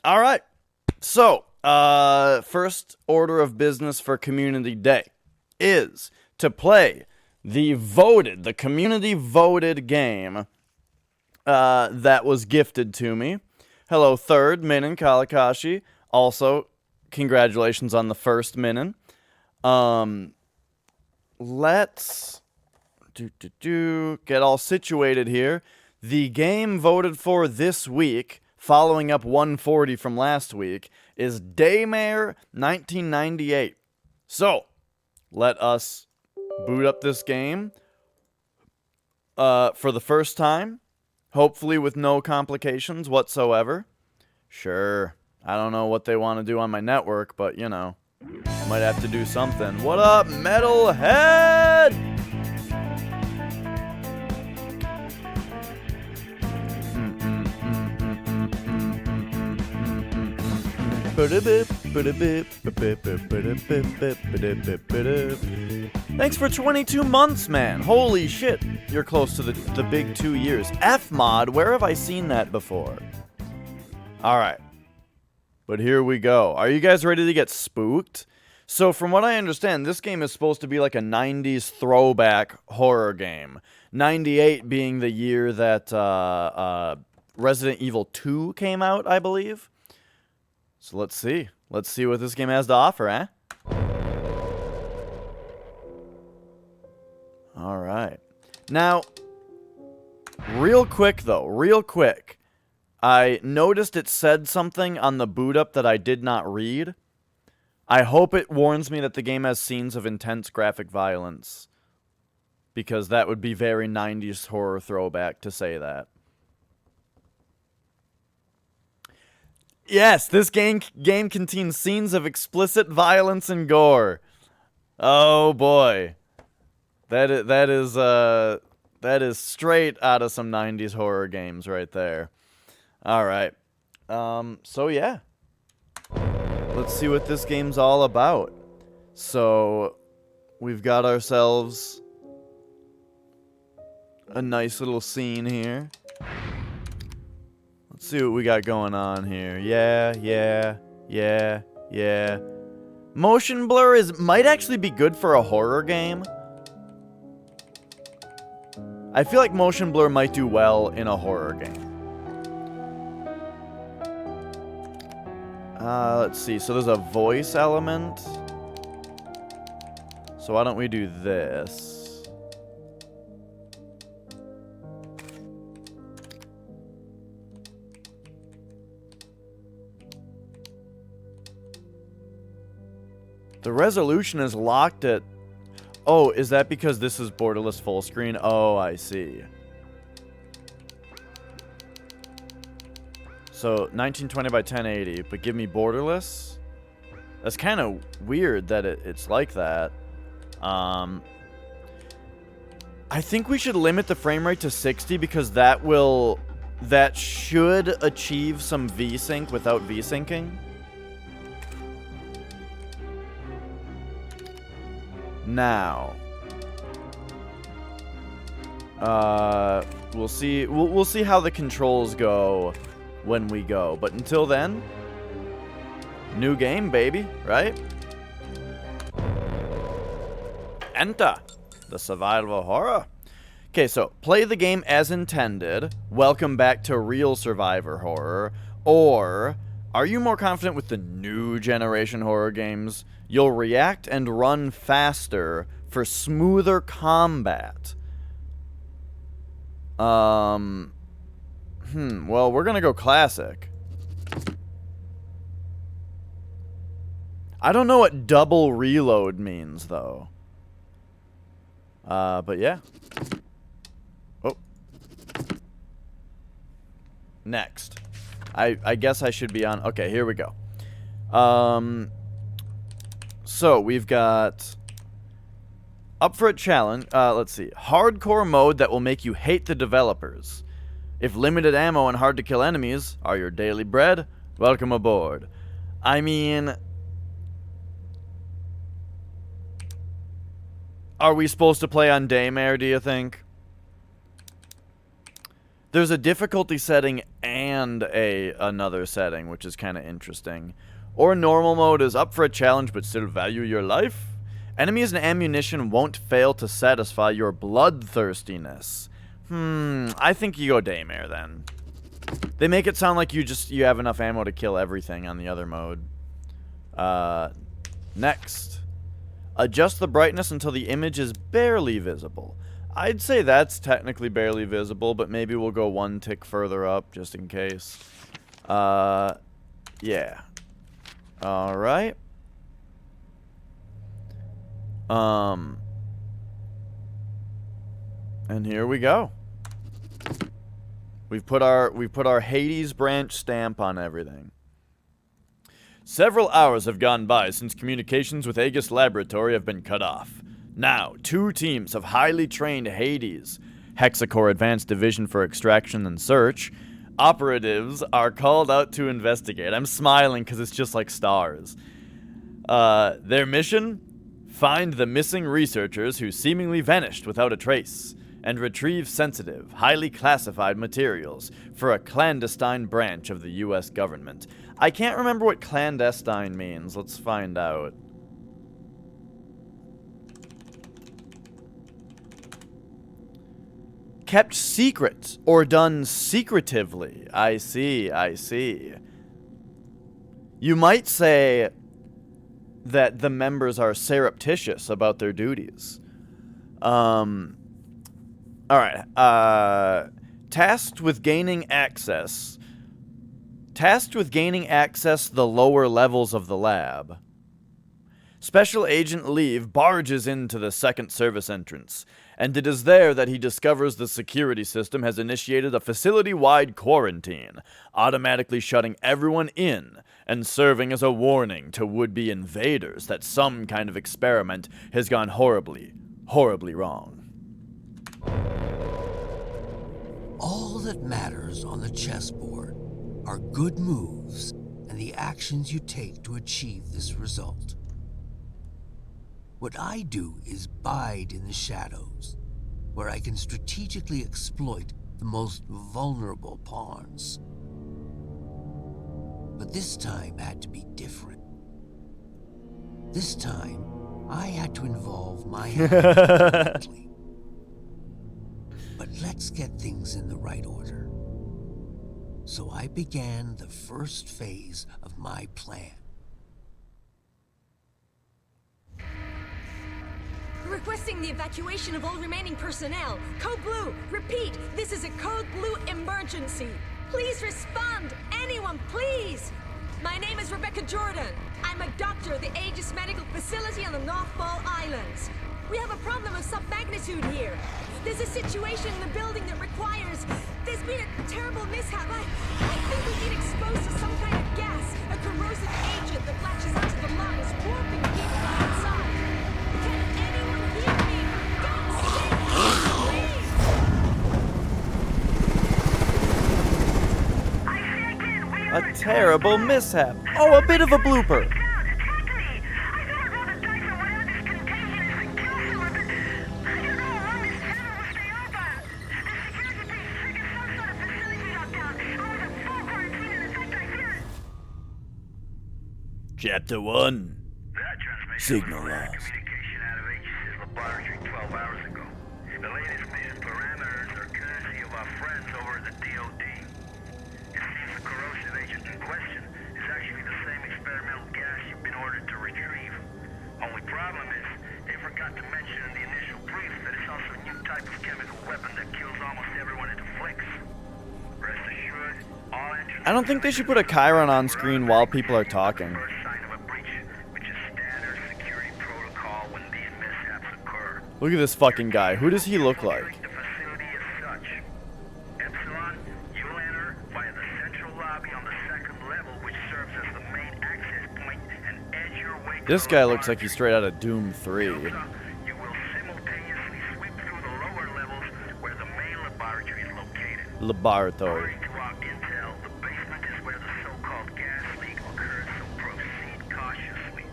All right. So, first order of business for Community Day is to play the community voted game that was gifted to me. Hello, third, Minin Kalakashi. Also, congratulations on the first Minin. Let's get all situated here. The game voted for this week, following up 140 from last week, is Daymare 1998. So, let us boot up this game for the first time, hopefully with no complications whatsoever. Sure, I don't know what they want to do on my network, but you know, might have to do something. What up, Metalhead? Thanks for 22 months, man. Holy shit. You're close to the big 2 years. F-mod, where have I seen that before? Alright. But here we go. Are you guys ready to get spooked? So from what I understand, this game is supposed to be like a 90s throwback horror game. 98 being the year that Resident Evil 2 came out, I believe. So let's see. Let's see what this game has to offer, eh? Alright. Now, real quick though, I noticed it said something on the boot up that I did not read. I hope it warns me that the game has scenes of intense graphic violence. Because that would be very 90s horror throwback to say that. Yes, this game contains scenes of explicit violence and gore. Oh boy. That is straight out of some 90s horror games right there. Alright. So yeah. Let's see what this game's all about. So, we've got ourselves a nice little scene here. Let's see what we got going on here. Yeah. Motion blur might actually be good for a horror game. I feel like motion blur might do well in a horror game. Let's see. So there's a voice element. So why don't we do this? The resolution is locked at... Oh, is that because this is borderless full screen? Oh, I see. So, 1920 by 1080, but give me borderless? That's kind of weird that it's like that. I think we should limit the frame rate to 60 because that should achieve some VSync without VSyncing. Now, we'll see. We'll see how the controls go when we go. But until then, new game, baby, right? Enter the survival horror. Okay, so play the game as intended. Welcome back to real survivor horror. Or are you more confident with the new generation horror games? You'll react and run faster for smoother combat. Well, we're gonna go classic. I don't know what double reload means, though. But yeah. Oh. Next. I guess I should be on... Okay, here we go. So, we've got... Up for a challenge, let's see. Hardcore mode that will make you hate the developers. If limited ammo and hard to kill enemies are your daily bread, welcome aboard. I mean... Are we supposed to play on Daymare, do you think? There's a difficulty setting and and another setting, which is kind of interesting. Or normal mode is up for a challenge but still value your life. Enemies and ammunition won't fail to satisfy your bloodthirstiness. I think you go Daymare then. They make it sound like you have enough ammo to kill everything on the other mode. Next. Adjust the brightness until the image is barely visible. I'd say that's technically barely visible, but maybe we'll go one tick further up just in case. Yeah. Alright. And here we go. We've put our Hades branch stamp on everything. Several hours have gone by since communications with Aegis Laboratory have been cut off. Now, 2 teams of highly trained Hades, Hexacore Advanced Division for Extraction and Search, operatives are called out to investigate. I'm smiling because it's just like stars. Their mission? Find the missing researchers who seemingly vanished without a trace, and retrieve sensitive, highly classified materials for a clandestine branch of the U.S. government. I can't remember what clandestine means. Let's find out. Kept secret, or done secretively. I see, I see. You might say that the members are surreptitious about their duties. Alright, tasked with gaining access the lower levels of the lab. Special Agent Leave barges into the second service entrance, and it is there that he discovers the security system has initiated a facility-wide quarantine, automatically shutting everyone in and serving as a warning to would-be invaders that some kind of experiment has gone horribly, horribly wrong. All that matters on the chessboard are good moves and the actions you take to achieve this result. What I do is bide in the shadows, where I can strategically exploit the most vulnerable pawns. But this time had to be different. This time, I had to involve my hand directly. But let's get things in the right order. So I began the first phase of my plan. Requesting the evacuation of all remaining personnel. Code Blue, repeat, this is a Code Blue emergency. Please respond, anyone, please. My name is Rebecca Jordan. I'm a doctor at the Aegis Medical Facility on the North Ball Islands. We have a problem of some magnitude here. There's a situation in the building that requires... There's been a terrible mishap. I think we've been exposed to some kind of gas, a corrosive agent that latches onto the lungs, warping people outside. Can anyone hear me? God's sake, please! A terrible mishap. Oh, a bit of a blooper. Chapter 1. Signal lost. Communication out of Aegis' laboratory 12 hours ago. The latest mission parameters are courtesy of our friends over at the DOD. It seems the corrosive agent in question is actually the same experimental gas you've been ordered to retrieve. Only problem is, they forgot to mention in the initial brief that it's also a new type of chemical weapon that kills almost everyone it afflicts. Rest assured, all engines... I don't think they should put a Chiron on screen while people are talking. Look at this fucking guy. Who does he look like? The facility is such. Epsilon, you'll enter via the central lobby on the second level, which serves as the main access point, and edge your way to This guy looks like he's straight out of Doom 3. You will simultaneously sweep through the lower levels where the main laboratory is located. Laboratory. According to our intel, the basement is where the so-called gas leak occurred, so proceed cautiously.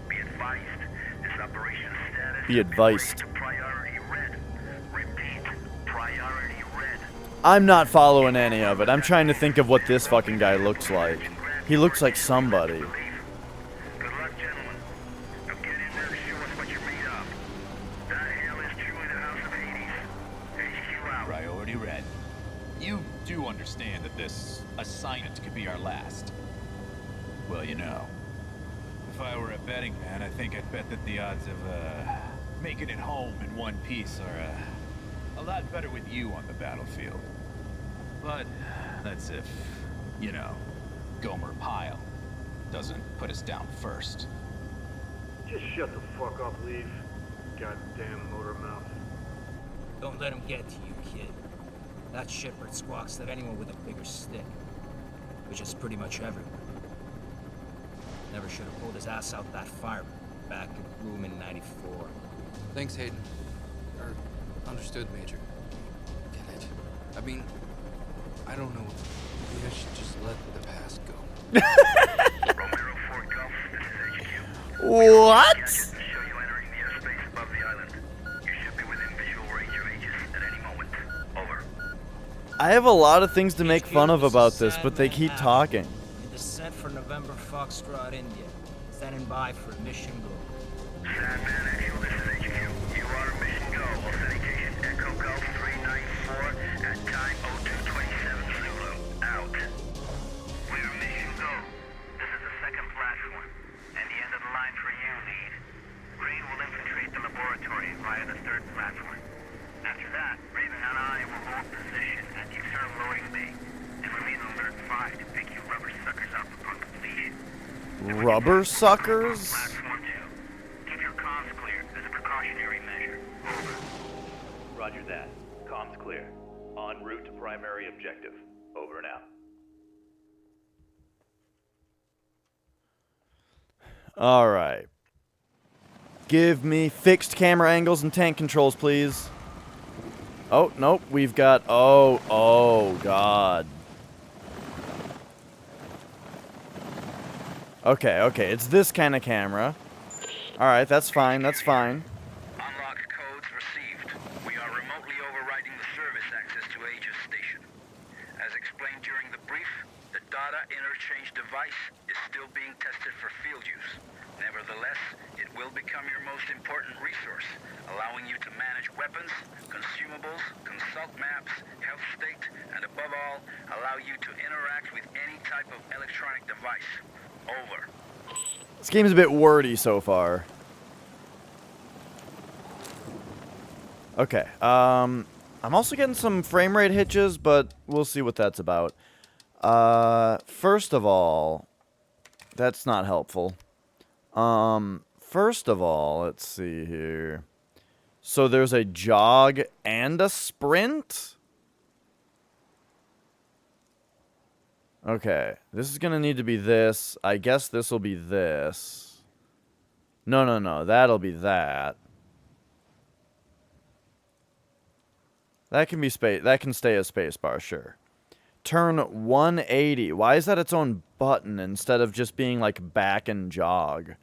Be advised, this operation status... Be advised. Priority red. Repeat, priority red. I'm not following any of it. I'm trying to think of what this fucking guy looks like. He looks like somebody. Good luck, gentlemen. Now get in there to show us what you're made of. That hell is truly the House of Hades. HQ out. Priority red. You do understand that this assignment could be our last. Well, you know, if I were a betting man, I think I'd bet that the odds of making it home in one piece are a lot better with you on the battlefield. But that's if, you know, Gomer Pyle doesn't put us down first. Just shut the fuck up, Leaf. Goddamn motor mouth. Don't let him get to you, kid. That shitbird squawks at anyone with a bigger stick. Which is pretty much everyone. Never should have pulled his ass out that fireman back in Bloom in '94. Thanks, Hayden. Understood, Major. Get it? I mean, I don't know. Maybe I should just let the past go. Romero 4 Golf, this is HQ. What? To show you entering the airspace above the island. You should be within visual range of Aegis at any moment. Over. I have a lot of things to make HQ, fun of this is about this, but they Sandman keep Alpha. talking. In descent for November Foxtrot, India. Standing by for mission go. Sandman Actual, this is HQ. You are mission go. Authentication Echo Golf 394 at time 0227 Zulu. Out. We're mission go. This is the second platform. And the end of the line for you, lead. Green will infiltrate the laboratory via the third platform. After that, Raven and I will hold position at the external loading bay and remain on alert 5 to pick you rubber suckers up upon completion. Rubber suckers? Platform 2. Keep your comms clear as a precautionary measure. Over. Roger that. Comms clear. En route to primary objective. Over and out. All right. Give me fixed camera angles and tank controls, please. Oh, nope. We've got... Oh, God. Okay. It's this kind of camera. All right, that's fine. Unlock codes received. We are remotely overriding the service access to Aegis Station. As explained during the brief, the data interchange device is still being tested for field use. Nevertheless, it will become your most important resource, allowing you to manage weapons, consumables, consult maps, health state, and above all, allow you to interact with any type of electronic device. Over. This game's a bit wordy so far. Okay. I'm also getting some frame rate hitches, but we'll see what that's about. First of all, that's not helpful. First of all, let's see here. So there's a jog and a sprint? Okay, this is gonna need to be this. I guess this will be this. No, that'll be that. That can be that can stay as spacebar, sure. Turn 180. Why is that its own button instead of just being like back and jog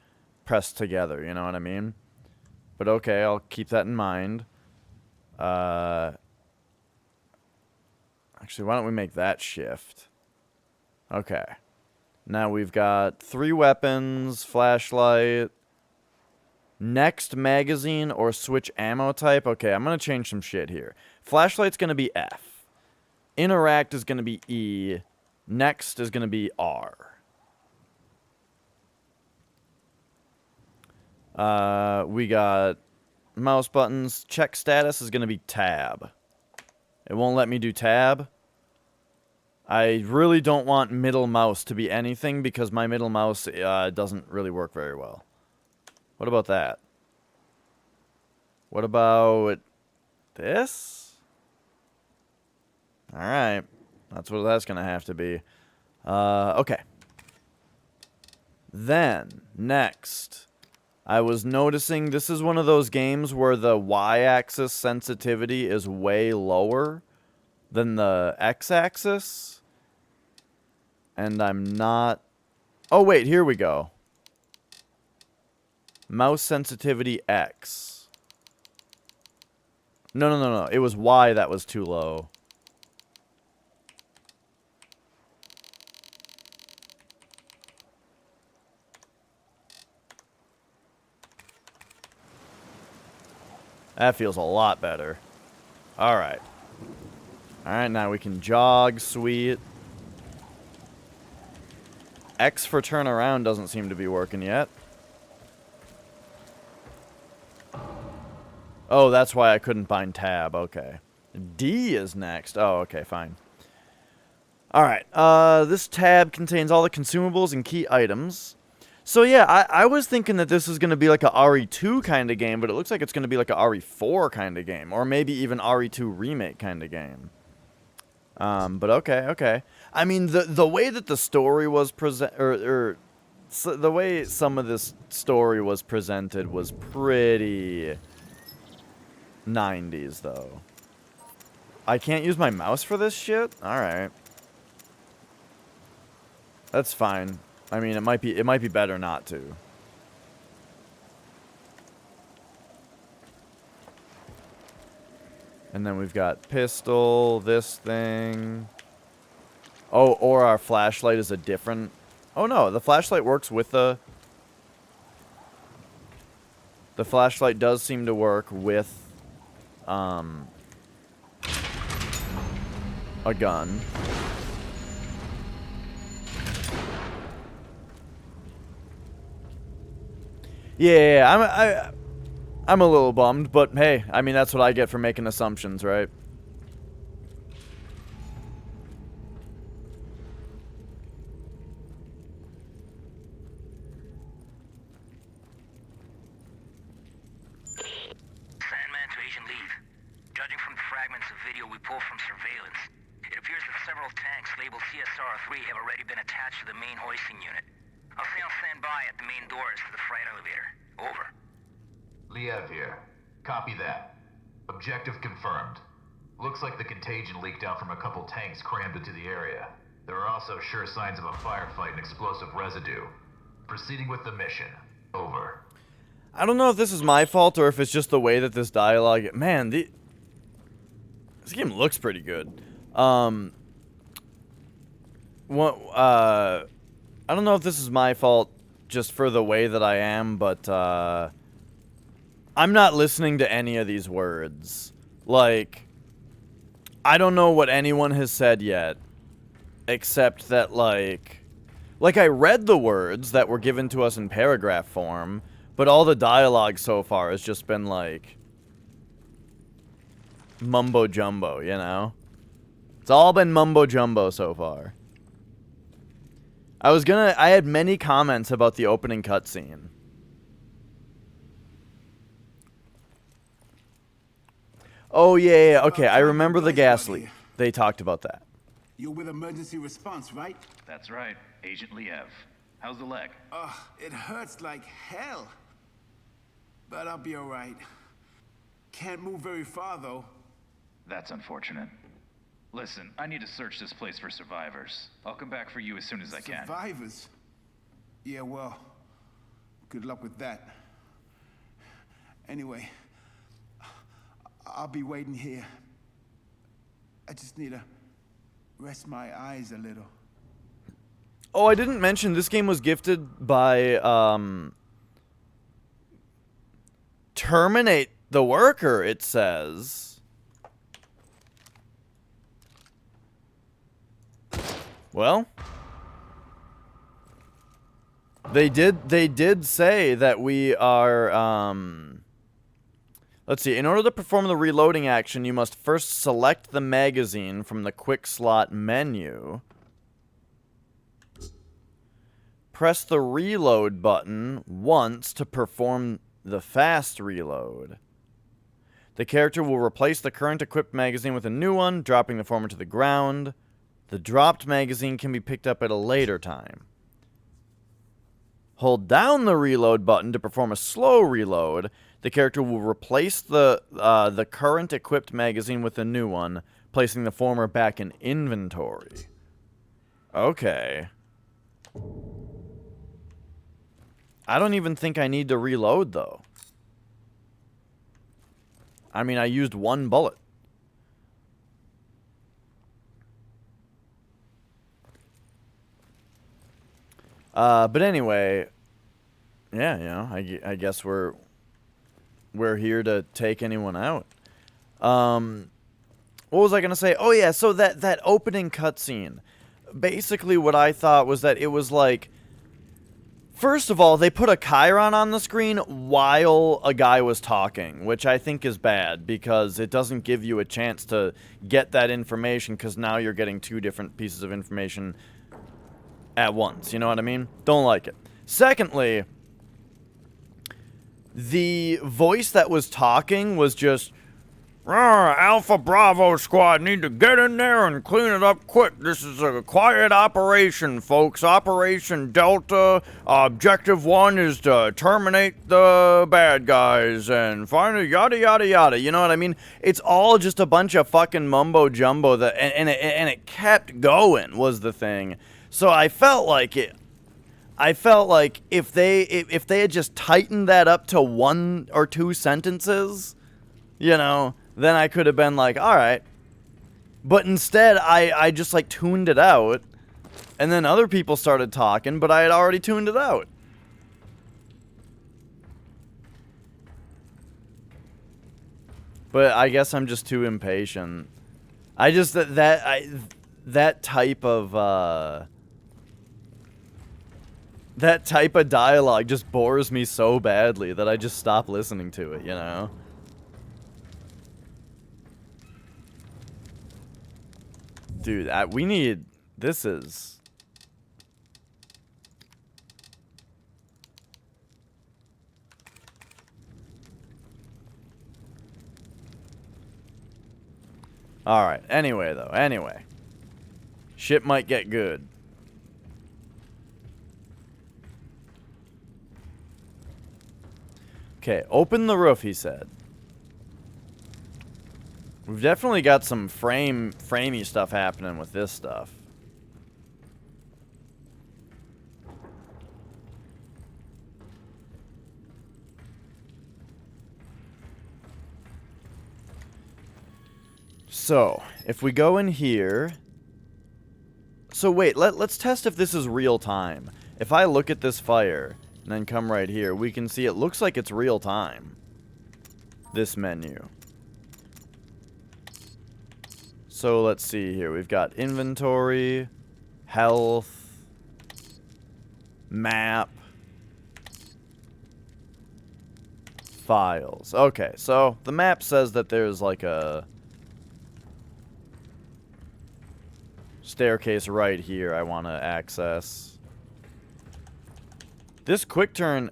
pressed together, you know what I mean? But okay, I'll keep that in mind. Actually, why don't we make that shift? Okay. Now we've got 3 weapons, flashlight, next magazine, or switch ammo type. Okay, I'm going to change some shit here. Flashlight's going to be F. Interact is going to be E. Next is going to be R. We got mouse buttons. Check status is going to be tab. It won't let me do tab. I really don't want middle mouse to be anything because my middle mouse doesn't really work very well. What about that? What about this? Alright. That's what that's going to have to be. Okay. Then, next, I was noticing this is one of those games where the y-axis sensitivity is way lower than the x-axis. And I'm not... Oh, wait, here we go. Mouse sensitivity X. No. It was Y that was too low. That feels a lot better. Alright. Alright, now we can jog. Sweet. X for turn around doesn't seem to be working yet. Oh, that's why I couldn't bind tab. Okay. D is next. Oh, okay, fine. Alright, this tab contains all the consumables and key items. So yeah, I was thinking that this is going to be like a RE2 kind of game, but it looks like it's going to be like a RE4 kind of game. Or maybe even RE2 remake kind of game. But okay. I mean, the way that the story was the way some of this story was presented was pretty 90s, though. I can't use my mouse for this shit? Alright. That's fine. I mean, it might be better not to. And then we've got pistol, this thing. Oh, or our flashlight is a different... Oh no, the flashlight works with the... The flashlight does seem to work with, a gun. Yeah, I'm a little bummed, but hey, I mean, that's what I get for making assumptions, right? Sandman to Agent Lead. Judging from the fragments of video we pulled from surveillance, it appears that several tanks labeled CSR-3 have already been attached to the main hoisting unit. I'll stay on standby at the main doors to the freight elevator. Over. Liev here. Copy that. Objective confirmed. Looks like the contagion leaked out from a couple tanks crammed into the area. There are also sure signs of a firefight and explosive residue. Proceeding with the mission. Over. I don't know if this is my fault or if it's just the way that this dialogue... Man, this game looks pretty good. I don't know if this is my fault just for the way that I am, but, I'm not listening to any of these words. Like, I don't know what anyone has said yet, except that, like, I read the words that were given to us in paragraph form, but all the dialogue so far has just been, like, mumbo-jumbo, you know? It's all been mumbo-jumbo so far. I had many comments about the opening cutscene. Oh, yeah, okay, I remember the gas leak. They talked about that. You're with emergency response, right? That's right, Agent Liev. How's the leg? It hurts like hell. But I'll be alright. Can't move very far, though. That's unfortunate. Listen, I need to search this place for survivors. I'll come back for you as soon as I can. Survivors? Yeah, well, good luck with that. Anyway, I'll be waiting here. I just need to rest my eyes a little. Oh, I didn't mention this game was gifted by, Terminate the Worker, it says. Well, they did say that we are, let's see, in order to perform the reloading action, you must first select the magazine from the quick slot menu. Press the reload button once to perform the fast reload. The character will replace the current equipped magazine with a new one, dropping the former to the ground. The dropped magazine can be picked up at a later time. Hold down the reload button to perform a slow reload. The character will replace the current equipped magazine with a new one, placing the former back in inventory. Okay. I don't even think I need to reload, though. I mean, I used one bullet. But anyway, yeah, you know, I guess we're we're here to take anyone out. What was I gonna say? Oh yeah, so that opening cutscene. Basically, what I thought was that it was like, first of all, they put a Chiron on the screen while a guy was talking, which I think is bad because it doesn't give you a chance to get that information because now you're getting two different pieces of information at once. You know what I mean? Don't like it. Secondly, the voice that was talking was just, Alpha Bravo squad need to get in there and clean it up quick. This is a quiet operation, folks. Operation Delta. Objective 1 is to terminate the bad guys and find a yada yada yada. You know what I mean? It's all just a bunch of fucking mumbo jumbo that, and it kept going was the thing. So I felt like if they had just tightened that up to 1 or 2 sentences, you know, then I could have been like, all right. But instead, I just, like, tuned it out. And then other people started talking, but I had already tuned it out. But I guess I'm just too impatient. I just, that type of dialogue just bores me so badly that I just stop listening to it, you know? Dude, we need... This is... Alright, anyway, though. Anyway. Shit might get good. Okay, open the roof, he said. We've definitely got some framey stuff happening with this stuff. So, if we go in here... So wait, let's test if this is real time. If I look at this fire, and then come right here, we can see it looks like it's real time. This menu. So let's see here. We've got inventory, health, map, files. Okay, so the map says that there's like a staircase right here I want to access. This quick turn,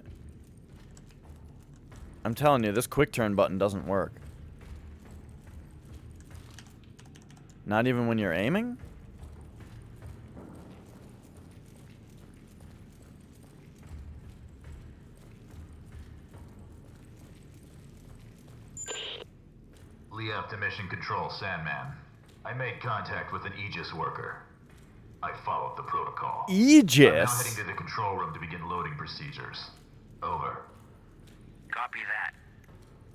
I'm telling you, this quick turn button doesn't work. Not even when you're aiming? Liev to Mission Control, Sandman. I made contact with an Aegis worker. I followed the protocol. Aegis? I'm now heading to the control room to begin loading procedures. Over. Copy that.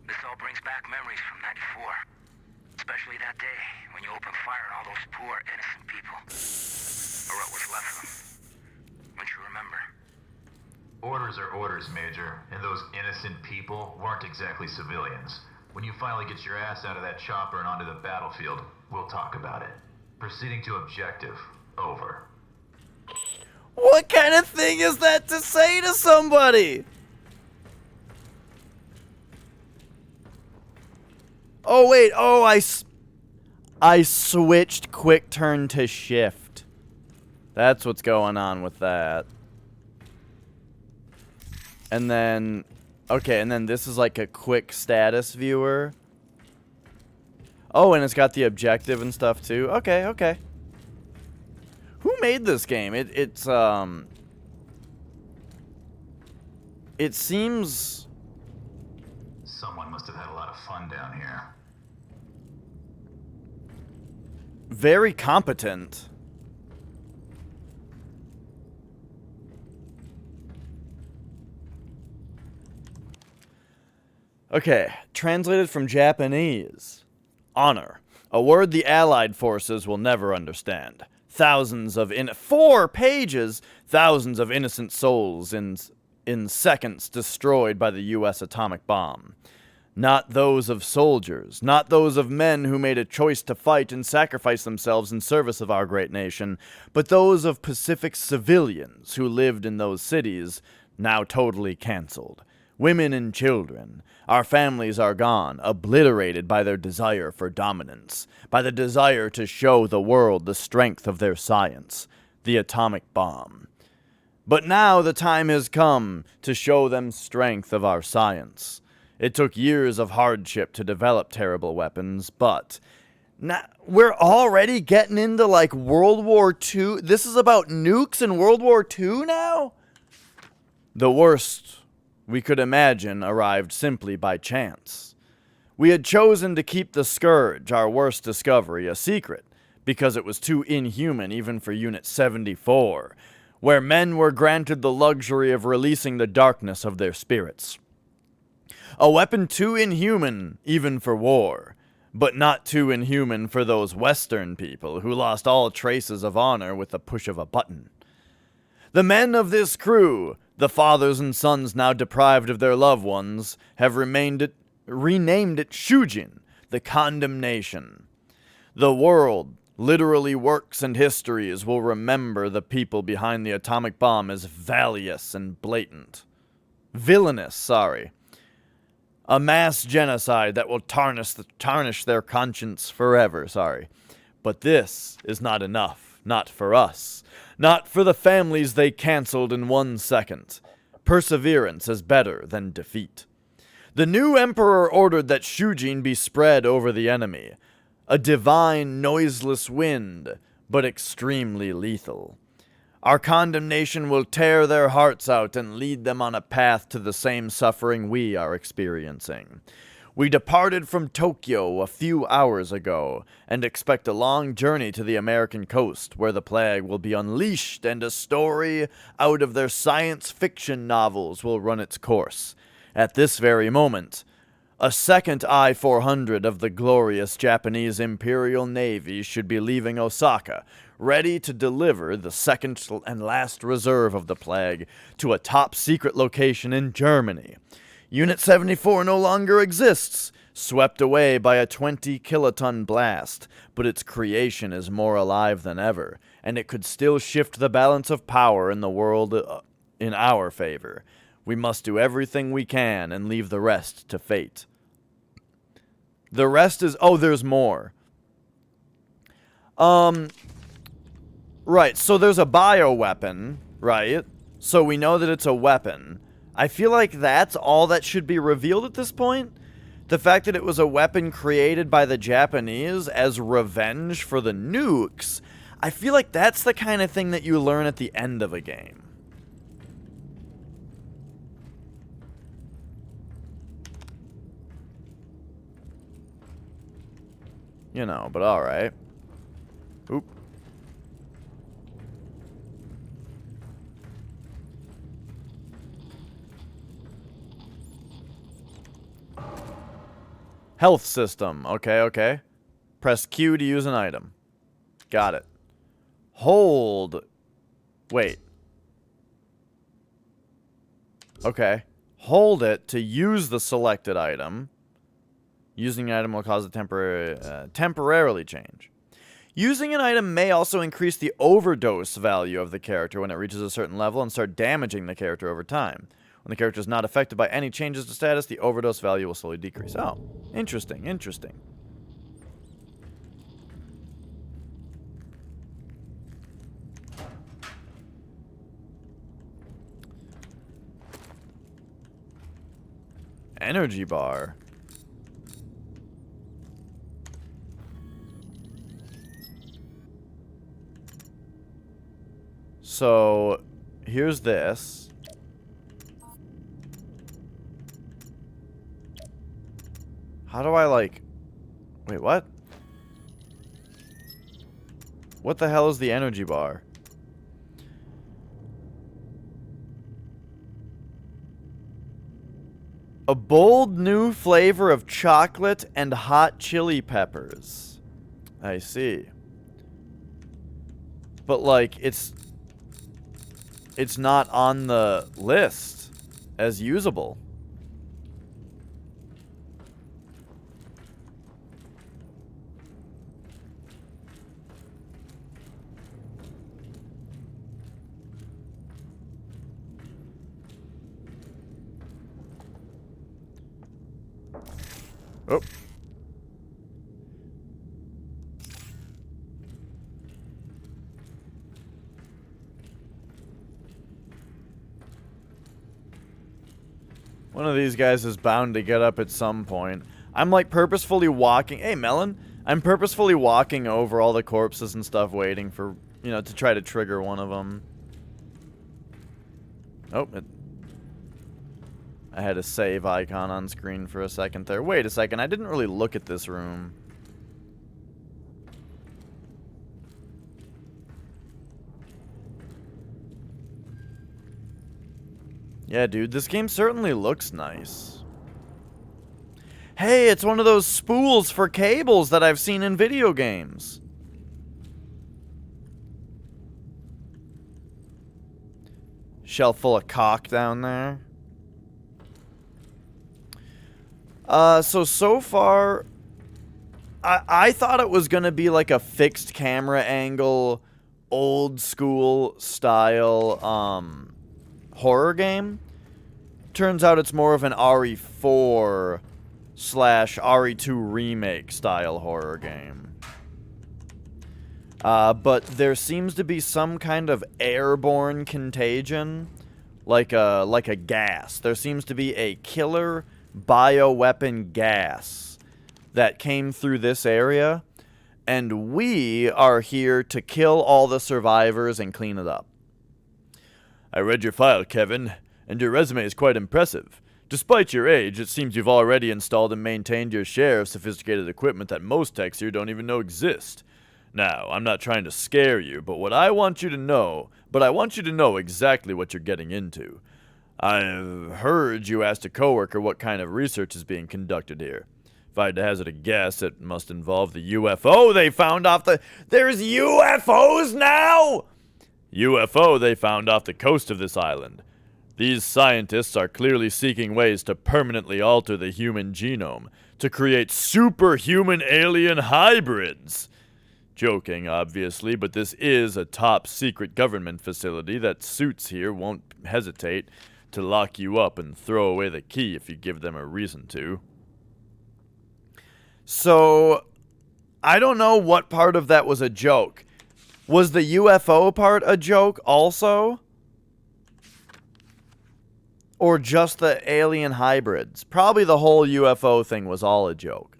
This all brings back memories from '94. Especially that day when you opened fire on all those poor, innocent people. Or what was left of them. Don't you remember? Orders are orders, Major, and those innocent people weren't exactly civilians. When you finally get your ass out of that chopper and onto the battlefield, we'll talk about it. Proceeding to objective. Over. What kind of thing is that to say to somebody? Oh, wait. Oh, I switched quick turn to shift. That's what's going on with that. And then... Okay, and then this is like a quick status viewer. Oh, and it's got the objective and stuff too. Okay, okay. Who made this game? It seems... Someone must have had a lot of fun down here. Very competent. Okay, translated from Japanese. Honor. A word the Allied forces will never understand. Thousands of 4 pages, thousands of innocent souls in seconds destroyed by the U.S. atomic bomb. Not those of soldiers, not those of men who made a choice to fight and sacrifice themselves in service of our great nation, but those of Pacific civilians who lived in those cities, now totally canceled. Women and children. Our families are gone, obliterated by their desire for dominance, by the desire to show the world the strength of their science, the atomic bomb. But now the time has come to show them strength of our science. It took years of hardship to develop terrible weapons, but now we're already getting into like World War II. This is about nukes in World War II now? The worst we could imagine arrived simply by chance. We had chosen to keep the Scourge, our worst discovery, a secret, because it was too inhuman even for Unit 74, where men were granted the luxury of releasing the darkness of their spirits. A weapon too inhuman, even for war, but not too inhuman for those Western people who lost all traces of honor with the push of a button. The men of this crew, the fathers and sons now deprived of their loved ones, have renamed it Shujin, the condemnation. The world, literally works and histories, will remember the people behind the atomic bomb as villainous. A mass genocide that will tarnish their conscience forever, But this is not enough. Not for us. Not for the families they canceled in 1 second. Perseverance is better than defeat. The new emperor ordered that Shujin be spread over the enemy. A divine, noiseless wind, but extremely lethal. Our condemnation will tear their hearts out and lead them on a path to the same suffering we are experiencing. We departed from Tokyo a few hours ago, and expect a long journey to the American coast, where the plague will be unleashed and a story out of their science fiction novels will run its course. At this very moment, a second I-400 of the glorious Japanese Imperial Navy should be leaving Osaka, ready to deliver the second and last reserve of the plague to a top-secret location in Germany. Unit 74 no longer exists, swept away by a 20-kiloton blast, but its creation is more alive than ever, and it could still shift the balance of power in the world in our favor. We must do everything we can and leave the rest to fate. The rest is... Oh, there's more. Right, so there's a bioweapon, right? So we know that it's a weapon. I feel like that's all that should be revealed at this point. The fact that it was a weapon created by the Japanese as revenge for the nukes, I feel like that's the kind of thing that you learn at the end of a game. You know, but alright. Oop. Health system. Okay, okay. Press Q to use an item. Got it. Hold. Wait. Okay. Hold it to use the selected item. Using an item will cause a temporarily change. Using an item may also increase the overdose value of the character when it reaches a certain level and start damaging the character over time. When the character is not affected by any changes to status, the overdose value will slowly decrease. Oh, interesting, interesting. Energy bar. So, here's this. How do I, like... Wait, what? What the hell is the energy bar? A bold new flavor of chocolate and hot chili peppers. I see. But, like, it's not on the list as usable. Oh. One of these guys is bound to get up at some point. I'm like purposefully walking. Hey, Melon. I'm purposefully walking over all the corpses and stuff, waiting for, you know, to try to trigger one of them. Oh, I had a save icon on screen for a second there. Wait a second. I didn't really look at this room. Yeah, dude, this game certainly looks nice. Hey, it's one of those spools for cables that I've seen in video games. Shelf full of cock down there. So far, I thought it was going to be like a fixed camera angle, old school style, horror game. Turns out it's more of an RE4 / RE2 remake style horror game. But there seems to be some kind of airborne contagion, like a gas. There seems to be a killer bioweapon gas that came through this area, and we are here to kill all the survivors and clean it up. I read your file, Kevin, and your resume is quite impressive. Despite your age, it seems you've already installed and maintained your share of sophisticated equipment that most techs here don't even know exist. Now, I'm not trying to scare you, but I want you to know exactly what you're getting into. I've heard you asked a coworker what kind of research is being conducted here. If I had to hazard a guess, it must involve the UFO they found off the... There's UFOs now?! UFO they found off the coast of this island. These scientists are clearly seeking ways to permanently alter the human genome, to create superhuman alien hybrids. Joking, obviously, but this is a top-secret government facility that suits here won't hesitate to lock you up and throw away the key if you give them a reason to. So, I don't know what part of that was a joke. Was the UFO part a joke also? Or just the alien hybrids? Probably the whole UFO thing was all a joke.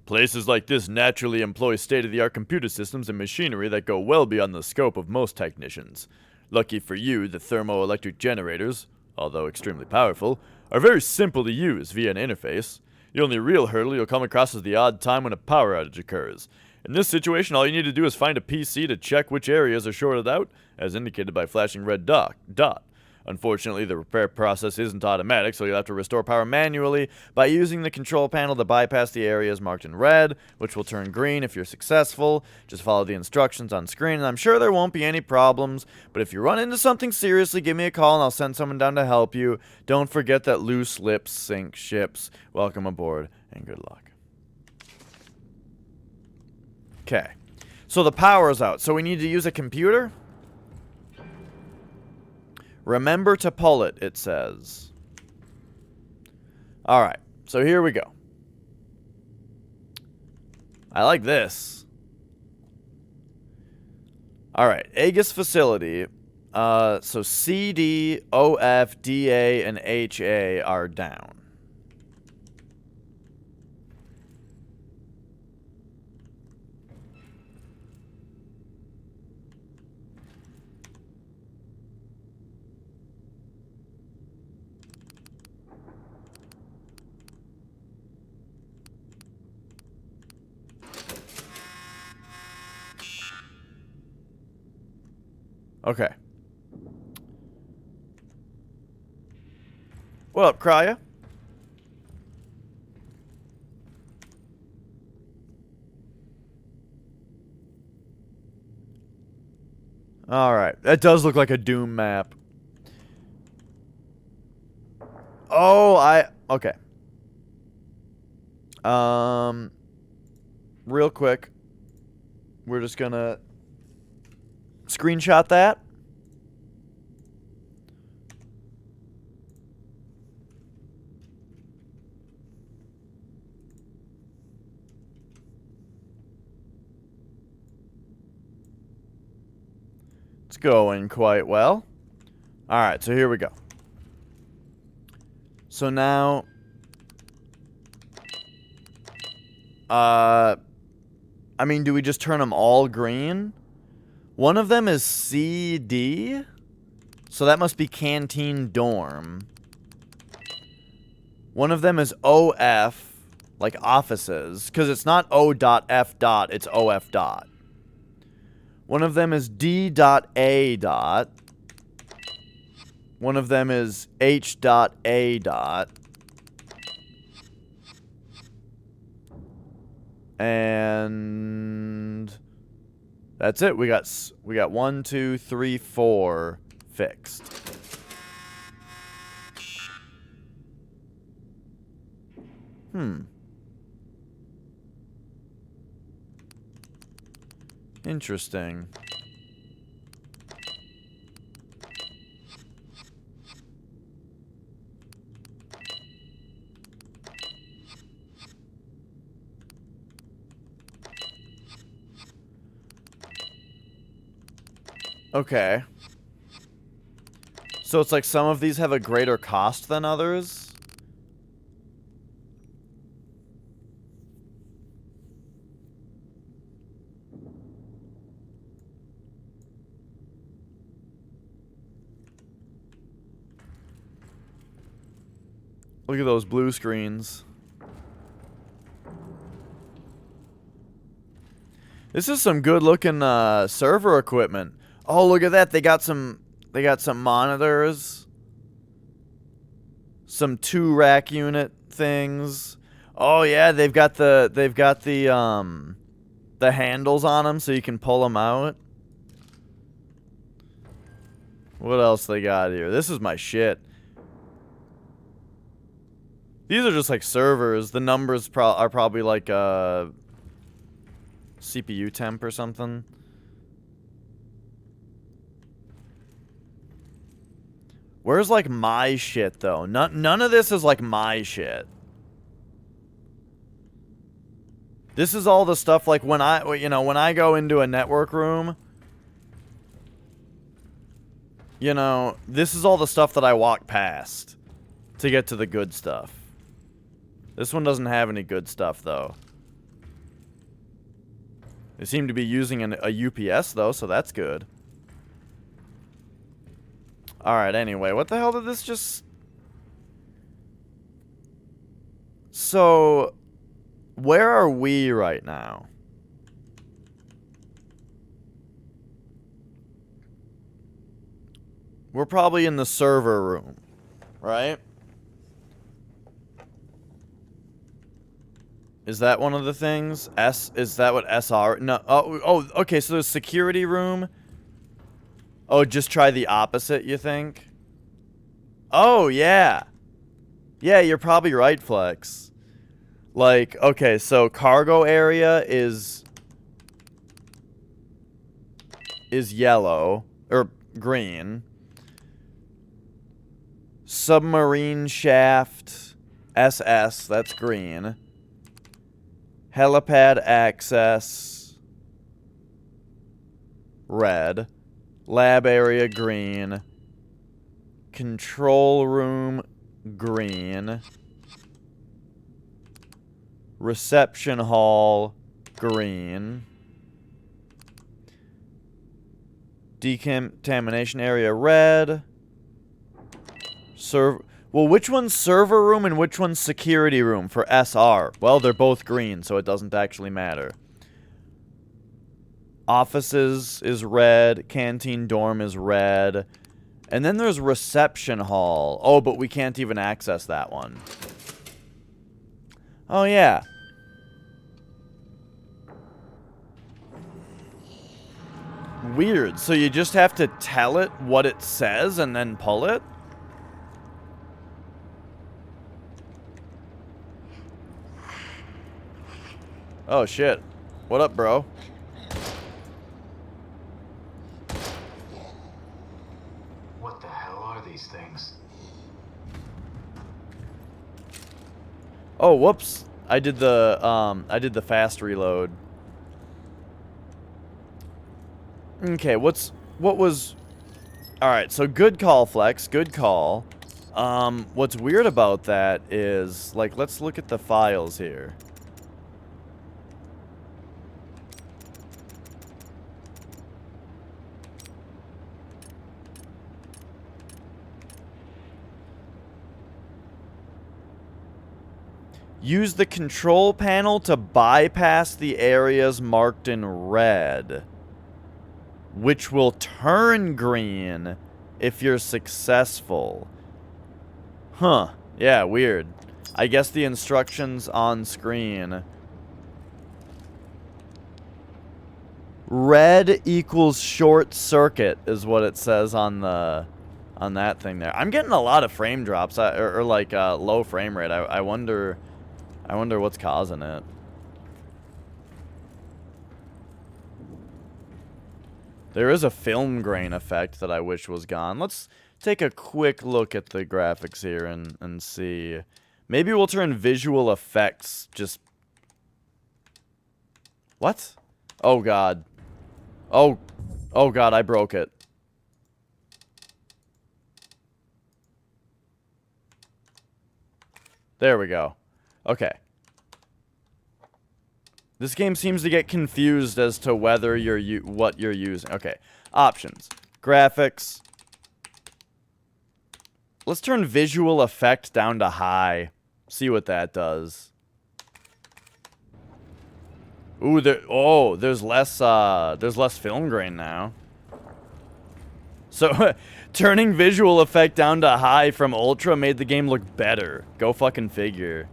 Places like this naturally employ state-of-the-art computer systems and machinery that go well beyond the scope of most technicians. Lucky for you, the thermoelectric generators, although extremely powerful, are very simple to use via an interface. The only real hurdle you'll come across is the odd time when a power outage occurs. In this situation, all you need to do is find a PC to check which areas are shorted out, as indicated by flashing red dot. Unfortunately, the repair process isn't automatic, so you'll have to restore power manually by using the control panel to bypass the areas marked in red, which will turn green if you're successful. Just follow the instructions on screen, and I'm sure there won't be any problems. But if you run into something seriously, give me a call, and I'll send someone down to help you. Don't forget that loose lips sink ships. Welcome aboard, and good luck. Okay. So the power's out, so we need to use a computer? Remember to pull it, it says. Alright, so here we go. I like this. Alright, Aegis facility. So C, D, O, F, D, A, and H, A are down. Okay. What up, Krya? Alright. That does look like a Doom map. Oh, okay. Real quick. We're just gonna screenshot that. going quite well. Alright, so here we go. So now... I mean, do we just turn them all green? One of them is CD. So that must be Canteen Dorm. One of them is OF, like offices. Because it's not O.F. it's OF. One of them is D.A. One of them is H.A. And that's it. We got 1, 2, 3, 4 fixed. Interesting. Okay. So it's like some of these have a greater cost than others? Look at those blue screens. This is some good looking server equipment. Oh, look at that. They got some monitors. Some 2-rack unit things. Oh yeah, they've got the handles on them so you can pull them out. What else they got here? This is my shit. These are just like servers. The numbers are probably like CPU temp or something. Where's like my shit though? None of this is like my shit. This is all the stuff like when I go into a network room, this is all the stuff that I walk past to get to the good stuff. This one doesn't have any good stuff though. They seem to be using a UPS though, so that's good. Alright, anyway, what the hell did this just... So, where are we right now? We're probably in the server room, right? Is that one of the things? Is that what SR? No. Oh, okay, so there's security room. Oh, just try the opposite, you think? Oh, yeah. Yeah, you're probably right, Flex. Like, okay, so cargo area is yellow, or green. Submarine shaft, SS, that's green. Helipad access, red. Lab area, green. Control room, green. Reception hall, green. Decontamination area, red. Well, which one's server room and which one's security room for SR? Well, they're both green, so it doesn't actually matter. Offices is red. Canteen dorm is red. And then there's reception hall. Oh, but we can't even access that one. Oh, yeah. Weird. So you just have to tell it what it says and then pull it? Oh, shit. What up, bro? What the hell are these things? Oh, whoops. I did the fast reload. Okay, what was... Alright, so good call, Flex. Good call. What's weird about that is, like, let's look at the files here. Use the control panel to bypass the areas marked in red, which will turn green if you're successful. Huh. Yeah, weird. I guess the instructions on screen. Red equals short circuit is what it says on the that thing there. I'm getting a lot of frame drops or like low frame rate. I wonder what's causing it. There is a film grain effect that I wish was gone. Let's take a quick look at the graphics here and see. Maybe we'll turn visual effects just... What? Oh, God. Oh God, I broke it. There we go. Okay. This game seems to get confused as to whether what you're using. Okay. Options. Graphics. Let's turn visual effect down to high. See what that does. Ooh, there's less film grain now. So, turning visual effect down to high from ultra made the game look better. Go fucking figure.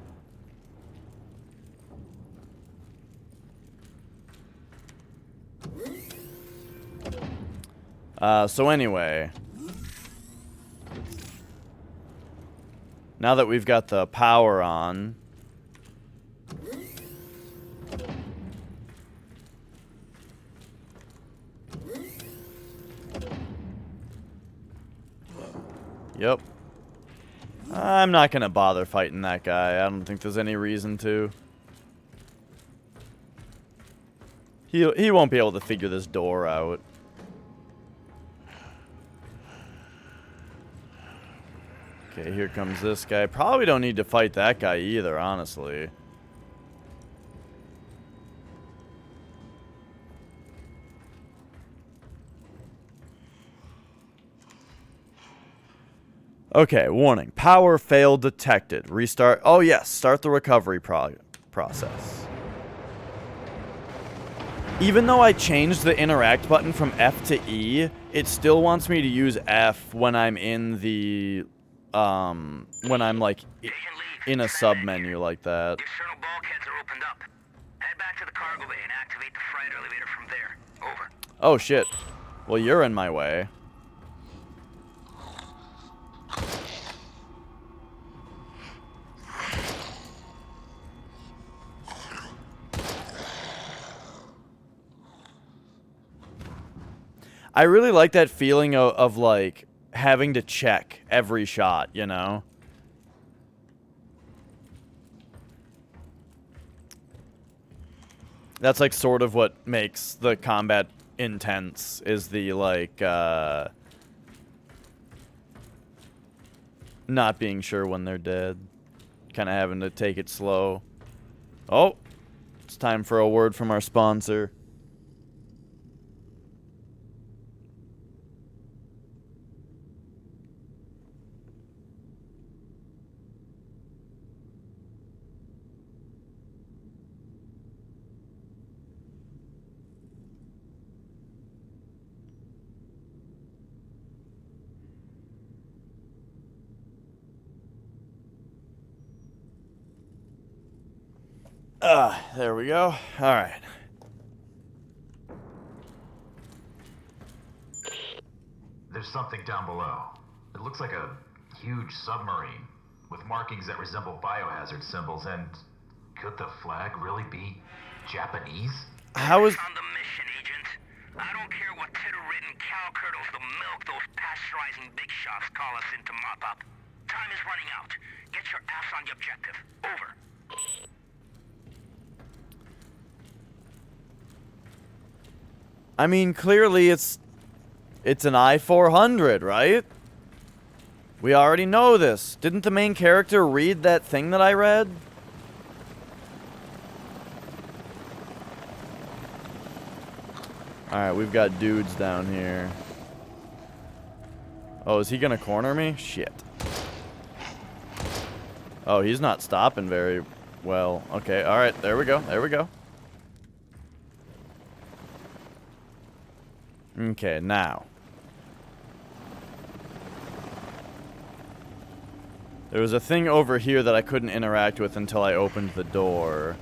So anyway. Now that we've got the power on. Yep. I'm not gonna bother fighting that guy. I don't think there's any reason to. He won't be able to figure this door out. Okay, here comes this guy. Probably don't need to fight that guy either, honestly. Okay, warning. Power fail detected. Restart. Oh, yes. Start the recovery process. Even though I changed the interact button from F to E, it still wants me to use F when I'm in the... when I'm, like, in a sub-menu like that. The external bulkheads are opened up. Head back to the cargo bay and activate the freight elevator from there. Over. Oh, shit. Well, you're in my way. I really like that feeling of like, having to check every shot, you know? That's, like, sort of what makes the combat intense, is the, like, not being sure when they're dead. Kind of having to take it slow. Oh! It's time for a word from our sponsor. There we go. Alright. There's something down below. It looks like a huge submarine with markings that resemble biohazard symbols, and could the flag really be Japanese? How is... On the mission, Agent. I don't care what titter-ridden cow curdles the milk those pasteurizing big shots call us in to mop up. Time is running out. Get your ass on the objective. Over. I mean, clearly it's It's an I-400, right? We already know this. Didn't the main character read that thing that I read? Alright, we've got dudes down here. Oh, is he gonna corner me? Shit. Oh, he's not stopping very well. Okay, alright, there we go. There we go. Okay, now. There was a thing over here that I couldn't interact with until I opened the door.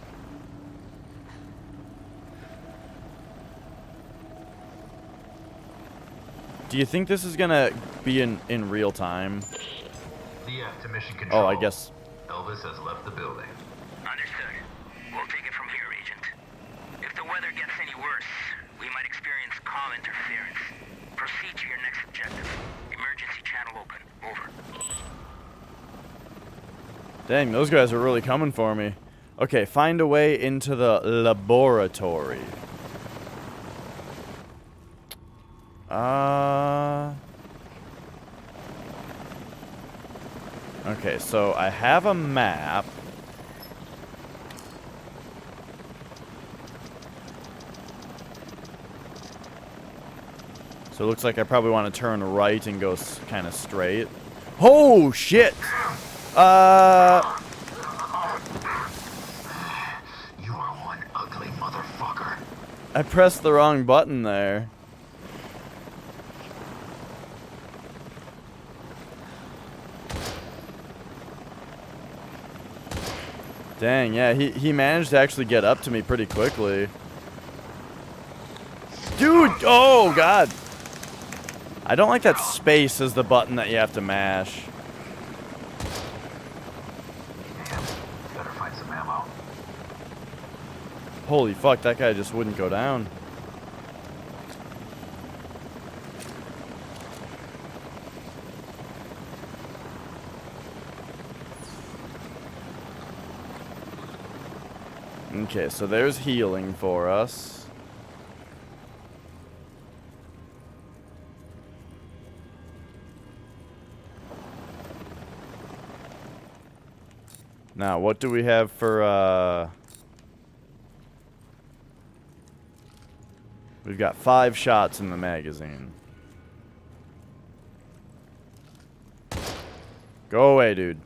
Do you think this is gonna be in real time? DF to mission control. Oh, I guess. Elvis has left the building. Understood. We'll take it from here, Agent. If the weather gets any worse, we might experience comm interference. Proceed to your next objective. Emergency channel open. Over. Dang, those guys are really coming for me. Okay, find a way into the laboratory. Okay, so I have a map. So it looks like I probably want to turn right and go kind of straight. Oh, shit! You are one ugly motherfucker. I pressed the wrong button there. Dang, yeah, he managed to actually get up to me pretty quickly. Dude, oh god. I don't like that space as the button that you have to mash. Better find some ammo. Holy fuck, that guy just wouldn't go down. Okay, so there's healing for us. Now, what do we have for, We've got 5 shots in the magazine. Go away, dude.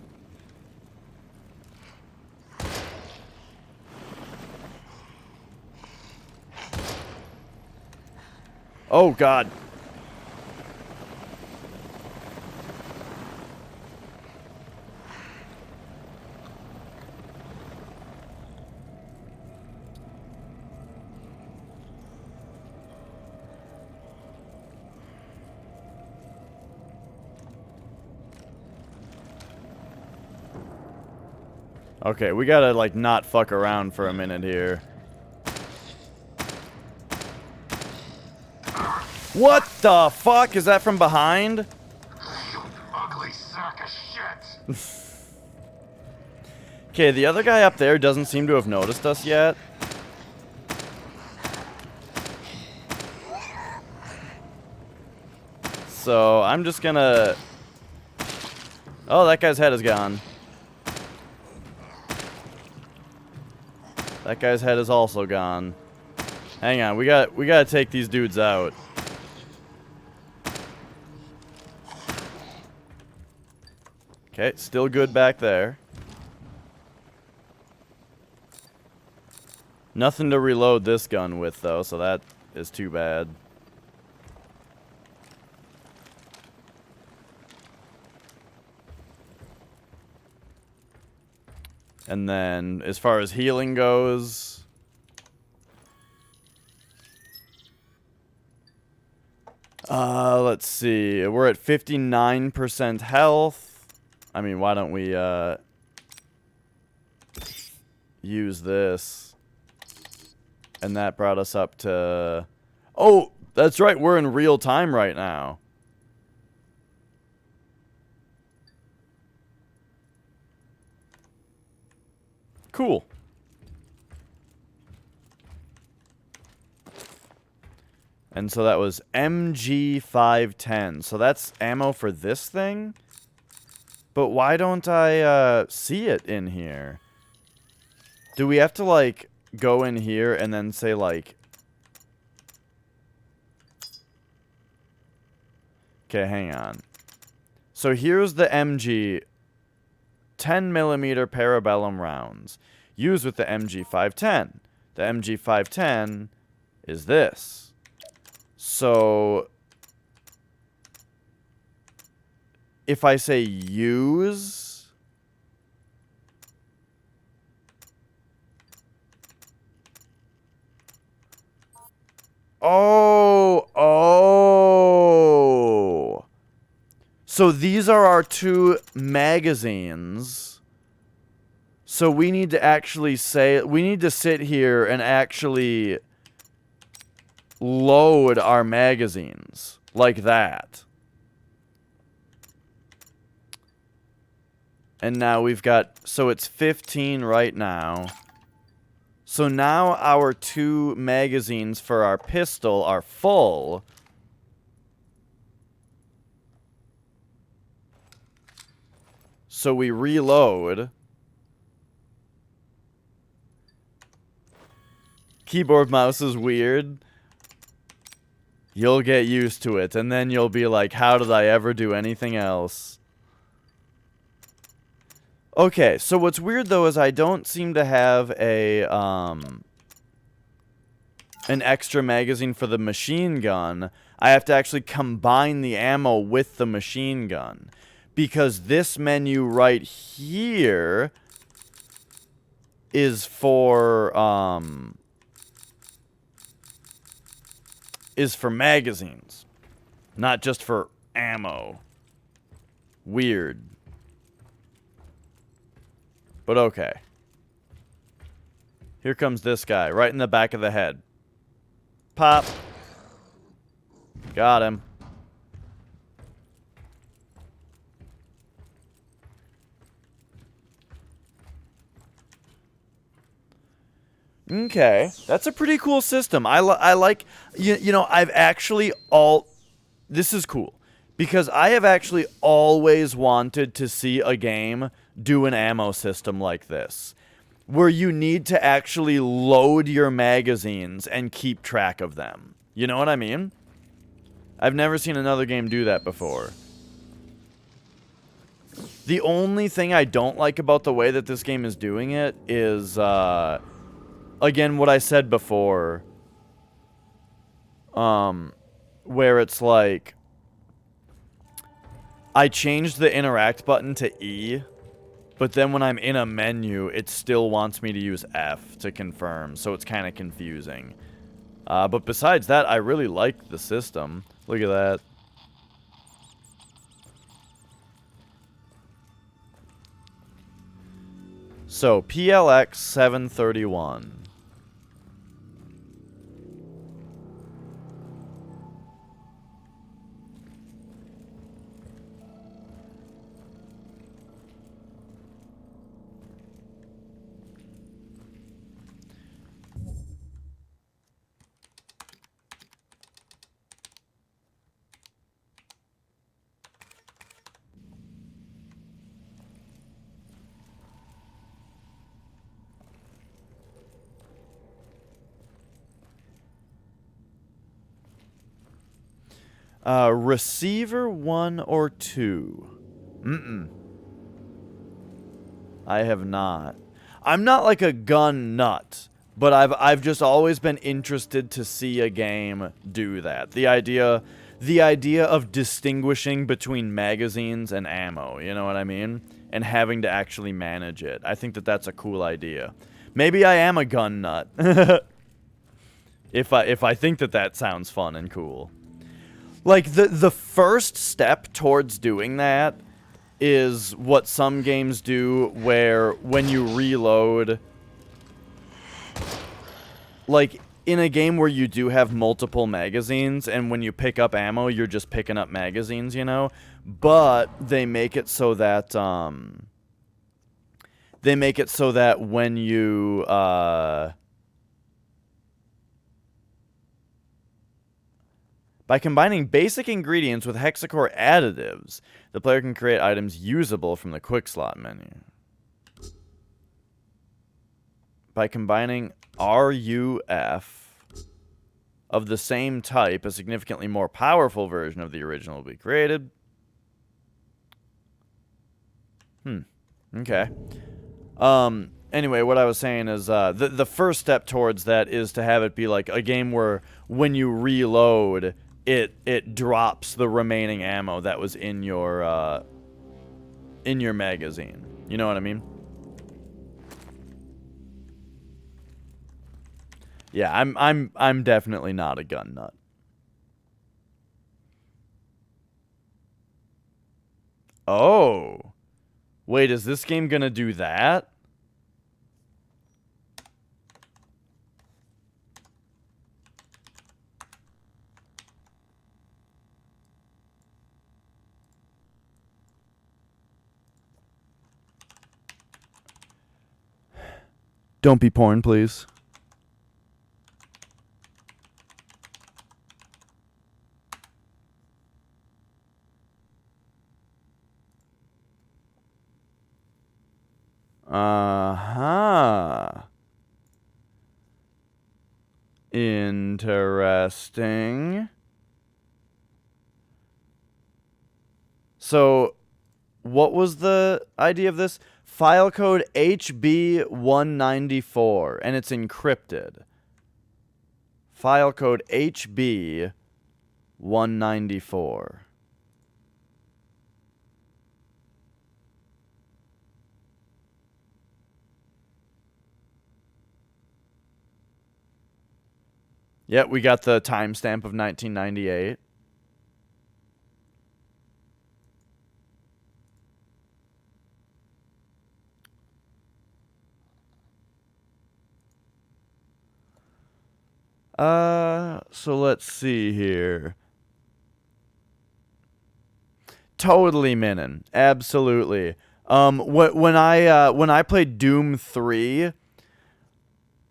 Oh, God. Okay, we gotta, like, not fuck around for a minute here. What the fuck? Is that from behind? You ugly sack of shit. Okay, the other guy up there doesn't seem to have noticed us yet. So, I'm just gonna... Oh, that guy's head is gone. That guy's head is also gone. Hang on, we gotta take these dudes out. Okay, still good back there. Nothing to reload this gun with, though, so that is too bad. And then, as far as healing goes... let's see. We're at 59% health. I mean, why don't we, use this? And that brought us up to... Oh, that's right. We're in real time right now. Cool. And so that was MG510. So that's ammo for this thing? But why don't I see it in here? Do we have to, like, go in here and then say, like... Okay, hang on. So here's the MG 10mm parabellum rounds used with the MG510. The MG510 is this. So if I say use, oh. So these are our two magazines. So we need to actually say, we need to sit here and actually load our magazines like that. And now we've got, so it's 15 right now. So now our two magazines for our pistol are full. So we reload. Keyboard mouse is weird. You'll get used to it, and then you'll be like, how did I ever do anything else? Okay, so what's weird though is I don't seem to have a an extra magazine for the machine gun. I have to actually combine the ammo with the machine gun. Because this menu right here is for magazines, not just for ammo. Weird. But okay. Here comes this guy, right in the back of the head. Pop. Got him. Okay, that's a pretty cool system. I like, you know, I've actually this is cool. Because I have actually always wanted to see a game do an ammo system like this. Where you need to actually load your magazines and keep track of them. You know what I mean? I've never seen another game do that before. The only thing I don't like about the way that this game is doing it is, again, what I said before, where it's like, I changed the interact button to E, but then when I'm in a menu, it still wants me to use F to confirm, so it's kind of confusing. But besides that, I really like the system. Look at that. So, PLX 731. Receiver 1 or 2? I have not. I'm not like a gun nut, but I've just always been interested to see a game do that. The idea of distinguishing between magazines and ammo, you know what I mean? And having to actually manage it. I think that that's a cool idea. Maybe I am a gun nut. if I think that that sounds fun and cool. Like, the first step towards doing that is what some games do, where when you reload, like, in a game where you do have multiple magazines, and when you pick up ammo, you're just picking up magazines, you know? But they make it so that, when you, By combining basic ingredients with hexacore additives, the player can create items usable from the quick slot menu. By combining RUF of the same type, a significantly more powerful version of the original will be created. Okay. Anyway, what I was saying is the first step towards that is to have it be like a game where when you reload, it drops the remaining ammo that was in your magazine. You know what I mean? Yeah, I'm definitely not a gun nut. Oh. Wait, is this game gonna do that? Don't be porn, please. Uh-huh. Interesting. So, what was the idea of this? File code HB194, and it's encrypted. File code HB194. Yeah, we got the timestamp of 1998. So let's see here. Totally Minin. Absolutely. When I played Doom 3,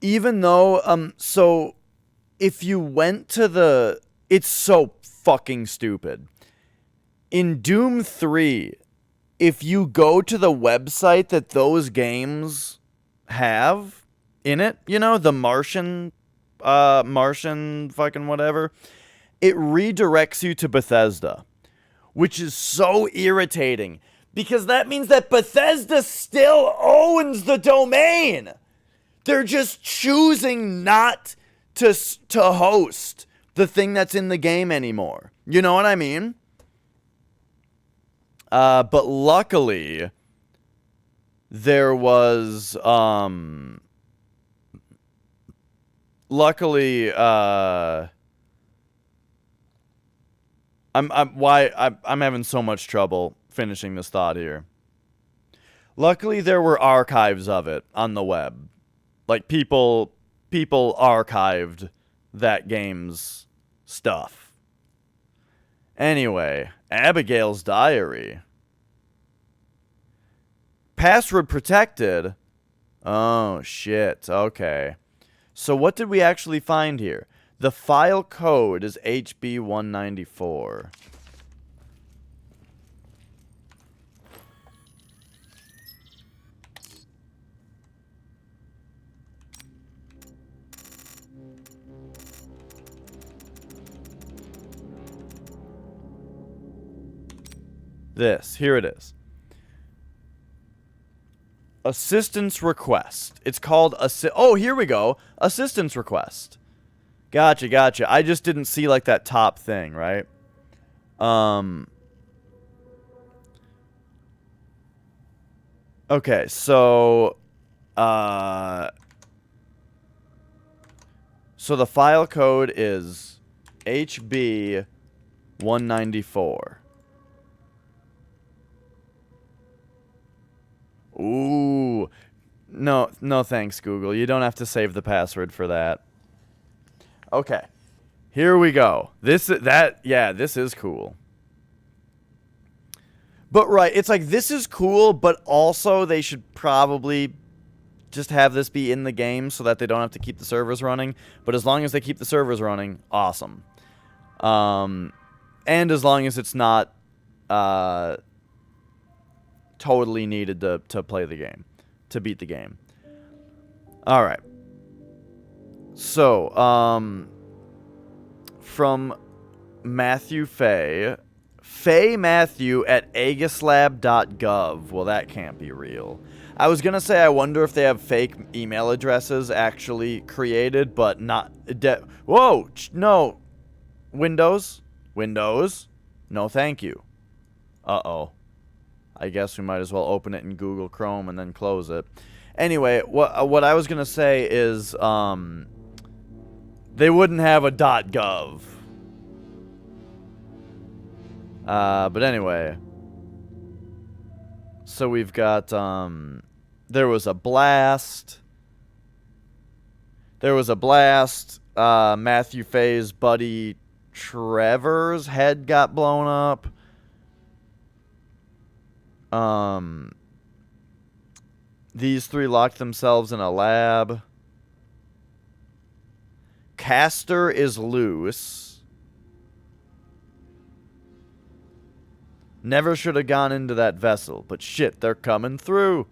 even though so if you went to the, it's so fucking stupid. In Doom 3, if you go to the website that those games have in it, you know, the Martian fucking whatever, it redirects you to Bethesda, which is so irritating because that means that Bethesda still owns the domain. They're just choosing not to host the thing that's in the game anymore. You know what I mean? But luckily, there was, I'm having so much trouble finishing this thought here. Luckily, there were archives of it on the web. Like, people archived that game's stuff. Anyway, Abigail's diary. Password protected? Oh, shit. Okay. So what did we actually find here? The file code is HB194. Here it is. Assistance request. It's called oh, here we go. Assistance request. Gotcha. I just didn't see like that top thing, right? Okay, so so the file code is HB194. Ooh. No thanks, Google. You don't have to save the password for that. Okay. Here we go. This is cool. But right, it's like this is cool, but also they should probably just have this be in the game so that they don't have to keep the servers running. But as long as they keep the servers running, awesome. And as long as it's not totally needed to play the game, to beat the game. All right. So, from Matthew Fay Matthew at aguslab.gov. Well, that can't be real. I was going to say I wonder if they have fake email addresses actually created, but not... Whoa! No! Windows? No, thank you. Uh-oh. I guess we might as well open it in Google Chrome and then close it. Anyway, what I was going to say is, they wouldn't have a .gov. But anyway. So we've got, there was a blast. Matthew Fay's buddy Trevor's head got blown up. These three locked themselves in a lab. Castor is loose. Never should have gone into that vessel, but shit, they're coming through.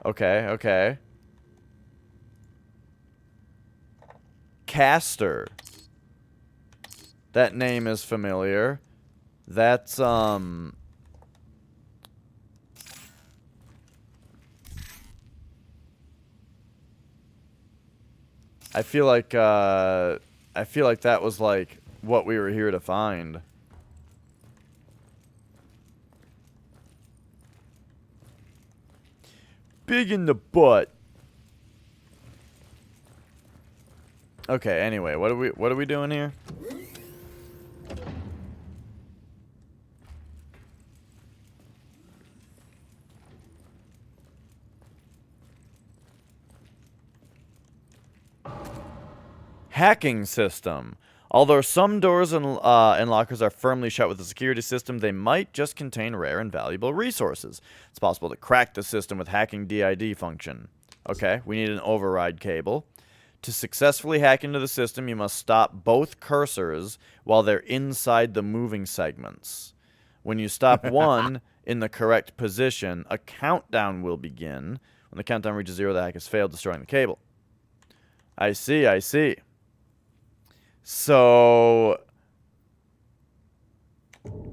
Okay. Castor. That name is familiar. That's, I feel like that was like what we were here to find. Big in the butt. Okay, anyway, what are we doing here? Hacking system. Although some doors and lockers are firmly shut with a security system, they might just contain rare and valuable resources. It's possible to crack the system with hacking DID function. Okay, we need an override cable. To successfully hack into the system, you must stop both cursors while they're inside the moving segments. When you stop one in the correct position, a countdown will begin. When the countdown reaches 0, the hack has failed, destroying the cable. I see. So,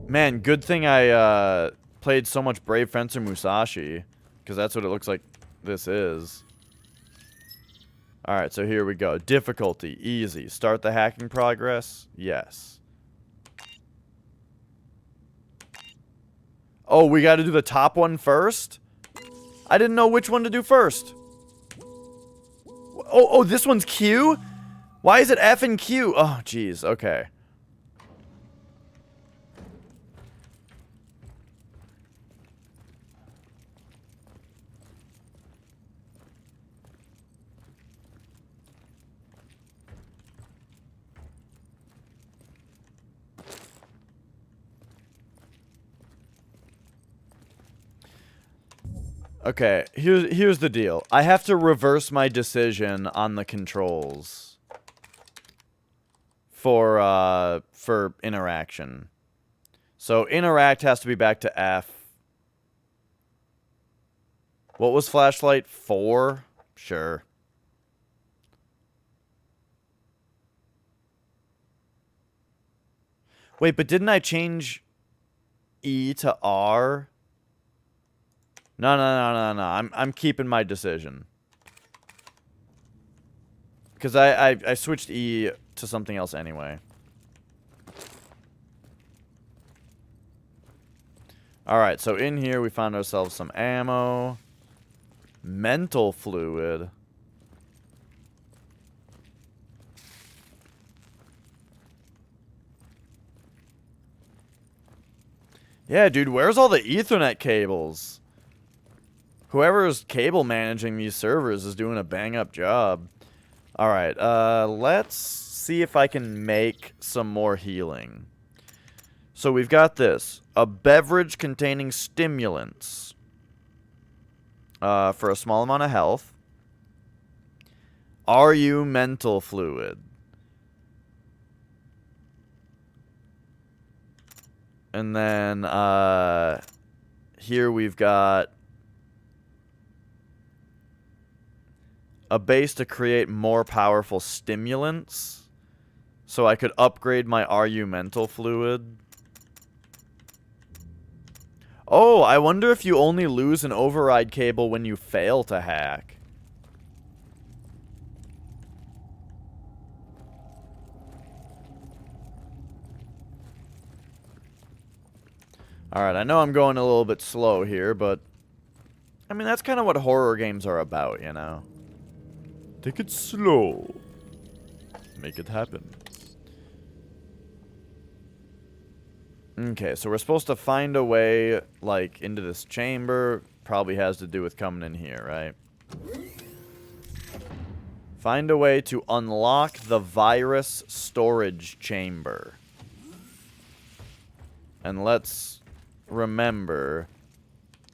man, good thing I played so much Brave Fencer Musashi, because that's what it looks like this is. Alright, so here we go. Difficulty, easy. Start the hacking progress? Yes. Oh, we got to do the top one first? I didn't know which one to do first. Oh, this one's Q? Why is it F and Q? Oh, jeez. Okay. Okay, here's the deal. I have to reverse my decision on the controls for interaction. So interact has to be back to F. What was flashlight? 4? Sure. Wait, but didn't I change E to R? No. I'm keeping my decision. Because I switched E to something else anyway. Alright, so in here we found ourselves some ammo. Mental fluid. Yeah, dude, where's all the Ethernet cables? Whoever's cable managing these servers is doing a bang-up job. Alright, let's see if I can make some more healing. So we've got this. A beverage containing stimulants. For a small amount of health. Are you mental fluid? And then here we've got a base to create more powerful stimulants. So I could upgrade my RU mental fluid. Oh, I wonder if you only lose an override cable when you fail to hack. Alright, I know I'm going a little bit slow here, but I mean, that's kind of what horror games are about, you know? Take it slow. Make it happen. Okay, so we're supposed to find a way, like, into this chamber. Probably has to do with coming in here, right? Find a way to unlock the virus storage chamber. And let's remember,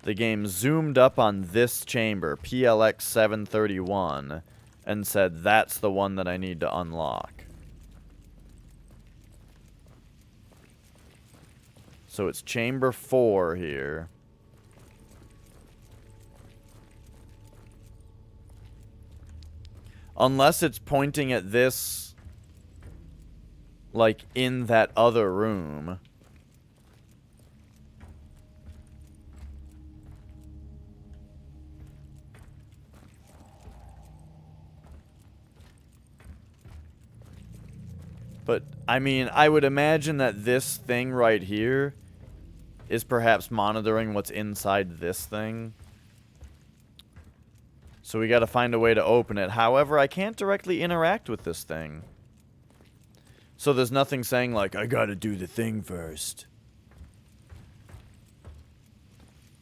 the game zoomed up on this chamber, PLX 731, and said that's the one that I need to unlock. So it's chamber 4 here. Unless it's pointing at this, like, in that other room. But, I mean, I would imagine that this thing right here is perhaps monitoring what's inside this thing. So we gotta find a way to open it. However, I can't directly interact with this thing. So there's nothing saying, like, I gotta do the thing first.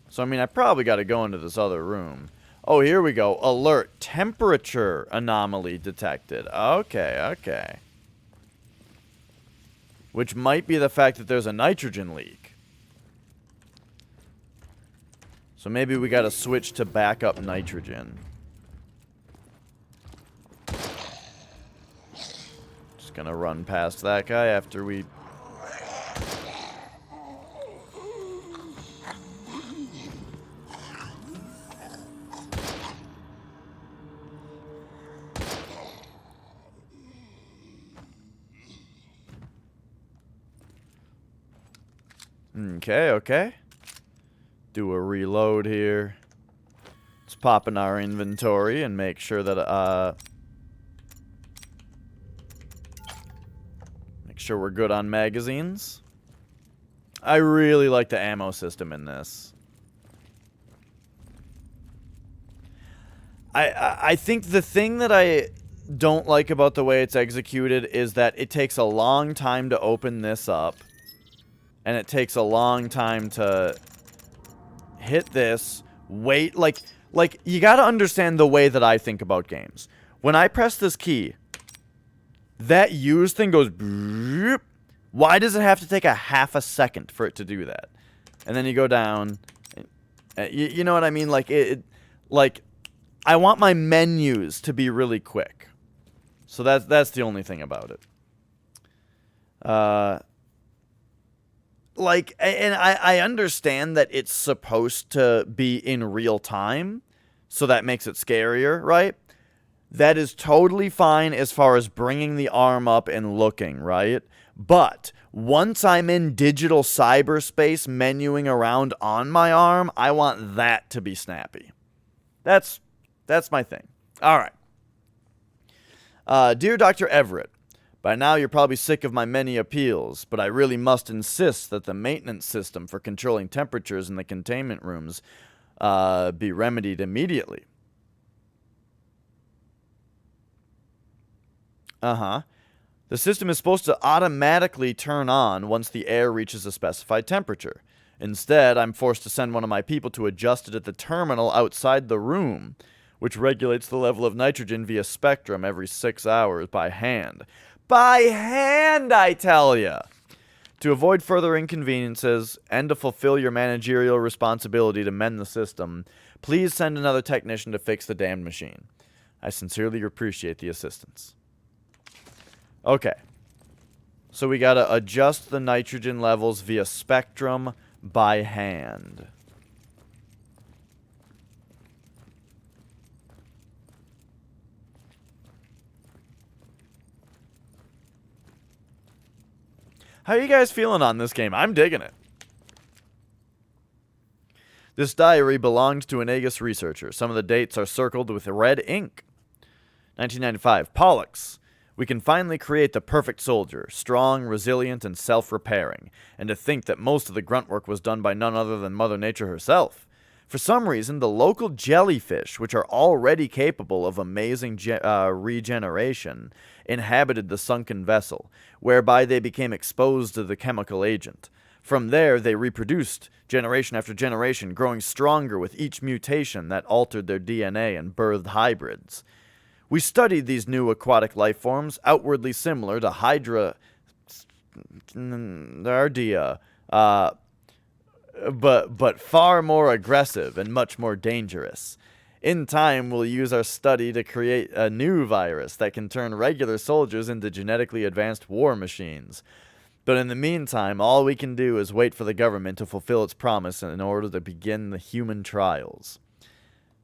So, I mean, I probably gotta go into this other room. Oh, here we go. Alert. Temperature anomaly detected. Okay, okay. Which might be the fact that there's a nitrogen leak. So maybe we gotta switch to backup nitrogen. Just gonna run past that guy after we... Okay, okay. Do a reload here. Let's pop in our inventory and make sure that, make sure we're good on magazines. I really like the ammo system in this. I think the thing that I don't like about the way it's executed is that it takes a long time to open this up. And it takes a long time to hit this, wait, like, you gotta understand the way that I think about games. When I press this key, that use thing goes, broop. Why does it have to take a half a second for it to do that? And then you go down, you know what I mean? Like, like, I want my menus to be really quick. So that's the only thing about it. Like, and I understand that it's supposed to be in real time, so that makes it scarier, right? That is totally fine as far as bringing the arm up and looking, right? But once I'm in digital cyberspace menuing around on my arm, I want that to be snappy. That's my thing. All right. Dear Dr. Everett, by now you're probably sick of my many appeals, but I really must insist that the maintenance system for controlling temperatures in the containment rooms be remedied immediately. The system is supposed to automatically turn on once the air reaches a specified temperature. Instead, I'm forced to send one of my people to adjust it at the terminal outside the room, which regulates the level of nitrogen via spectrum every 6 hours by hand. By hand, I tell ya! To avoid further inconveniences and to fulfill your managerial responsibility to mend the system, please send another technician to fix the damned machine. I sincerely appreciate the assistance. Okay. So we got to adjust the nitrogen levels via spectrum by hand. How are you guys feeling on this game? I'm digging it. This diary belonged to an Aegis researcher. Some of the dates are circled with red ink. 1995. Pollux. We can finally create the perfect soldier. Strong, resilient, and self-repairing. And to think that most of the grunt work was done by none other than Mother Nature herself. For some reason, the local jellyfish, which are already capable of amazing regeneration, inhabited the sunken vessel, whereby they became exposed to the chemical agent. From there, they reproduced, generation after generation, growing stronger with each mutation that altered their DNA and birthed hybrids. We studied these new aquatic life forms, outwardly similar to Hydra, but far more aggressive and much more dangerous. In time, we'll use our study to create a new virus that can turn regular soldiers into genetically advanced war machines. But in the meantime, all we can do is wait for the government to fulfill its promise in order to begin the human trials.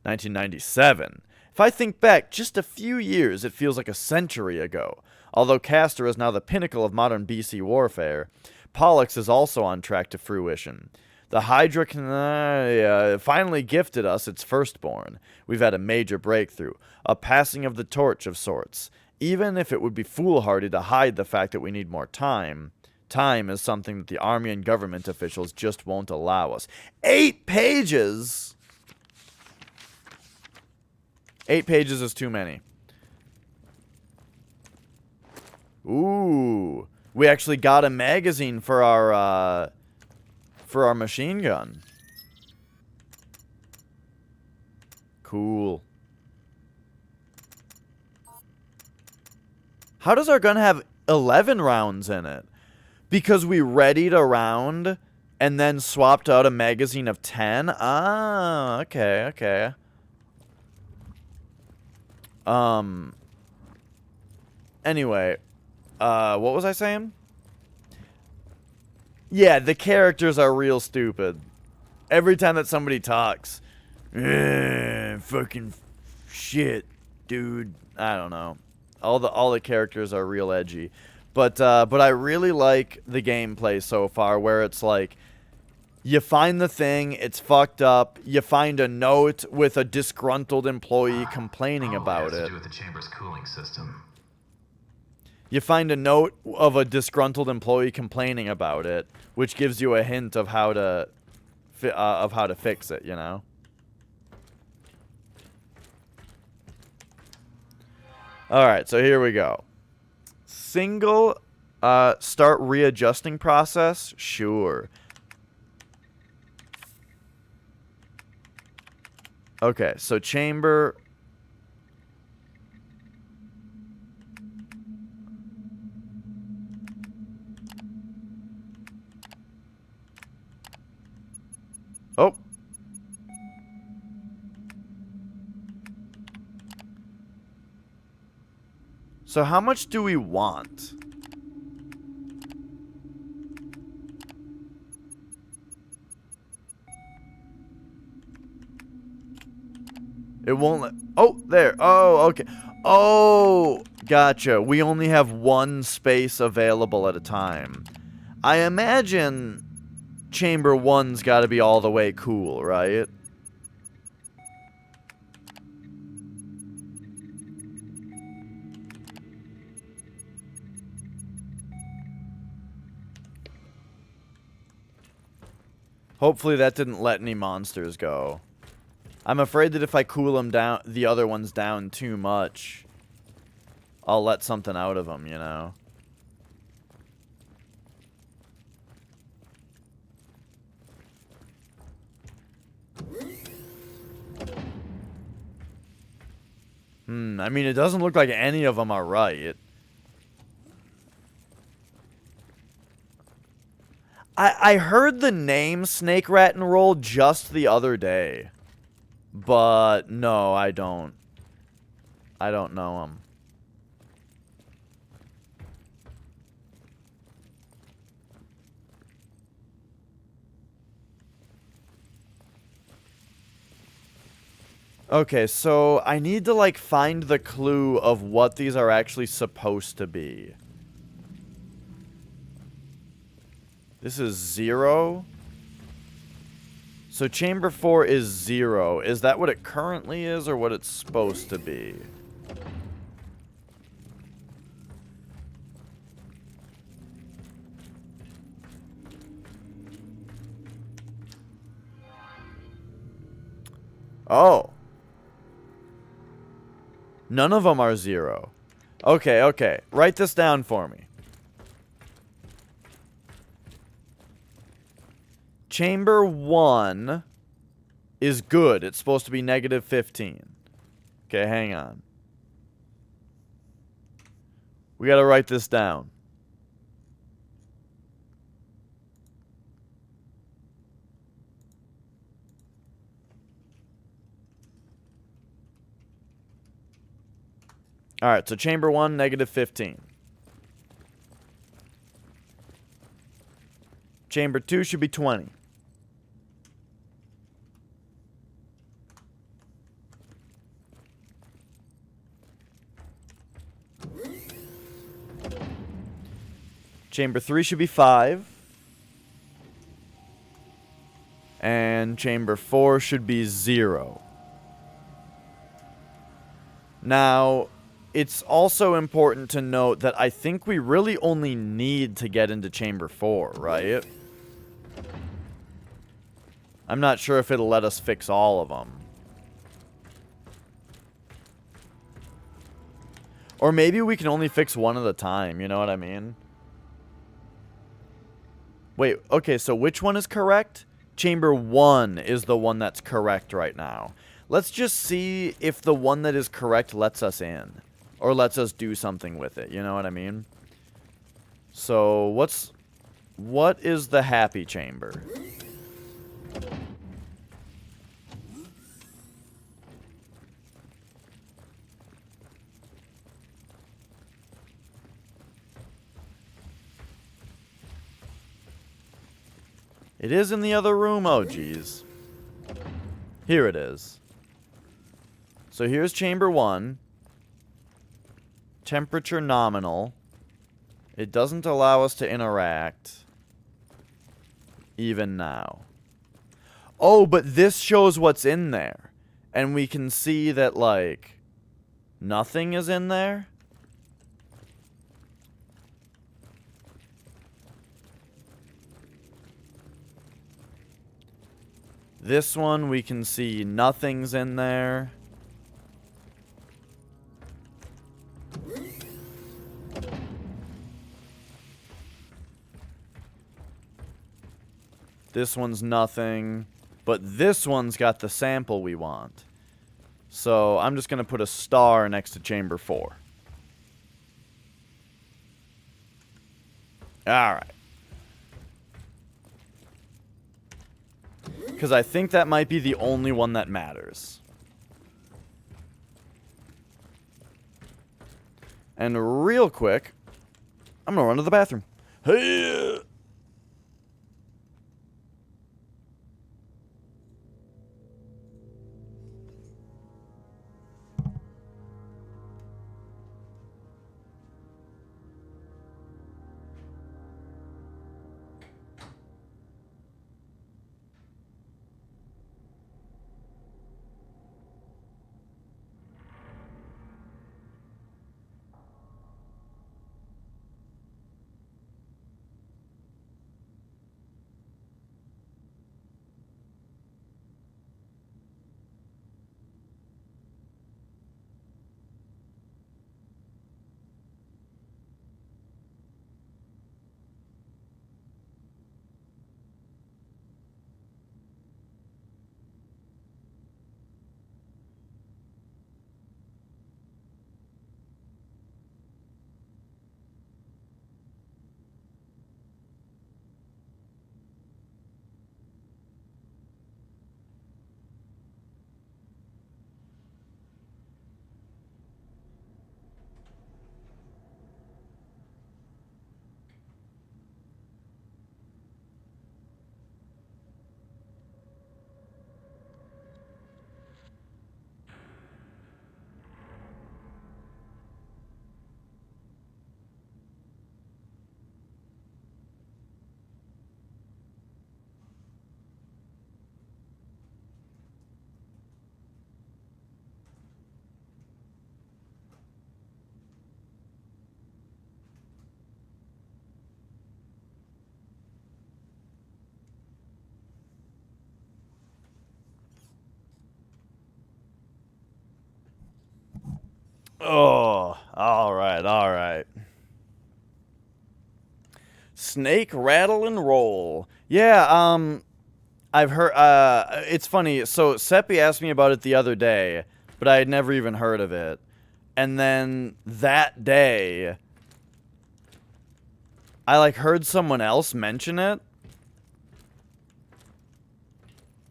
1997. If I think back just a few years, it feels like a century ago. Although Castor is now the pinnacle of modern BC warfare, Pollux is also on track to fruition. The Hydra finally gifted us its firstborn. We've had a major breakthrough, a passing of the torch of sorts. Even if it would be foolhardy to hide the fact that we need more time, time is something that the army and government officials just won't allow us. 8 pages?! 8 pages is too many. Ooh. We actually got a magazine for our machine gun. Cool. How does our gun have 11 rounds in it? Because we readied a round and then swapped out a magazine of 10? Ah, okay, okay. Anyway, what was I saying? Yeah, the characters are real stupid. Every time that somebody talks, fucking shit, dude. I don't know. All the characters are real edgy. But I really like the gameplay so far, where it's like, you find the thing, it's fucked up, you find a note with a disgruntled employee complaining about Has it. to do with the chamber's cooling system. You find a note of a disgruntled employee complaining about it, which gives you a hint of how to fix it, you know? Alright, so here we go. Single start readjusting process? Sure. Okay, so chamber. Oh. So how much do we want? It won't let... Oh, there. Oh, okay. Oh, gotcha. We only have one space available at a time. I imagine Chamber 1's got to be all the way cool, right? Hopefully that didn't let any monsters go. I'm afraid that if I cool them down, the other ones down too much, I'll let something out of them, you know? I mean, it doesn't look like any of them are right. I heard the name Snake Rat and Roll just the other day. But no, I don't. I don't know him. Okay, so I need to, like, find the clue of what these are actually supposed to be. This is 0. So chamber 4 is 0. Is that what it currently is or what it's supposed to be? Oh. None of them are 0. Okay, okay. Write this down for me. Chamber 1 is good. It's supposed to be negative 15. Okay, hang on. We gotta write this down. Alright, so chamber 1, negative 15. Chamber 2 should be 20. Chamber 3 should be 5. And chamber 4 should be 0. Now, it's also important to note that I think we really only need to get into chamber 4, right? I'm not sure if it'll let us fix all of them. Or maybe we can only fix one at a time, you know what I mean? Wait, okay, so which one is correct? Chamber 1 is the one that's correct right now. Let's just see if the one that is correct lets us in. Or lets us do something with it, you know what I mean? So, what is the happy chamber? It is in the other room, oh geez. Here it is. So here's chamber 1. Temperature nominal. It doesn't allow us to interact. Even now. Oh, but this shows what's in there. And we can see that, like, nothing is in there. This one, we can see nothing's in there. This one's nothing. But this one's got the sample we want. So I'm just going to put a star next to chamber 4. Alright. Because I think that might be the only one that matters. And real quick, I'm going to run to the bathroom. Hey! Oh, all right, all right. Snake rattle and roll. Yeah, I've heard, it's funny. So Seppi asked me about it the other day, but I had never even heard of it. And then that day, I like heard someone else mention it.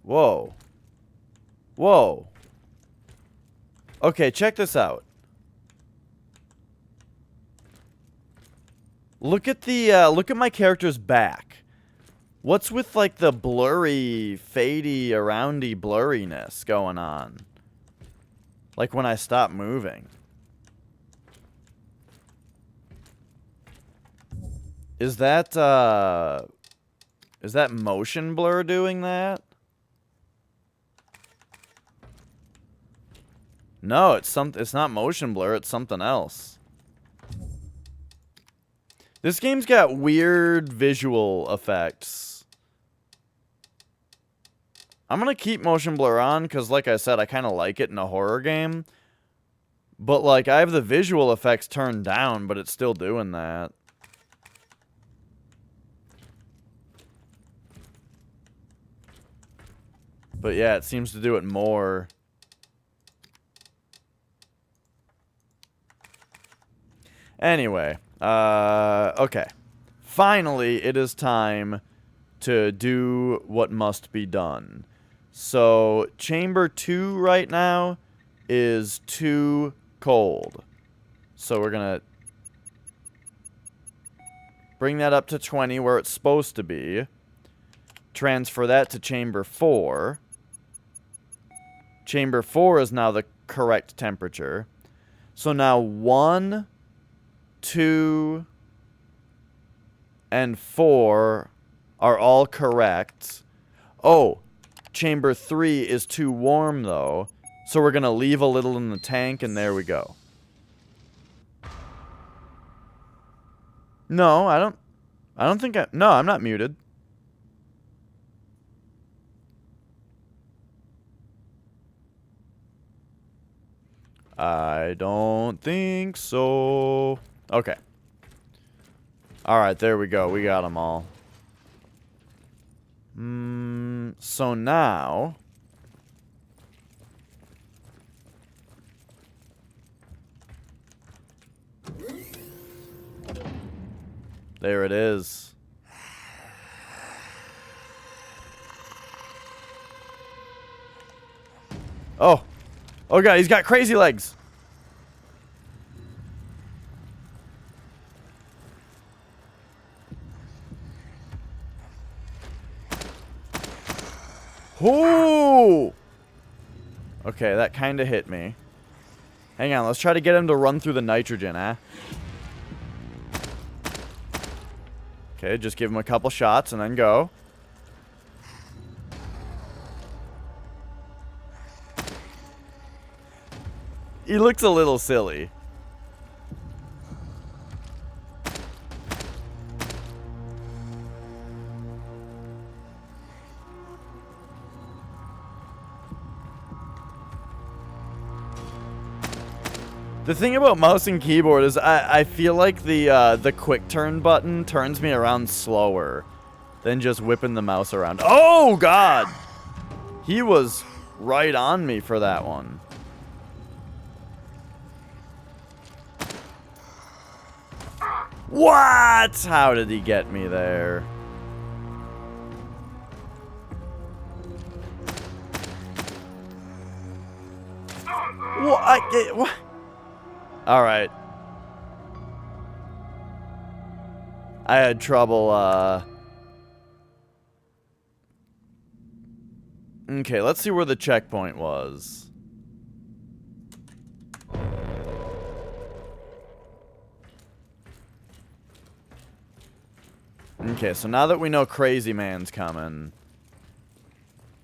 Whoa. Whoa. Okay, check this out. Look at the, look at my character's back. What's with, like, the blurry, fadey, aroundy blurriness going on? Like when I stop moving. Is that motion blur doing that? No, it's not motion blur, it's something else. This game's got weird visual effects. I'm gonna keep motion blur on, because like I said, I kind of like it in a horror game. But like, I have the visual effects turned down, but it's still doing that. But yeah, it seems to do it more. Anyway, okay. Finally, it is time to do what must be done. So, chamber 2 right now is too cold. So we're gonna bring that up to 20 where it's supposed to be. Transfer that to chamber 4. Chamber 4 is now the correct temperature. So now 1, 2, and 4 are all correct. Oh, chamber 3 is too warm though. So we're going to leave a little in the tank and there we go. No, I don't think no, I'm not muted. I don't think so. Okay. Alright, there we go. We got them all. So now... There it is. Oh. Oh god, he's got crazy legs. Ooh! Okay, that kind of hit me. Hang on, let's try to get him to run through the nitrogen, huh? Okay, just give him a couple shots and then go. He looks a little silly. The thing about mouse and keyboard is I feel like the quick turn button turns me around slower than just whipping the mouse around. Oh god! He was right on me for that one. What? How did he get me there? What? Alright. I had trouble, Okay, let's see where the checkpoint was. Okay, so now that we know Crazy Man's coming...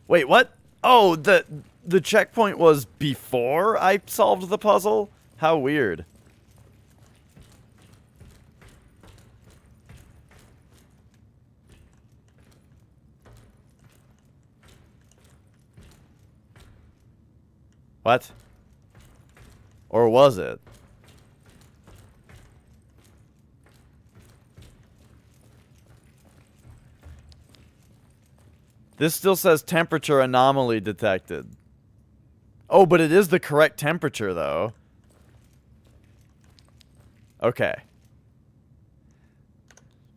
Wait, what? Oh, the checkpoint was before I solved the puzzle? How weird. What? Or was it? This still says temperature anomaly detected. Oh, but it is the correct temperature, though. Okay.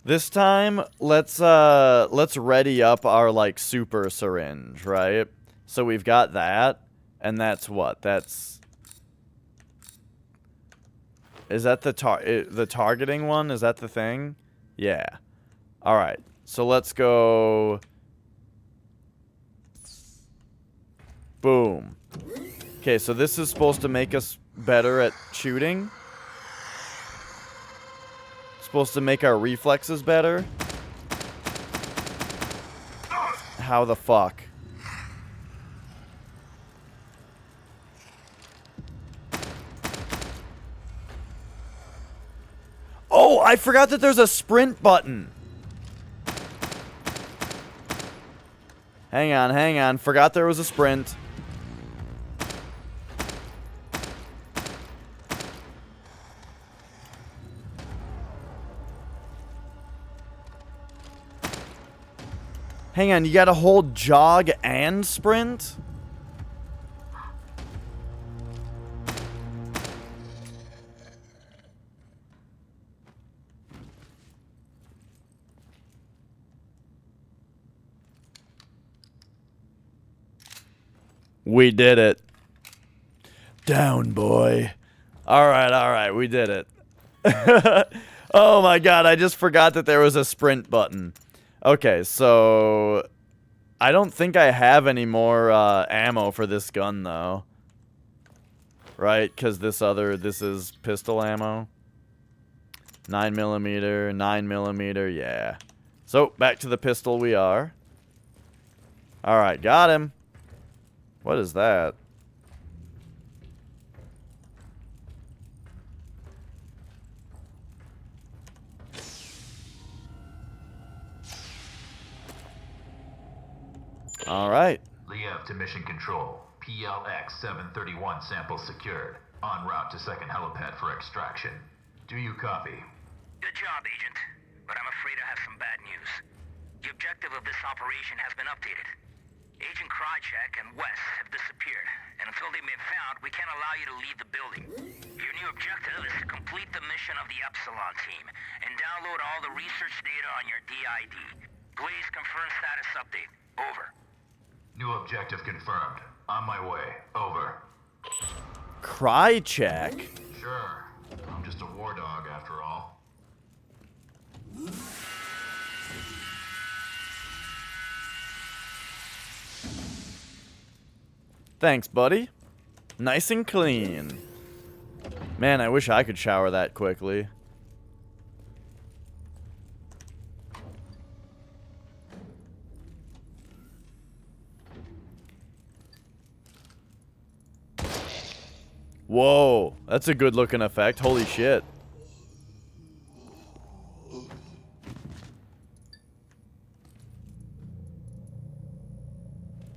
This time, let's ready up our, like, super syringe, right? So we've got that, and that's what? That's... Is that the targeting one? Is that the thing? Yeah. Alright. So let's go... Boom. Okay, so this is supposed to make us better at shooting. Supposed to make our reflexes better. How the fuck? Oh, I forgot that there's a sprint button. Hang on. Forgot there was a sprint. Hang on, you gotta hold jog and sprint? We did it. Down, boy. Alright, we did it. Oh my god, I just forgot that there was a sprint button. Okay, so... I don't think I have any more ammo for this gun, though. Right? Because this is pistol ammo. 9mm, 9mm, yeah. So, back to the pistol we are. Alright, got him. What is that? Alright. Liev to mission control. PLX 731 sample secured. En route to second helipad for extraction. Do you copy? Good job, Agent. But I'm afraid I have some bad news. The objective of this operation has been updated. Agent Krychek and Wes have disappeared, and until they've been found, we can't allow you to leave the building. Your new objective is to complete the mission of the Epsilon team, and download all the research data on your DID. Please confirm status update. Over. New objective confirmed. On my way. Over. Krychek? Sure. I'm just a war dog after all. Thanks, buddy. Nice and clean. Man, I wish I could shower that quickly. Whoa, that's a good looking effect. Holy shit.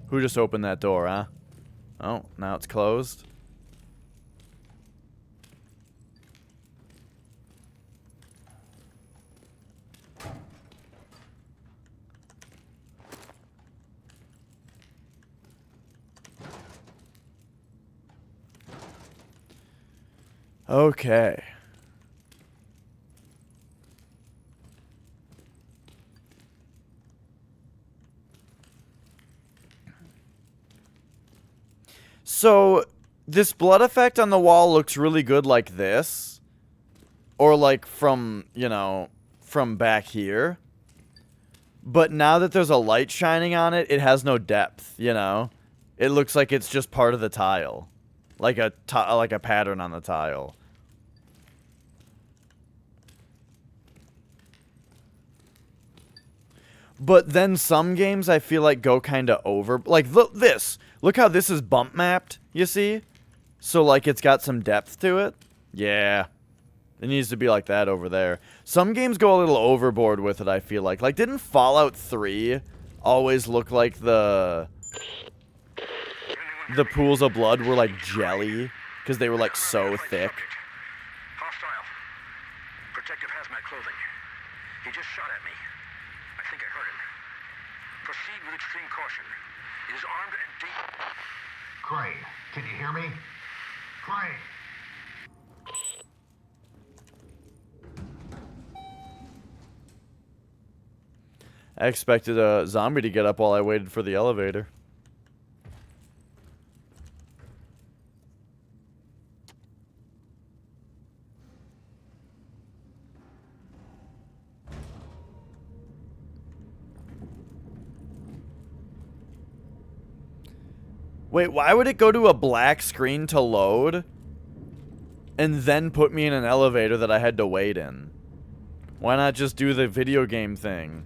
Who just opened that door, huh? Oh, now it's closed. Okay. So, this blood effect on the wall looks really good like this. Or like from, you know, from back here. But now that there's a light shining on it, it has no depth, you know? It looks like it's just part of the tile. Like a pattern on the tile. But then some games I feel like go kind of over. Like, look this. Look how this is bump mapped, you see? So, like, it's got some depth to it. Yeah. It needs to be like that over there. Some games go a little overboard with it, I feel like. Like, didn't Fallout 3 always look like the pools of blood were like jelly? Because they were, like, so thick. Hostile. Protective hazmat clothing. He just shot at me. I think I hurt him. Proceed with extreme caution. It is armed and deep. Crane, can you hear me? Crane! I expected a zombie to get up while I waited for the elevator. Wait, why would it go to a black screen to load and then put me in an elevator that I had to wait in? Why not just do the video game thing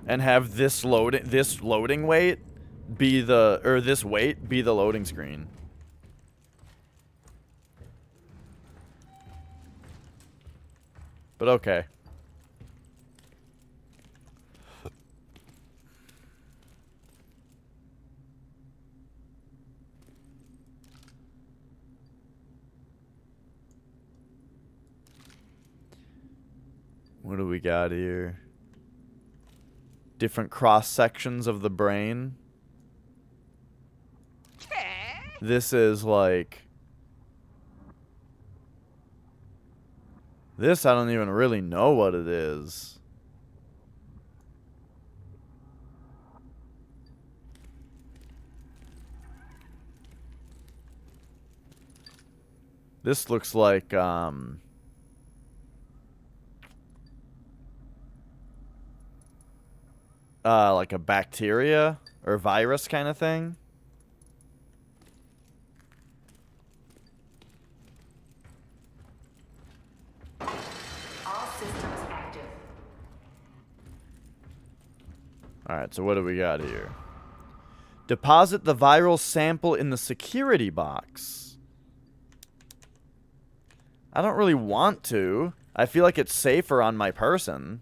and have this loading wait be the, or this wait be the loading screen? But okay. What do we got here? Different cross sections of the brain. This is like... This I don't even really know what it is. This looks like, like a bacteria or virus kind of thing. All systems active. Alright, so what do we got here? Deposit the viral sample in the security box. I don't really want to. I feel like it's safer on my person.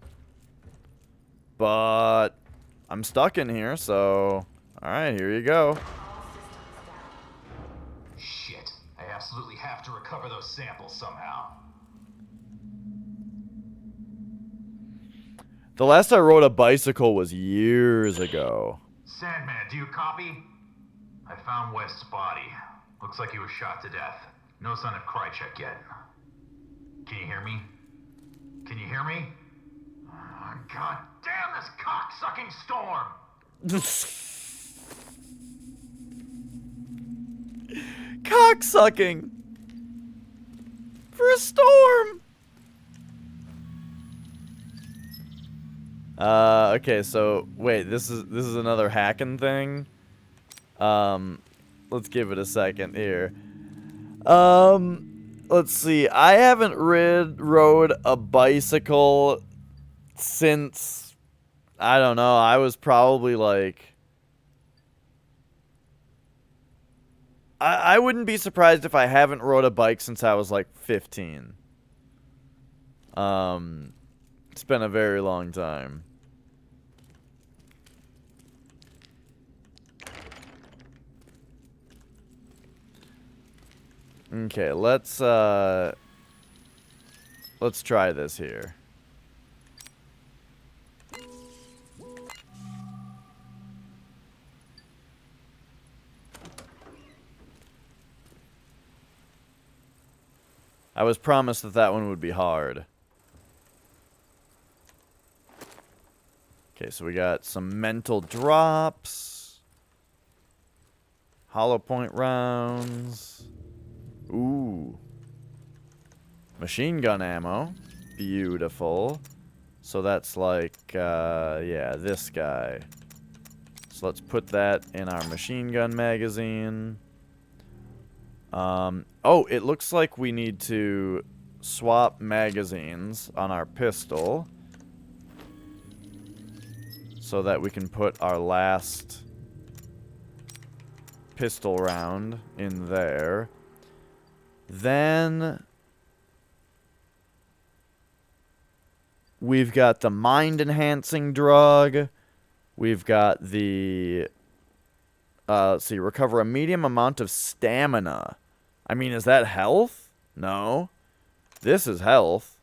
But I'm stuck in here, so... Alright, here you go. Shit. I absolutely have to recover those samples somehow. The last I rode a bicycle was years ago. Sandman, do you copy? I found West's body. Looks like he was shot to death. No sign of Krychek yet. Can you hear me? Can you hear me? Oh, God damn this cock-sucking storm! Cocksucking! For a storm! Okay, so wait, this is another hacking thing. Let's give it a second here. Let's see. I haven't rode a bicycle since, I don't know, I was probably like, I wouldn't be surprised if I haven't rode a bike since I was like 15. It's been a very long time. Okay, let's try this here. I was promised that that one would be hard. Okay, so we got some mental drops. Hollow point rounds. Ooh. Machine gun ammo. Beautiful. So that's like, yeah, this guy. So let's put that in our machine gun magazine. Oh, it looks like we need to swap magazines on our pistol so that we can put our last pistol round in there. Then we've got the mind-enhancing drug. We've got the, let's see, recover a medium amount of stamina. I mean, is that health? No. This is health.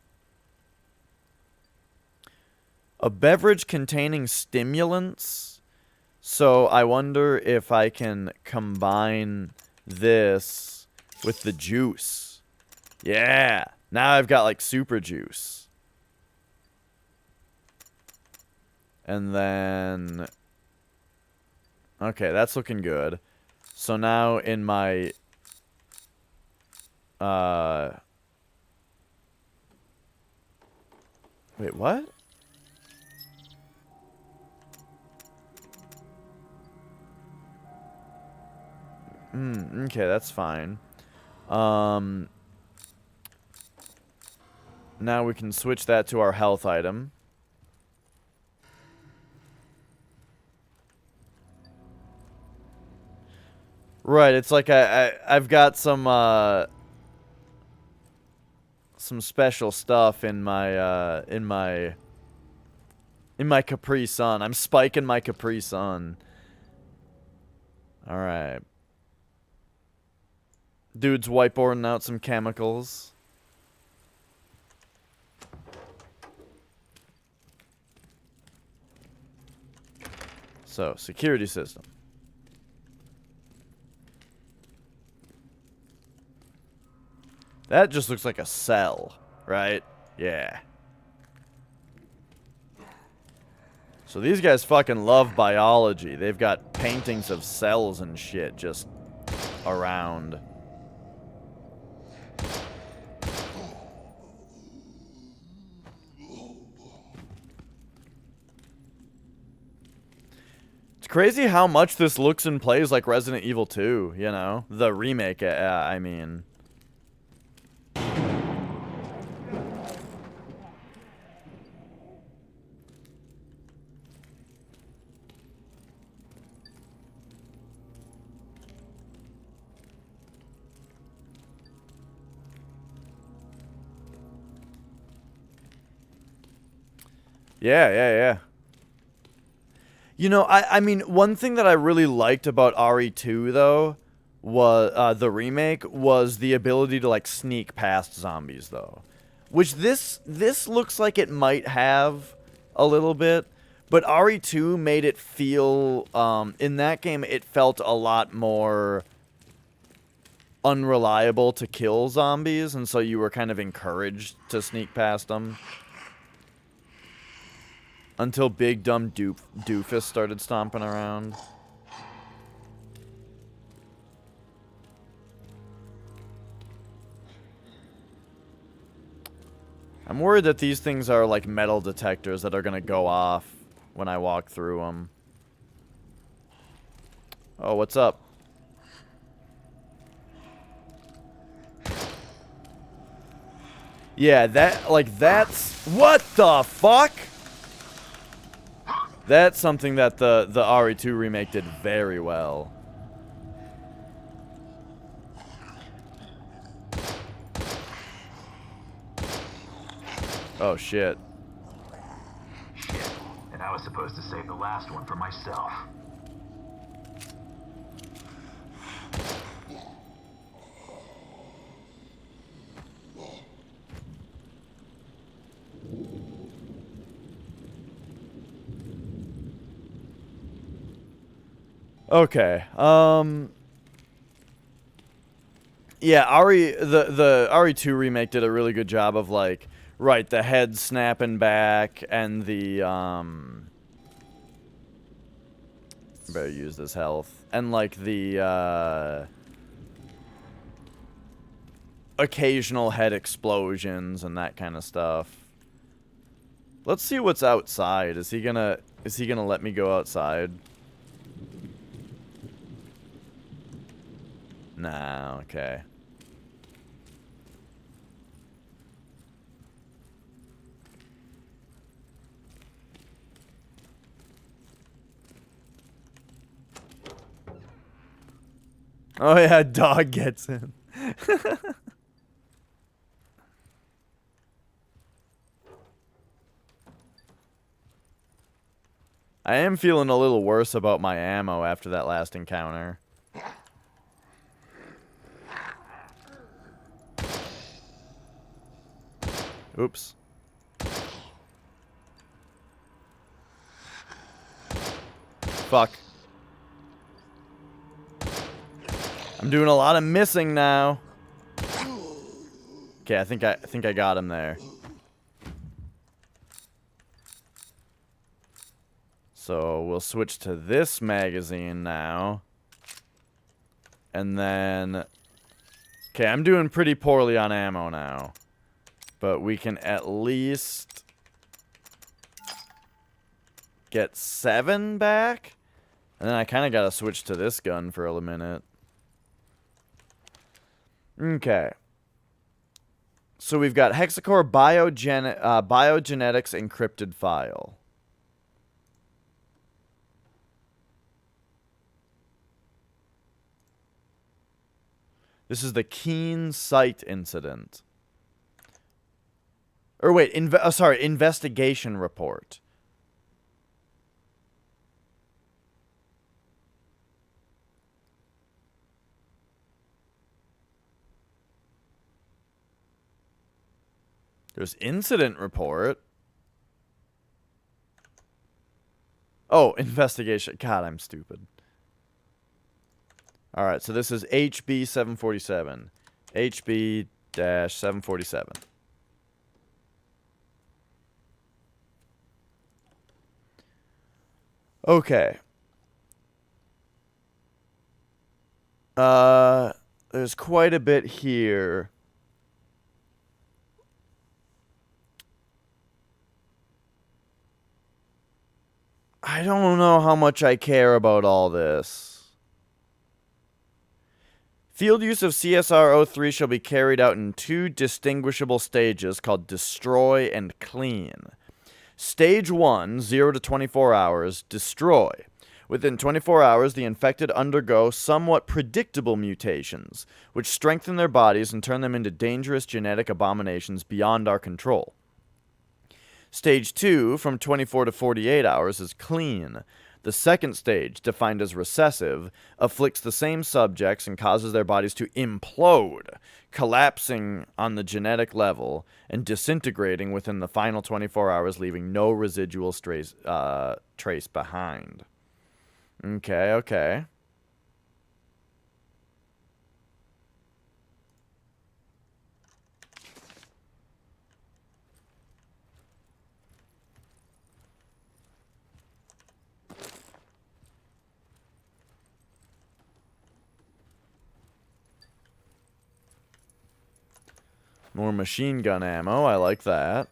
A beverage containing stimulants. So I wonder if I can combine this with the juice. Yeah. Now I've got like super juice. And then... Okay, that's looking good. So now in my... Wait, what? Okay, that's fine. Now we can switch that to our health item. Right, it's like I've got some special stuff in my Capri Sun. I'm spiking my Capri Sun. All right. Dude's whiteboarding out some chemicals. So, security system. That just looks like a cell, right? Yeah. So these guys fucking love biology. They've got paintings of cells and shit just around. It's crazy how much this looks and plays like Resident Evil 2, you know? The remake, I mean. Yeah. You know, I mean, one thing that I really liked about RE2, though, was the remake, was the ability to, like, sneak past zombies, though. Which this looks like it might have a little bit, but RE2 made it feel, in that game, it felt a lot more unreliable to kill zombies, and so you were kind of encouraged to sneak past them. Until Big Dumb Doofus started stomping around. I'm worried that these things are like metal detectors that are going to go off when I walk through them. Oh, what's up? Yeah, that's... What the fuck? That's something that the RE2 remake did very well. Oh, shit. Shit. And I was supposed to save the last one for myself. Okay. Yeah, the RE2 remake did a really good job of, like, right, the head snapping back and the better use this health. And like the occasional head explosions and that kind of stuff. Let's see what's outside. Is he gonna let me go outside? Nah, okay. Oh yeah, dog gets in. I am feeling a little worse about my ammo after that last encounter. Oops. Fuck. I'm doing a lot of missing now. Okay, I think I got him there. So we'll switch to this magazine now. And then... Okay, I'm doing pretty poorly on ammo now. But we can at least... get 7 back? And then I kind of got to switch to this gun for a minute. Okay. So we've got Hexacore Biogenetics encrypted file. This is the Keen Sight incident. Or wait, investigation report. There's incident report. Oh, investigation. God, I'm stupid. Alright, so this is HB 747. HB-747. Okay. There's quite a bit here. I don't know how much I care about all this. Field use of CSR-03 shall be carried out in 2 distinguishable stages called Destroy and Clean. Stage 1, 0 to 24 hours, Destroy. Within 24 hours, the infected undergo somewhat predictable mutations, which strengthen their bodies and turn them into dangerous genetic abominations beyond our control. Stage 2, from 24 to 48 hours, is Clean. The second stage, defined as recessive, afflicts the same subjects and causes their bodies to implode, collapsing on the genetic level and disintegrating within the final 24 hours, leaving no residual trace behind. Okay. More machine gun ammo. I like that.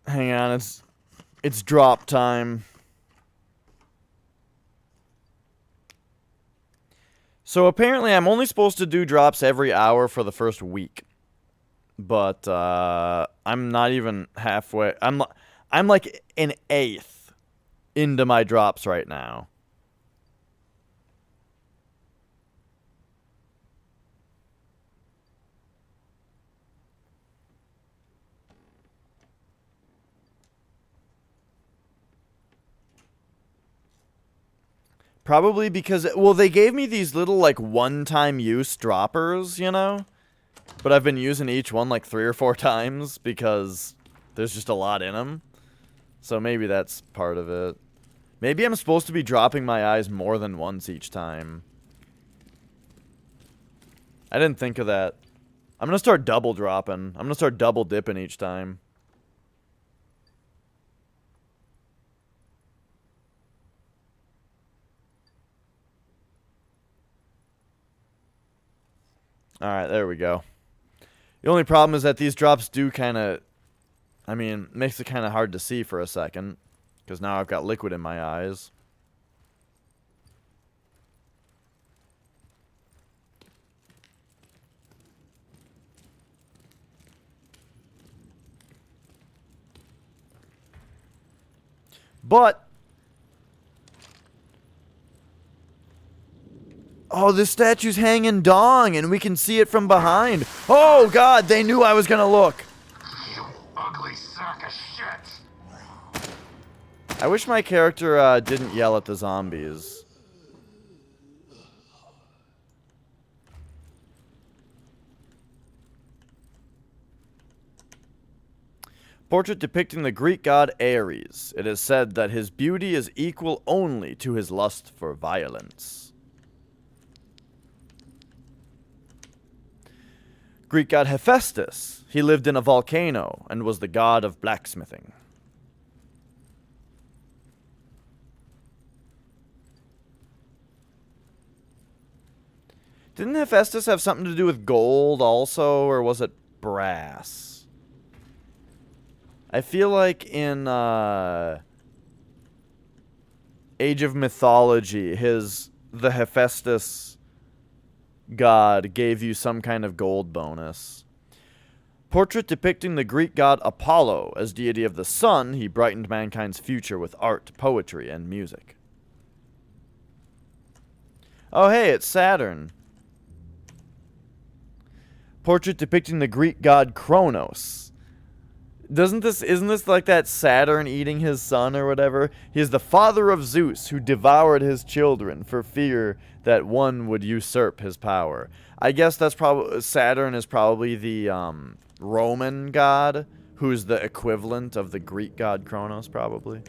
Hang on, it's drop time. So apparently I'm only supposed to do drops every hour for the first week. But I'm not even halfway. I'm like an eighth into my drops right now. Probably because, well, they gave me these little, like, one-time use droppers, you know? But I've been using each one, like, 3 or 4 times because there's just a lot in them. So maybe that's part of it. Maybe I'm supposed to be dropping my eyes more than once each time. I didn't think of that. I'm gonna start double dropping. I'm gonna start double dipping each time. Alright, there we go. The only problem is that these drops do kind of... I mean, makes it kind of hard to see for a second. Because now I've got liquid in my eyes. But... Oh, this statue's hanging dong, and we can see it from behind. Oh, God, they knew I was gonna look. You ugly sack of shit. I wish my character didn't yell at the zombies. Portrait depicting the Greek god Ares. It is said that his beauty is equal only to his lust for violence. Greek god Hephaestus. He lived in a volcano and was the god of blacksmithing. Didn't Hephaestus have something to do with gold also, or was it brass? I feel like in Age of Mythology, the Hephaestus god gave you some kind of gold bonus. Portrait depicting the Greek god Apollo. As deity of the sun, he brightened mankind's future with art, poetry, and music. Oh hey, it's Saturn. Portrait depicting the Greek god Kronos. Isn't this like that Saturn eating his son or whatever? He is the father of Zeus, who devoured his children for fear that one would usurp his power. I guess that's probably Saturn is probably the Roman god, who's the equivalent of the Greek god Kronos, probably.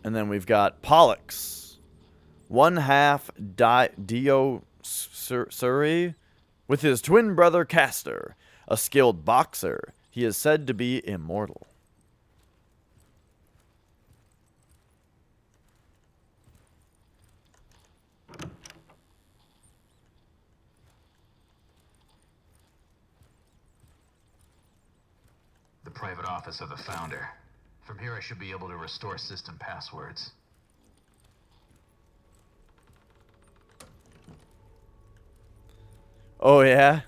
And then we've got Pollux, one half Diosuri, with his twin brother Castor, a skilled boxer. He is said to be immortal. The private office of the founder. From here I should be able to restore system passwords. Oh yeah?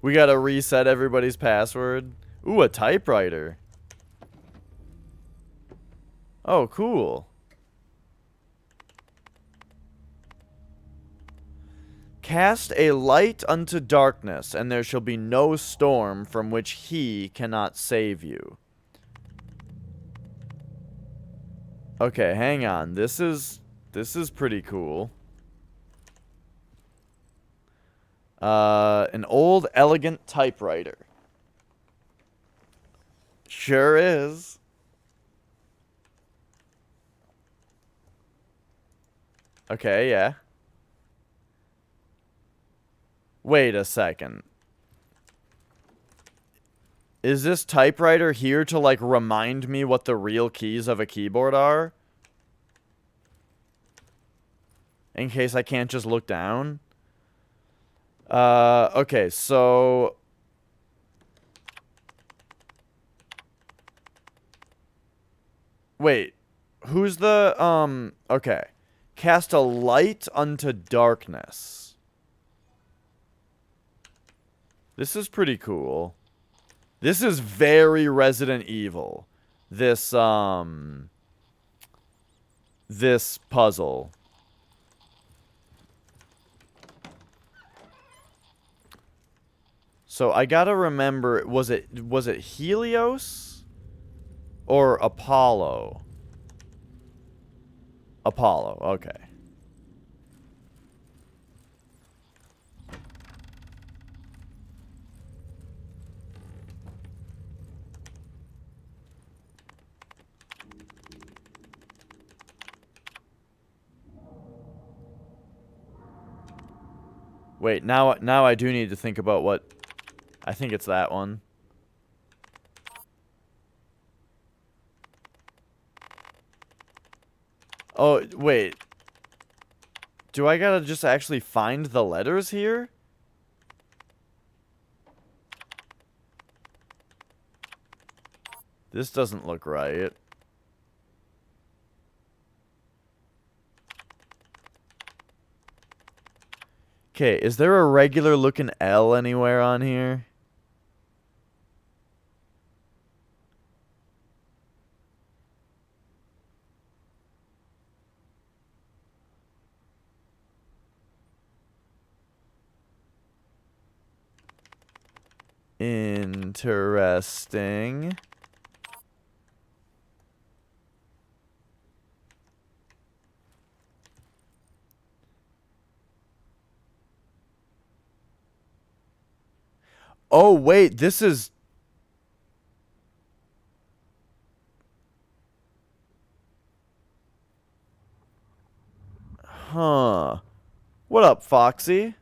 We gotta reset everybody's password. Ooh, a typewriter. Oh, cool. Cast a light unto darkness, and there shall be no storm from which he cannot save you. Okay, hang on. This is pretty cool. An old elegant typewriter. Sure is. Okay, yeah. Wait a second. Is this typewriter here to, like, remind me what the real keys of a keyboard are? In case I can't just look down? Okay, so... Wait. Who's the, okay. Cast a light unto darkness. This is pretty cool. This is very Resident Evil. This puzzle. So I gotta remember, was it Helios or Apollo? Apollo, okay. Wait, now I do need to think about what... I think it's that one. Oh, wait. Do I gotta just actually find the letters here? This doesn't look right. Okay, is there a regular looking L anywhere on here? Interesting. Oh, wait, this is... Huh. What up, Foxy?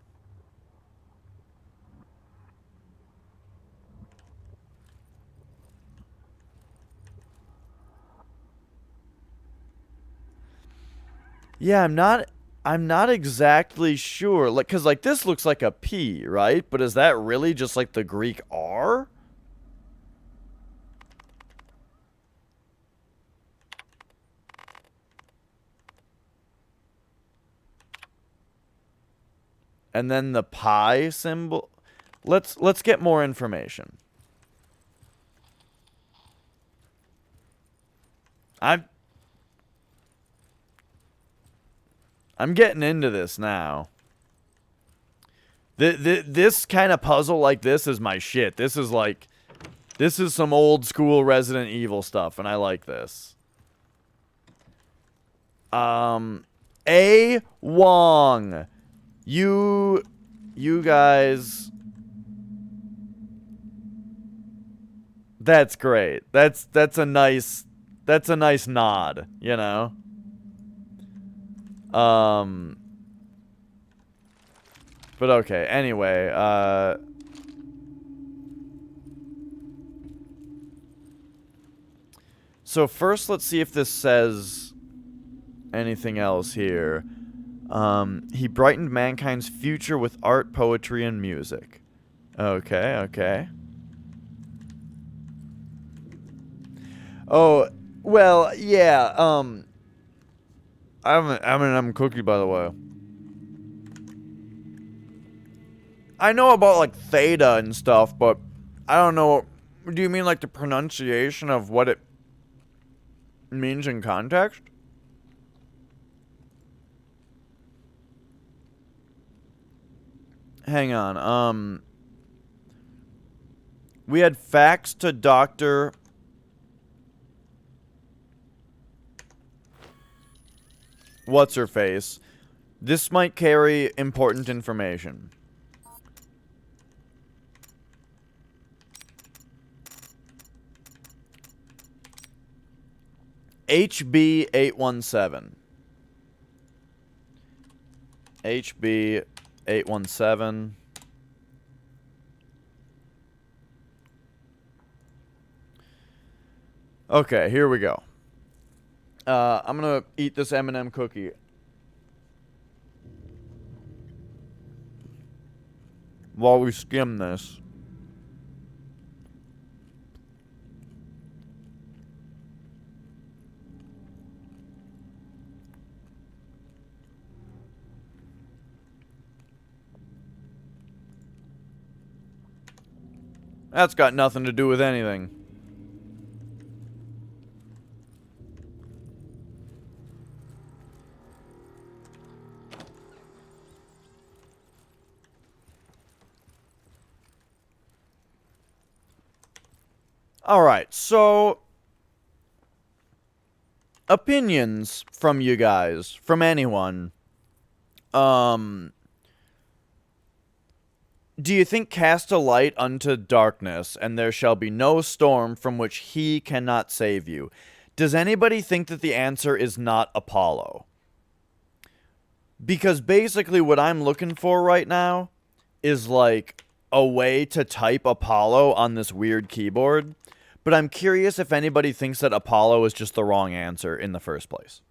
Yeah, I'm not exactly sure. Like, cause like this looks like a P, right? But is that really just like the Greek R? And then the pi symbol. Let's get more information. I'm getting into this now. This kind of puzzle like this is my shit. This is some old school Resident Evil stuff, and I like this. A. Wong. You guys. That's great. That's a nice nod, you know? But okay, anyway, so first let's see if this says anything else here. He brightened mankind's future with art, poetry, and music. Okay, okay. Oh, well, yeah, I'm Cookie, by the way. I know about, like, theta and stuff, but I don't know. Do you mean, like, the pronunciation of what it means in context? Hang on, we had fax to Dr. What's-her-face. This might carry important information. HB 817. HB 817. Okay, here we go. I'm gonna eat this M&M cookie. While we skim this. That's got nothing to do with anything. Alright, so... opinions from you guys, from anyone. Do you think cast a light unto darkness, and there shall be no storm from which he cannot save you? Does anybody think that the answer is not Apollo? Because basically what I'm looking for right now is like a way to type Apollo on this weird keyboard. But I'm curious if anybody thinks that Apollo is just the wrong answer in the first place.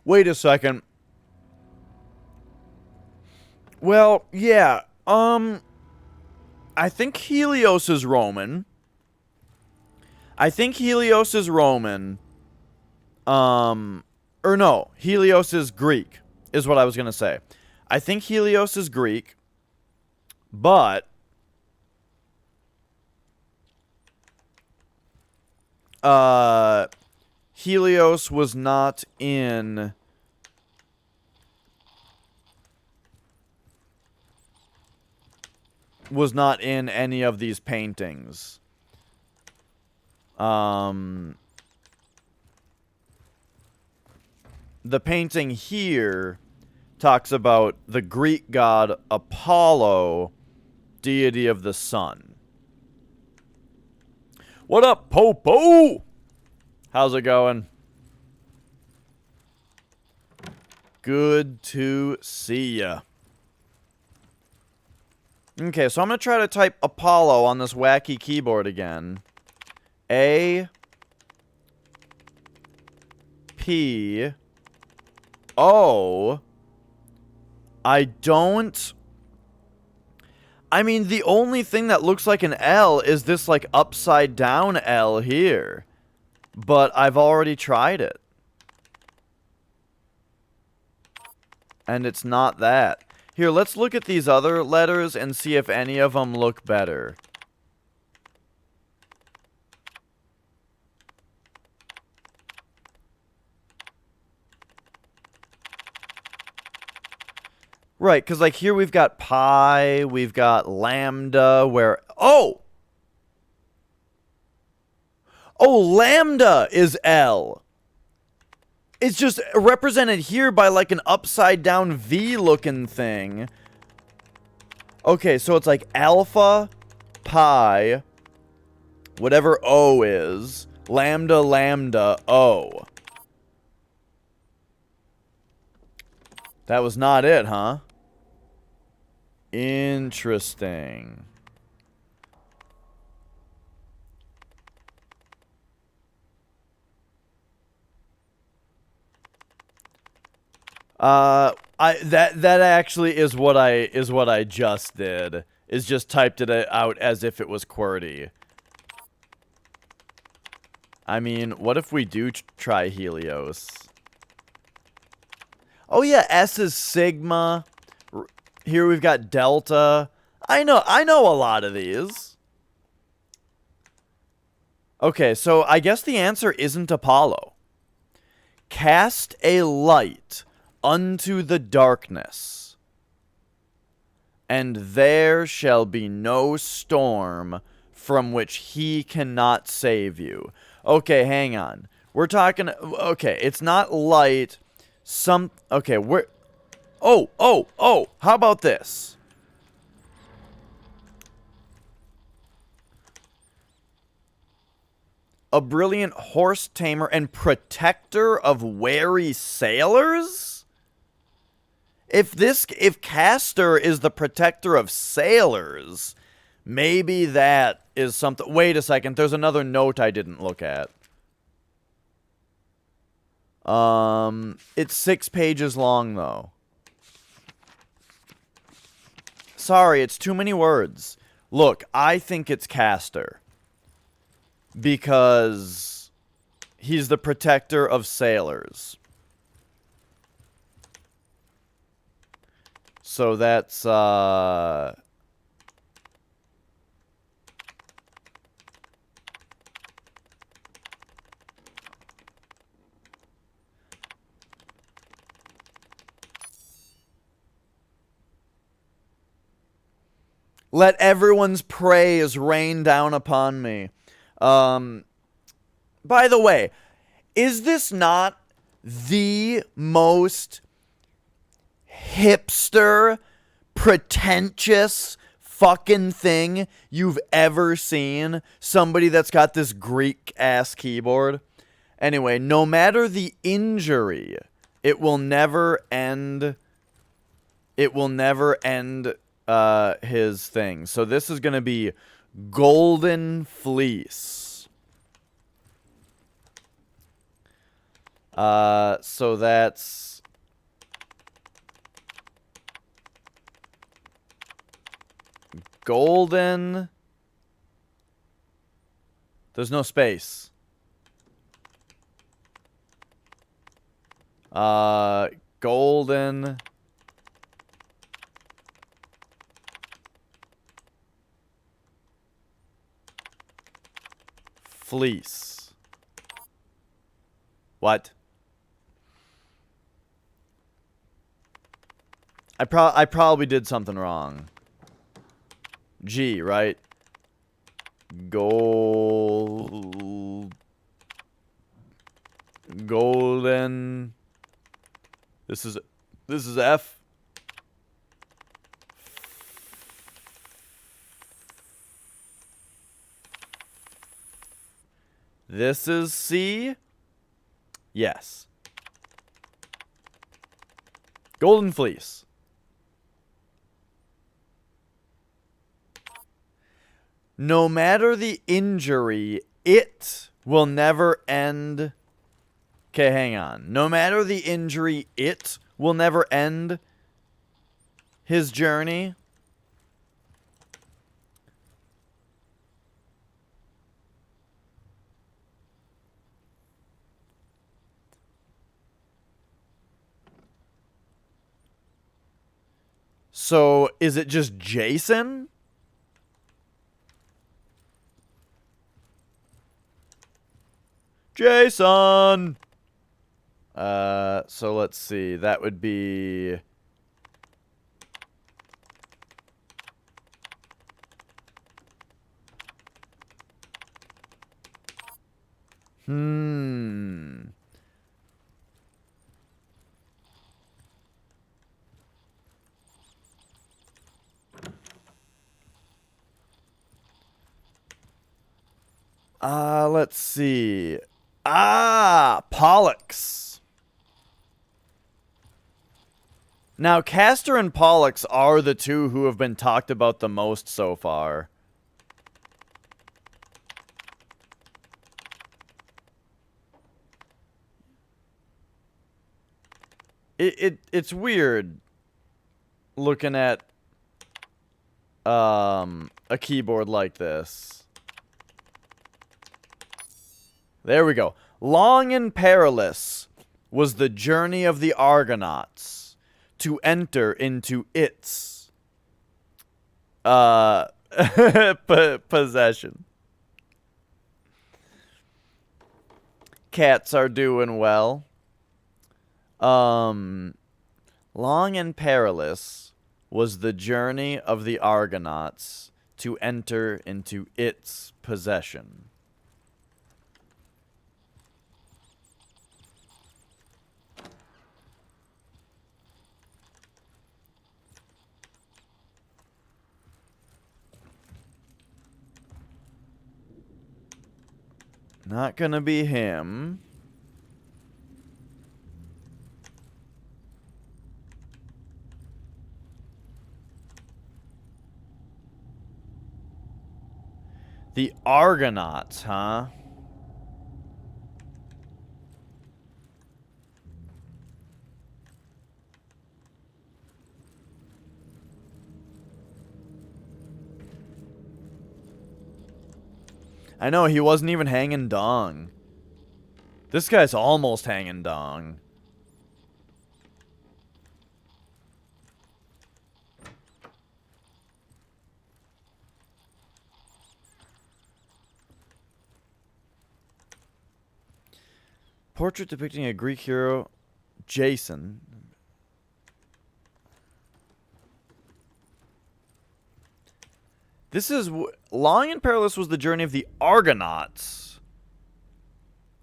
Wait a second. Well, yeah, I think Helios is Roman. I think Helios is Roman. Or no, Helios is Greek, is what I was going to say. I think Helios is Greek, but Helios was not in any of these paintings. The painting here talks about the Greek god Apollo, deity of the sun. What up, Popo? How's it going? Good to see ya. Okay, so I'm going to try to type Apollo on this wacky keyboard again. A P O. I mean, the only thing that looks like an L is this, like, upside down L here. But I've already tried it. And it's not that. Here, let's look at these other letters and see if any of them look better. Right, because, like, here we've got pi, we've got lambda, where... Oh! Oh, lambda is L. It's just represented here by, like, an upside-down V-looking thing. Okay, so it's like alpha, pi, whatever O is, lambda, lambda, O. That was not it, huh? Interesting. That actually is what I just did. Is just typed it out as if it was QWERTY. I mean, what if we do try Helios? Oh yeah, S is sigma. Here we've got delta. I know a lot of these. Okay, so I guess the answer isn't Apollo. Cast a light unto the darkness, and there shall be no storm from which he cannot save you. Okay, hang on. We're talking... Okay, it's not light. Okay, we're... Oh! How about this? A brilliant horse tamer and protector of wary sailors? If Castor is the protector of sailors, maybe that is something... Wait a second, there's another note I didn't look at. It's 6 pages long, though. Sorry, it's too many words. Look, I think it's Castor. Because he's the protector of sailors. So that's, let everyone's praise rain down upon me. By the way, is this not the most hipster, pretentious fucking thing you've ever seen? Somebody that's got this Greek-ass keyboard. Anyway, no matter the injury, it will never end... It will never end his thing. So this is going to be Golden Fleece. So that's... Golden... There's no space. Golden fleece. What? I probably did something wrong. G, right? Golden. This is F. This is C. Yes. Golden fleece. No matter the injury, it will never end. Okay, hang on. No matter the injury, it will never end his journey. So, is it just Jason? Jason! So let's see. That would be... Let's see. Pollux. Now, Castor and Pollux are the two who have been talked about the most so far. It's weird looking at a keyboard like this. There we go. Long and perilous was the journey of the Argonauts to enter into its possession. Cats are doing well. Long and perilous was the journey of the Argonauts to enter into its possession. Not gonna be him. The Argonauts, huh? I know, he wasn't even hanging dong. This guy's almost hanging dong. Portrait depicting a Greek hero, Jason. This is... Long and Perilous was the journey of the Argonauts.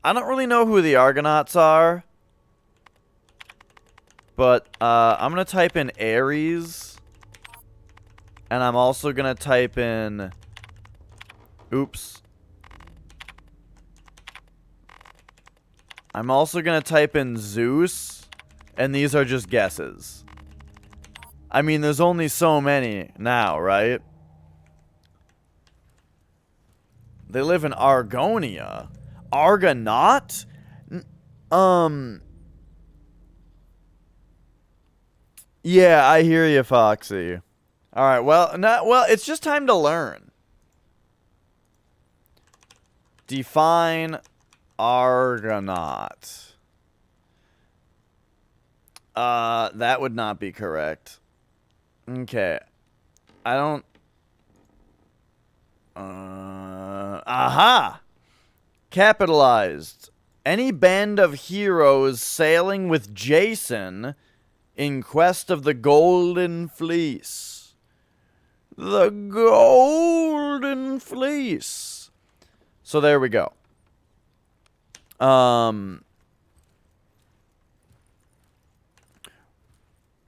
I don't really know who the Argonauts are. But, I'm going to type in Ares. And I'm also going to type in... Oops. I'm also going to type in Zeus. And these are just guesses. I mean, there's only so many now, right? They live in Argonia. Argonaut? Yeah, I hear you, Foxy. Alright, well, it's just time to learn. Define Argonaut. That would not be correct. Okay. I don't... aha! Capitalized. Any band of heroes sailing with Jason in quest of the Golden Fleece. The Golden Fleece. So there we go.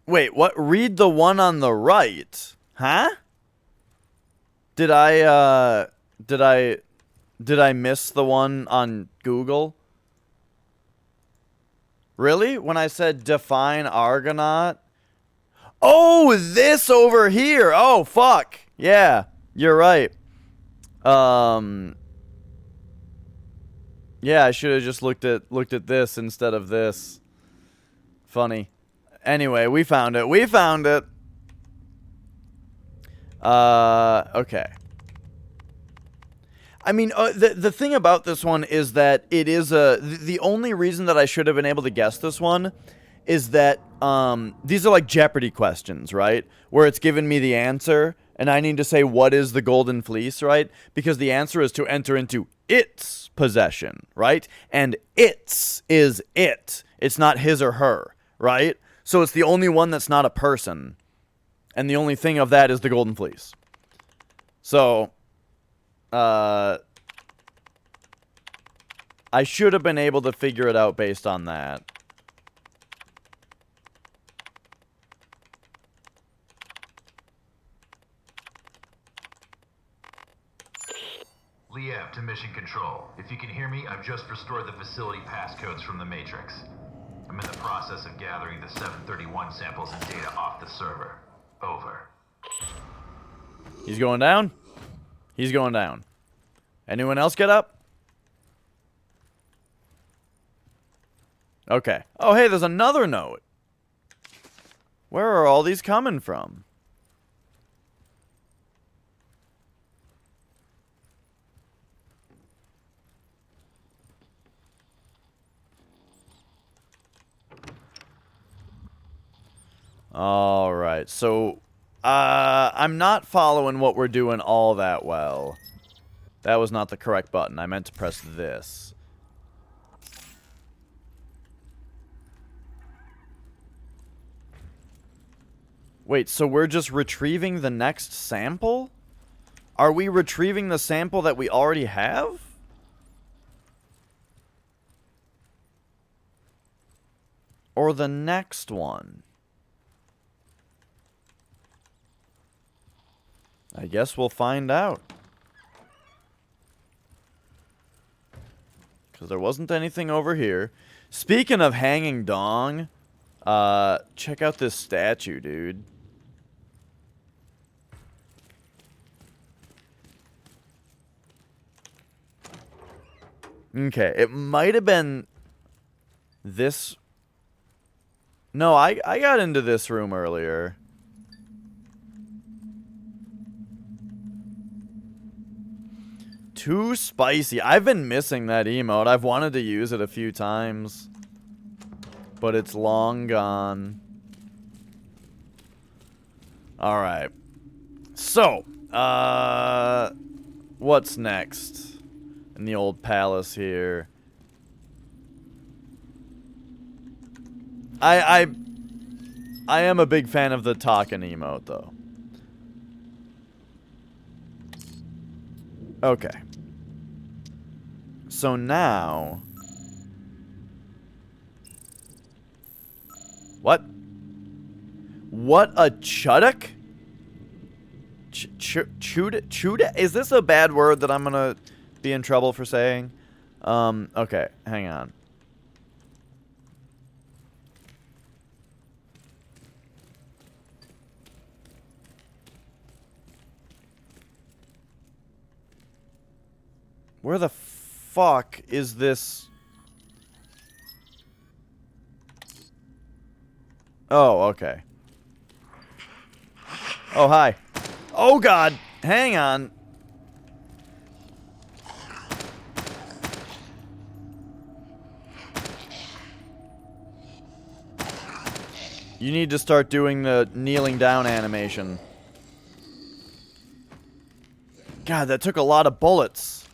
Wait, what? Read the one on the right. Huh? Did I miss the one on Google? Really? When I said define Argonaut? Oh, this over here. Oh, fuck. Yeah, you're right. Yeah, I should have just looked at this instead of this. Funny. Anyway, we found it. We found it. Okay. I mean, the thing about this one is that it is the only reason that I should have been able to guess this one is that these are like Jeopardy questions, right? Where it's given me the answer and I need to say what is the Golden Fleece, right? Because the answer is to enter into its possession, right? And its is it. It's not his or her, right? So it's the only one that's not a person. And the only thing of that is the Golden Fleece. So, I should have been able to figure it out based on that. Liev to Mission Control. If you can hear me, I've just restored the facility passcodes from the Matrix. I'm in the process of gathering the 731 samples and data off the server. Over. He's going down? He's going down. Anyone else get up? Okay. Oh, hey, there's another note. Where are all these coming from? All right, so I'm not following what we're doing all that well. That was not the correct button. I meant to press this. Wait, so we're just retrieving the next sample? Are we retrieving the sample that we already have? Or the next one? I guess we'll find out. Because there wasn't anything over here. Speaking of hanging dong, check out this statue, dude. Okay, it might have been this. No, I got into this room earlier. Too spicy. I've been missing that emote. I've wanted to use it a few times, but it's long gone. Alright. So, what's next in the old palace here? I am a big fan of the talking emote, though. Okay. So now... What? What a chuddock? Chuda? Is this a bad word that I'm gonna be in trouble for saying? Okay, hang on. Where the fuck is this? Oh, okay. Oh, hi. Oh, God. Hang on. You need to start doing the kneeling down animation. God, that took a lot of bullets.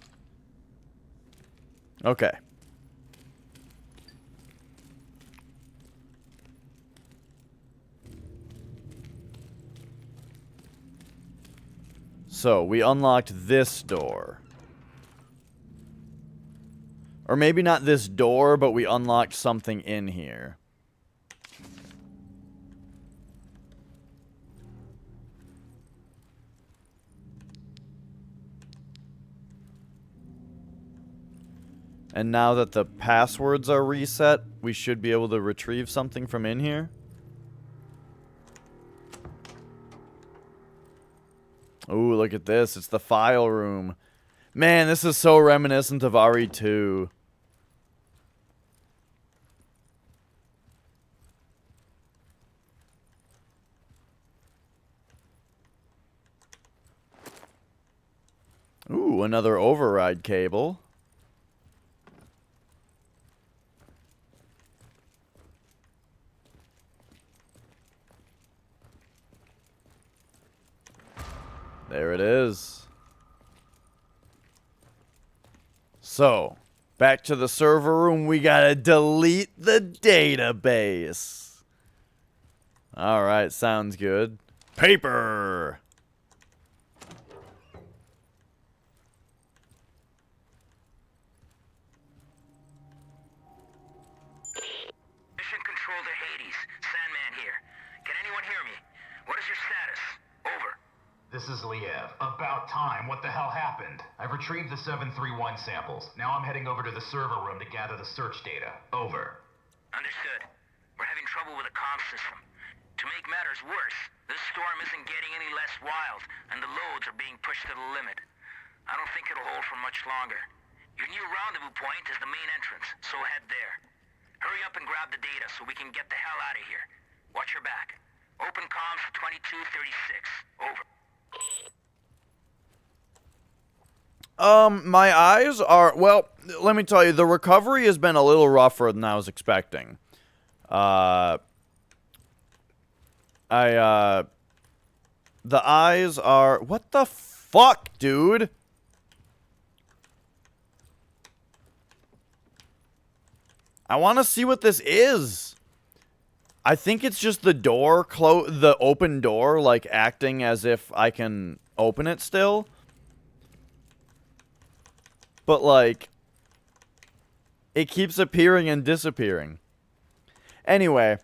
Okay. So, we unlocked this door. Or maybe not this door, but we unlocked something in here. And now that the passwords are reset, we should be able to retrieve something from in here. Ooh, look at this. It's the file room. Man, this is so reminiscent of RE2. Ooh, another override cable. There it is. So, back to the server room. We gotta delete the database. Alright, sounds good. Paper! Mission Control to Hades. Sandman here. Can anyone hear me? What is your status? Over. This is Liev. About time. What the hell happened? I've retrieved the 731 samples. Now I'm heading over to the server room to gather the search data. Over. Understood. We're having trouble with the comm system. To make matters worse, this storm isn't getting any less wild, and the loads are being pushed to the limit. I don't think it'll hold for much longer. Your new rendezvous point is the main entrance, so head there. Hurry up and grab the data so we can get the hell out of here. Watch your back. Open comms for 2236. Over. My eyes are... Well, let me tell you, the recovery has been a little rougher than I was expecting. The eyes are... What the fuck, dude? I want to see what this is. I think it's just the door, the open door, like, acting as if I can open it still. But, like, it keeps appearing and disappearing. Anyway,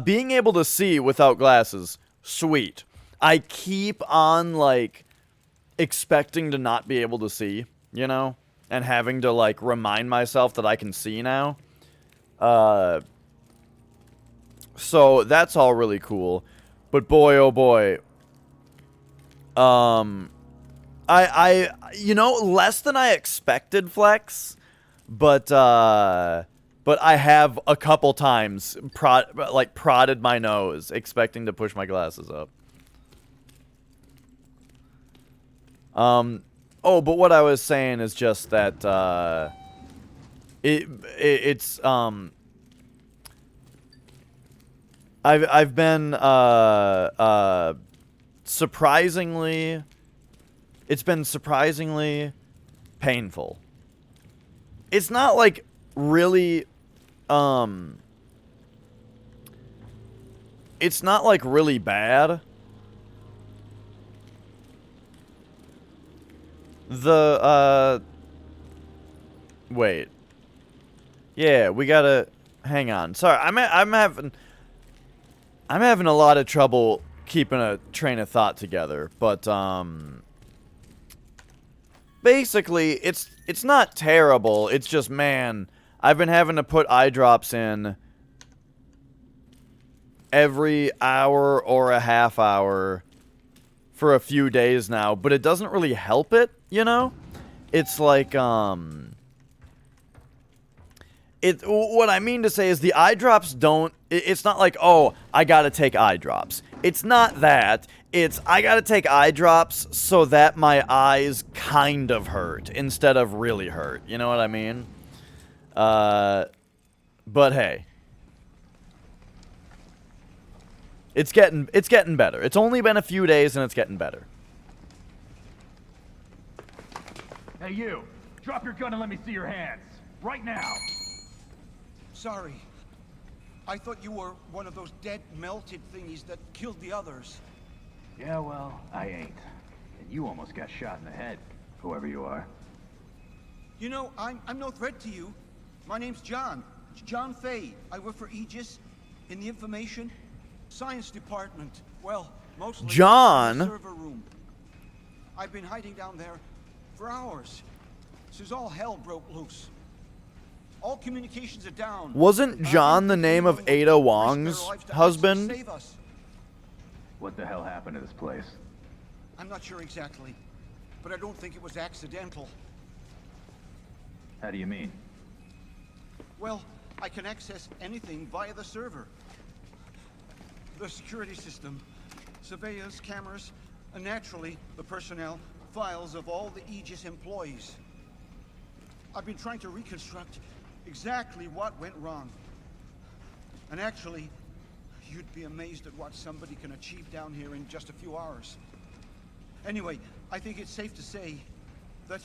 being able to see without glasses, sweet. I keep on, like, expecting to not be able to see, you know? And having to, like, remind myself that I can see now. So, that's all really cool. But boy, oh boy. You know, less than I expected, Flex. But I have a couple times prodded my nose, expecting to push my glasses up. Oh, but what I was saying is just that, it's, I've been, surprisingly, it's been surprisingly painful. It's not, like, really, it's not, like, really bad. Wait. Yeah, we gotta, hang on. Sorry, I'm having a lot of trouble keeping a train of thought together, but, basically, it's not terrible. It's just, man, I've been having to put eye drops in every hour or a half hour for a few days now, but it doesn't really help it, you know? It's like, what I mean to say is the eye drops don't, it's not like, oh, I gotta take eye drops. It's not that. It's, I gotta take eye drops so that my eyes kind of hurt instead of really hurt. You know what I mean? But hey. It's getting better. It's only been a few days and it's getting better. Hey, you! Drop your gun and let me see your hands. Right now! Sorry. I thought you were one of those dead, melted thingies that killed the others. Yeah, well, I ain't. And you almost got shot in the head, whoever you are. You know, I'm no threat to you. My name's John. John Fay. I work for Aegis in the information science department. Well, mostly John? in the server room. I've been hiding down there for hours since all hell broke loose. All communications are down. Wasn't John the name of Ada Wong's husband? Save us. What the hell happened to this place? I'm not sure exactly, but I don't think it was accidental. How do you mean? Well, I can access anything via the server. The security system, surveillance cameras, and naturally, the personnel files of all the Aegis employees. I've been trying to reconstruct exactly what went wrong. And actually, you'd be amazed at what somebody can achieve down here in just a few hours. Anyway, I think it's safe to say that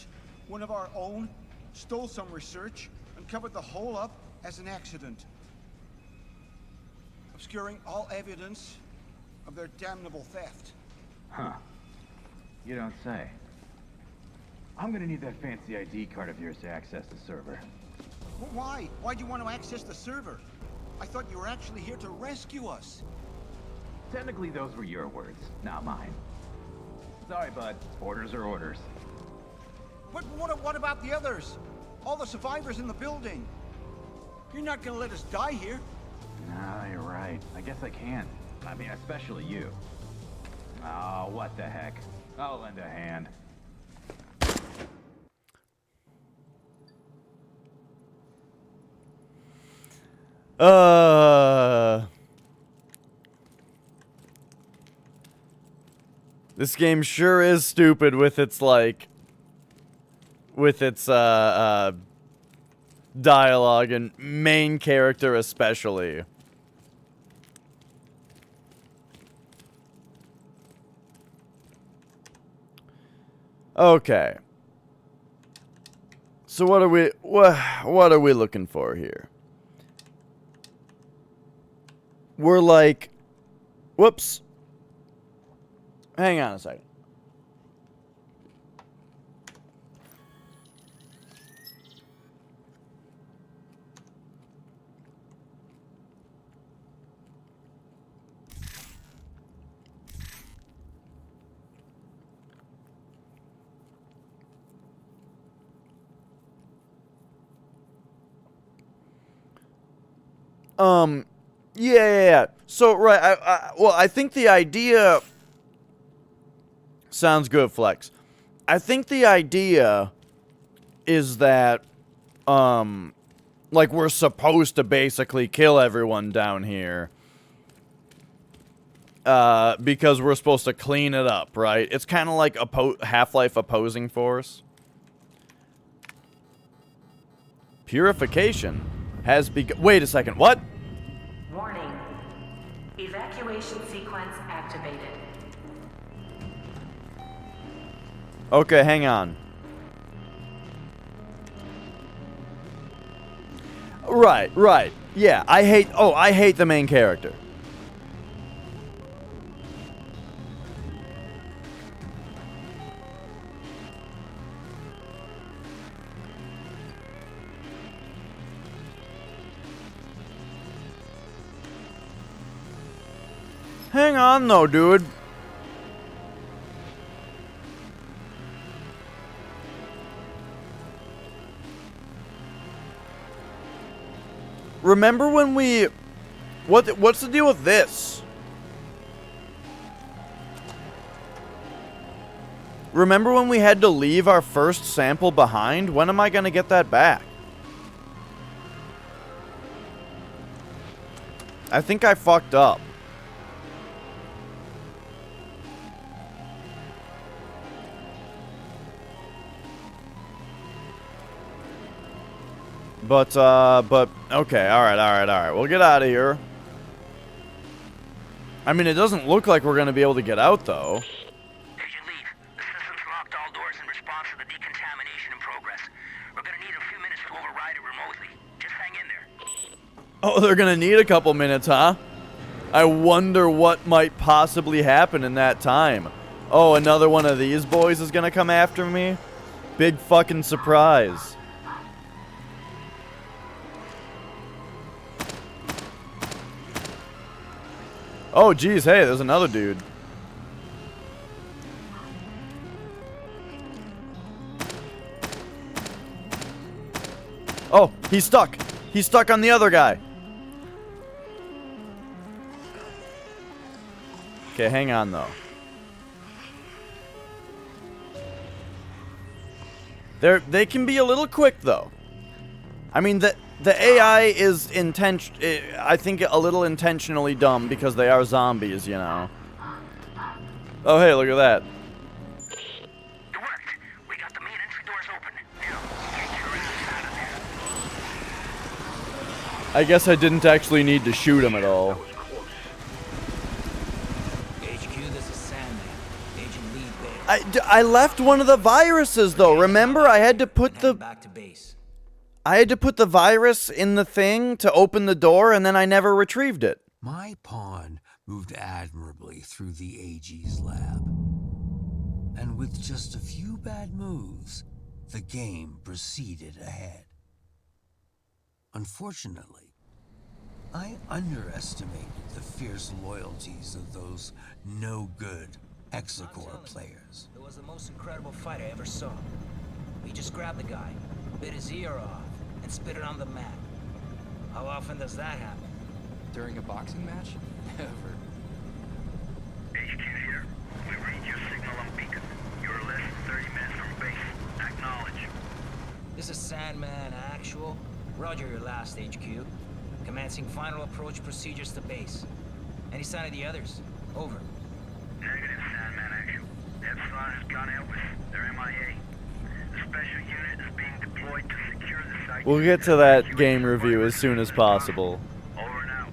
one of our own stole some research and covered the whole up as an accident, obscuring all evidence of their damnable theft. Huh. You don't say. I'm gonna need that fancy ID card of yours to access the server. Well, why? Why do you want to access the server? I thought you were actually here to rescue us. Technically, those were your words, not mine. Sorry, bud. Orders are orders. But what about the others? All the survivors in the building? You're not gonna let us die here. Nah, you're right. I guess I can. I mean, especially you. Oh, what the heck. I'll lend a hand. This game sure is stupid with its, like, with its, dialogue and main character especially. Okay. So what are we looking for here? We're like, whoops. Hang on a second. Yeah. So, right, I think the idea sounds good, Flex. I think the idea is that, like, we're supposed to basically kill everyone down here, because we're supposed to clean it up, right? It's kind of like Half-Life opposing force. Purification has begun. Wait a second, what? Warning. Evacuation sequence activated. Okay, hang on. Right. Yeah, I hate the main character. Hang on though, dude. Remember when we... What's the deal with this? Remember when we had to leave our first sample behind? When am I gonna get that back? I think I fucked up. But, okay, alright. We'll get out of here. I mean, it doesn't look like we're gonna be able to get out, though. Agent Lead, the system's locked all doors in response to the decontamination in progress. We're gonna need a few minutes to override it remotely. Just hang in there. Oh, they're gonna need a couple minutes, huh? I wonder what might possibly happen in that time. Oh, another one of these boys is gonna come after me? Big fucking surprise. Oh, geez, hey, there's another dude. Oh, he's stuck. He's stuck on the other guy. Okay, hang on, though. They can be a little quick, though. I mean, the AI is I think a little intentionally dumb because they are zombies, you know. Oh, hey, look at that. It worked. We got the main entry doors open. Now, get your ass out of there. I guess I didn't actually need to shoot him at all. HQ, this is Sandman. Agent Lead there. I left one of the viruses, though. Remember, I had to put the... Back to base. I had to put the virus in the thing to open the door, and then I never retrieved it. My pawn moved admirably through the AG's lab. And with just a few bad moves, the game proceeded ahead. Unfortunately, I underestimated the fierce loyalties of those no-good Hexacore players. It was the most incredible fight I ever saw. We just grabbed the guy, bit his ear off, and spit it on the mat. How often does that happen? During a boxing match? Never. HQ here. We read your signal on beacon. You're less than 30 minutes from base. Acknowledge. This is Sandman Actual. Roger your last HQ. Commencing final approach procedures to base. Any sign of the others? Over. Negative, Sandman Actual. Epsilon has gone out with their MIA. The special unit is being deployed to secure the site. We'll get to that game review as soon as possible. Over and out.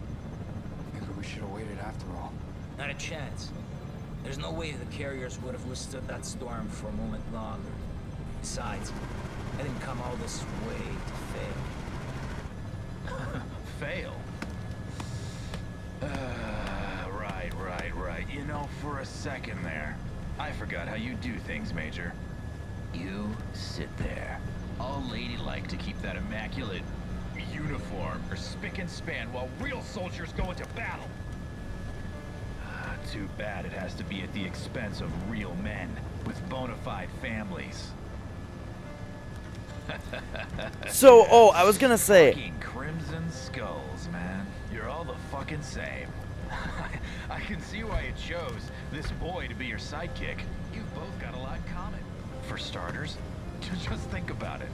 Maybe we should have waited after all. Not a chance. There's no way the carriers would have withstood that storm for a moment longer. Besides, I didn't come all this way to fail. Fail? Right. You know, for a second there, I forgot how you do things, Major. You sit there, all ladylike to keep that immaculate uniform or spick and span while real soldiers go into battle. Too bad it has to be at the expense of real men with bona fide families. So, oh, I was gonna say... Fucking Crimson Skulls, man. You're all the fucking same. I can see why you chose this boy to be your sidekick. You've both got a lot in common. For starters, just think about it.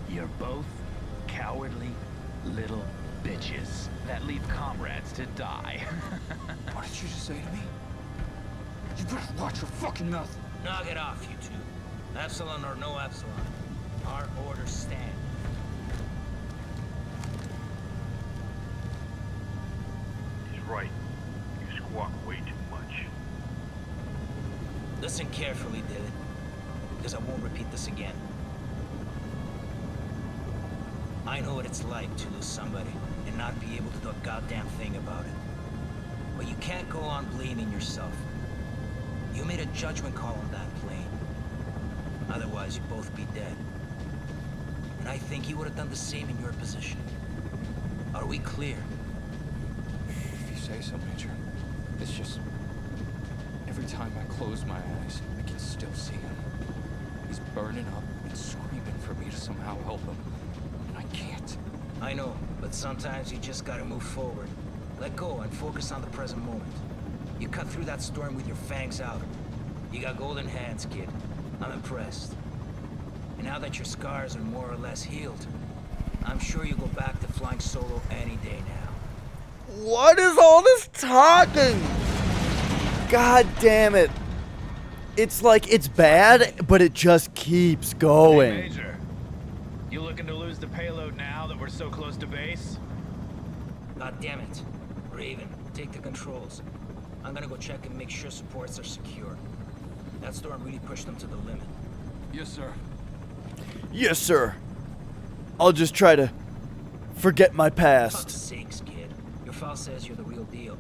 You're both cowardly little bitches that leave comrades to die. What did you just say to me? You better watch your fucking mouth. Knock it off, you two. Epsilon or no Epsilon. Our orders stand. He's right. You squawk way too much. Listen carefully, David, because I won't repeat this again. I know what it's like to lose somebody and not be able to do a goddamn thing about it. But you can't go on blaming yourself. You made a judgment call on that plane. Otherwise, you'd both be dead. And I think you would have done the same in your position. Are we clear? If you say so, Major. It's just... every time I close my eyes, I can still see him. He's burning up and screaming for me to somehow help him. And I can't. I know, but sometimes you just gotta move forward. Let go and focus on the present moment. You cut through that storm with your fangs out. You got golden hands, kid. I'm impressed. And now that your scars are more or less healed, I'm sure you'll go back to flying solo any day now. What is all this talking? God damn it. It's like, it's bad, but it just keeps going. Hey, Major, you looking to lose the payload now that we're so close to base? God damn it, Raven. take the controls. I'm gonna go check and make sure supports are secure. That storm really pushed them to the limit. Yes, sir. Yes, sir. I'll just try to forget my Fuck's past. sakes, kid. Your file says you're the real deal.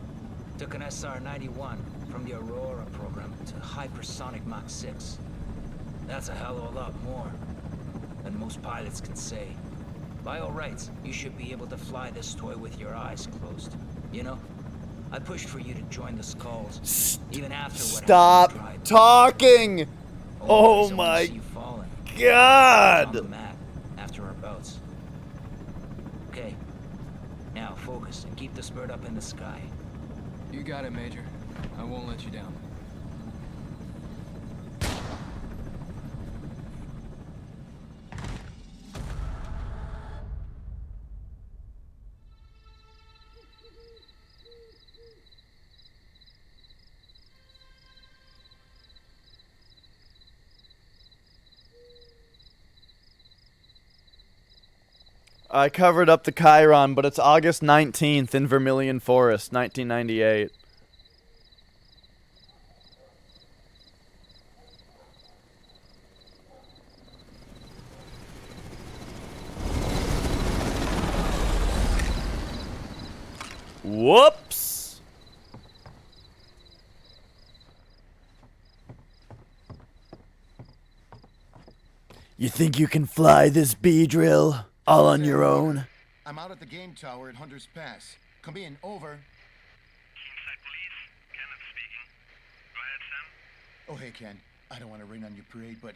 Took an SR-91 from the Aurora program to hypersonic Mach 6. That's a hell of a lot more than most pilots can say. By all rights, you should be able to fly this toy with your eyes closed. You know, I pushed for you to join the Skulls, even after what Stop happened. talking! Oh So my we see you falling. On the God! mat after our bouts. Okay, now focus and keep the spurt up in the sky. You got it, Major. I won't let you down. I covered up the Chiron, but it's August 19th in Vermilion Forest, 1998. Whoops! You think you can fly this Beedrill all on your own? I'm out at the game tower at Hunter's Pass. Come in, over. Inside police, Kenneth speaking. Go ahead, Sam. Oh, hey, Ken. I don't want to rain on your parade, but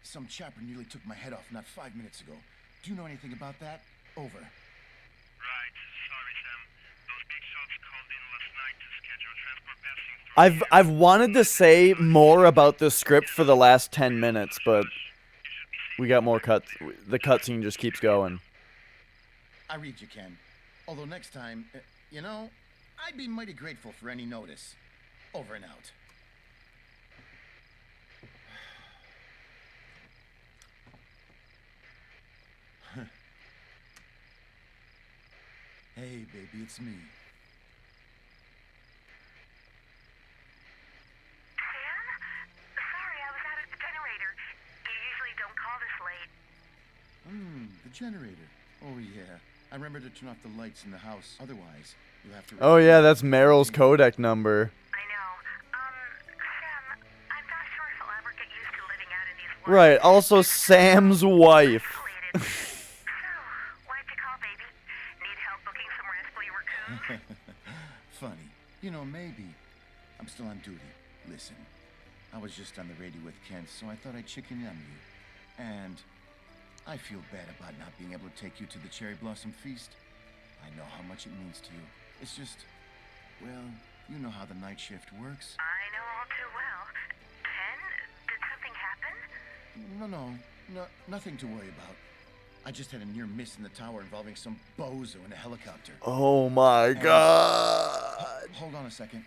some chopper nearly took my head off not 5 minutes ago. Do you know anything about that? Over. Right, sorry, Sam. Those big shots called in last night to schedule transport passing through. I've wanted to say more about this script for the last 10 minutes, but we got more cuts. The cutscene just keeps going. I read you, Ken. Although next time, you know, I'd be mighty grateful for any notice. Over and out. Hey, baby, it's me. Sam? Sorry, I was out at the generator. You usually don't call this late. The generator. Oh, yeah. I remember to turn off the lights in the house. Otherwise, you have to... Oh yeah, that's Meryl's codec number. I know. Sam, I'm not sure if I'll ever get used to living out in these woods. Right, also Sam's wife. So, why'd you call, baby? Need help booking some rascally raccoons? Funny. You know, maybe. I'm still on duty. Listen, I was just on the radio with Kent, so I thought I'd chicken in on you. And I feel bad about not being able to take you to the Cherry Blossom Feast. I know how much it means to you. It's just, well, you know how the night shift works. I know all too well. Ken, did something happen? No, nothing to worry about. I just had a near miss in the tower involving some bozo in a helicopter. Oh my God. Hold on a second.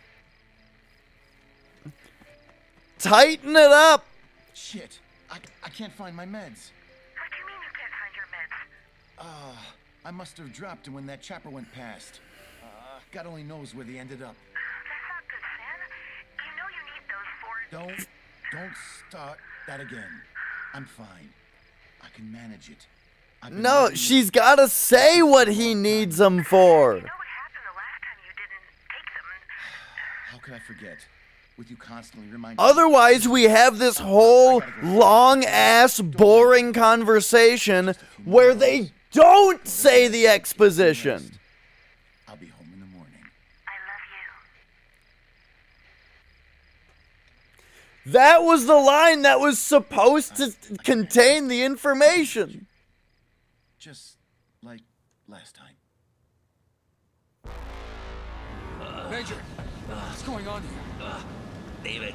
Tighten it up. Shit, I can't find my meds. What do you mean you can't find your meds? I must have dropped them when that chopper went past. God only knows where they ended up. That's not good, Sam. You know you need those for... Don't start that again. I'm fine. I can manage it. No, she's gotta say what he needs them for. You know what happened the last time you didn't take them? How could I forget? With you constantly reminding Otherwise, we have this whole long-ass, boring conversation where they don't say the exposition. I'll be home in the morning. I love you. That was the line that was supposed to contain the information. Just like last time. Major, what's going on here? David.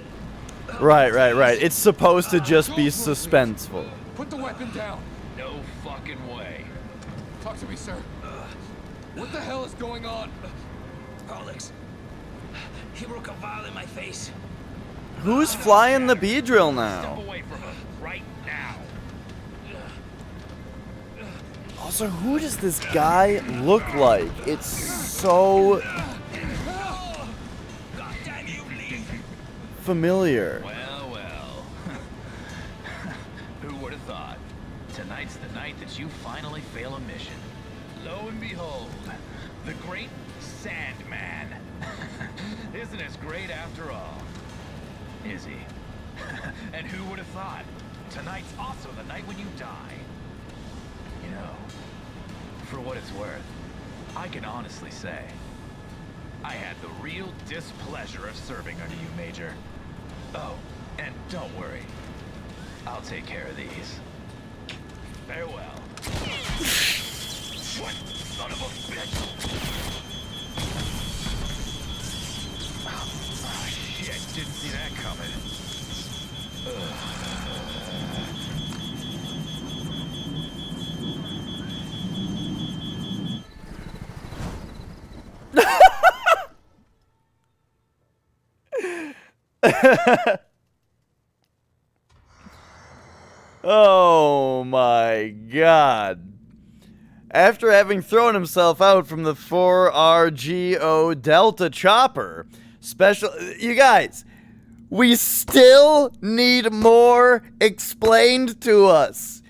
Right. It's supposed to just be suspenseful. Put the weapon down. No fucking way. Talk to me, sir. What the hell is going on? Alex. He broke a vial in my face. Who's flying the Beedrill now? Step away from him right now. Also, who does this guy look like? It's so familiar. Well, well. Who would have thought? Tonight's the night that you finally fail a mission. Lo and behold, the great Sandman. Isn't as great after all? Is he? And who would have thought? Tonight's also the night when you die. You know, for what it's worth, I can honestly say, I had the real displeasure of serving under you, Major. Oh, and don't worry. I'll take care of these. Farewell. What son of a bitch! Oh, shit, didn't see that coming. Oh my god. After having thrown himself out from the 4RGO Delta chopper, you guys, we still need more explained to us,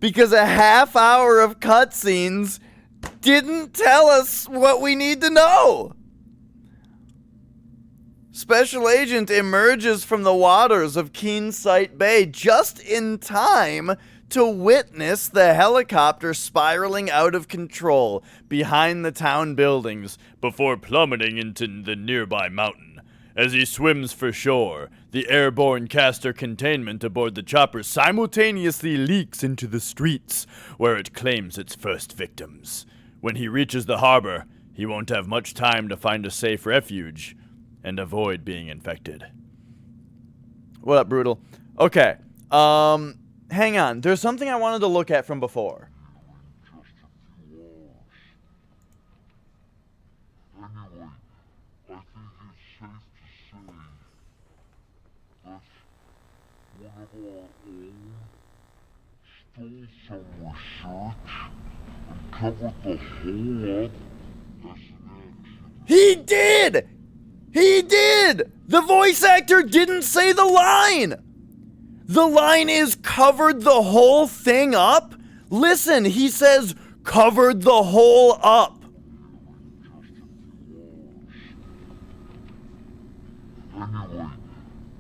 because a half hour of cutscenes didn't tell us what we need to know. Special Agent emerges from the waters of Keensight Bay just in time to witness the helicopter spiraling out of control behind the town buildings before plummeting into the nearby mountain. As he swims for shore, the airborne caster containment aboard the chopper simultaneously leaks into the streets, where it claims its first victims. When he reaches the harbor, he won't have much time to find a safe refuge and avoid being infected. What up, Brutal? Okay, hang on. There's something I wanted to look at from before. He did! He did! The voice actor didn't say the line! The line is covered the whole thing up? Listen, he says covered the whole up. Anyway,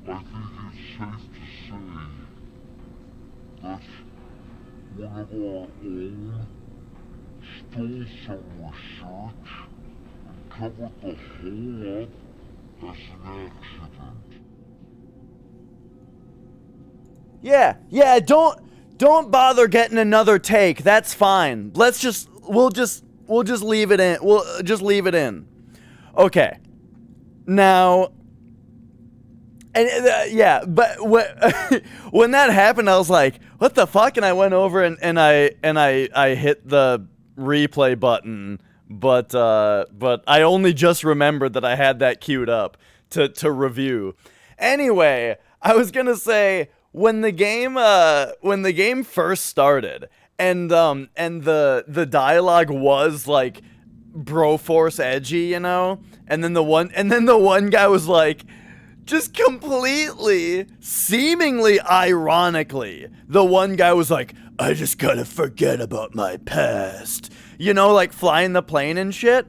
I think it's safe to say that one of our own stole some research and covered the whole up as an accident. Yeah, don't bother getting another take. That's fine. We'll just leave it in. We'll just leave it in. Okay. Now, and but when that happened, I was like, "What the fuck?" And I went over and I hit the replay button, but I only just remembered that I had that queued up to review. Anyway, I was gonna say, when the game first started and the dialogue was like Broforce edgy, you know, and then the one guy was like, just completely, seemingly ironically, the one guy was like, I just gotta forget about my past, you know, like flying the plane and shit.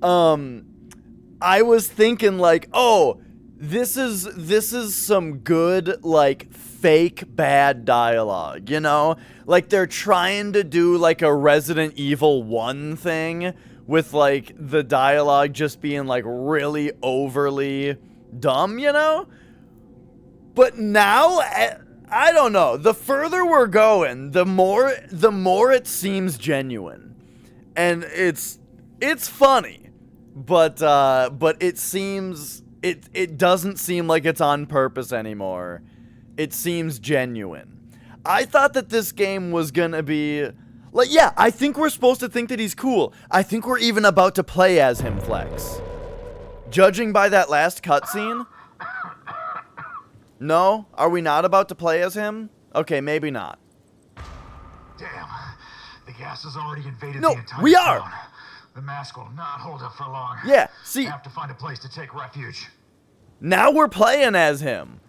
I was thinking like, oh, this is some good, like, fake bad dialogue, you know? Like, they're trying to do, like, a Resident Evil 1 thing with, like, the dialogue just being, like, really overly dumb, you know? But now, I don't know. The further we're going, the more it seems genuine. And it's funny. But it seems... It doesn't seem like it's on purpose anymore. It seems genuine. I thought that this game was gonna be... Like, yeah, I think we're supposed to think that he's cool. I think we're even about to play as him, Flex. Judging by that last cutscene? No? Are we not about to play as him? Okay, maybe not. Damn. The gas has already invaded the entire we town. are! The mask will not hold up for long. Yeah, see... I have to find a place to take refuge. Now we're playing as him.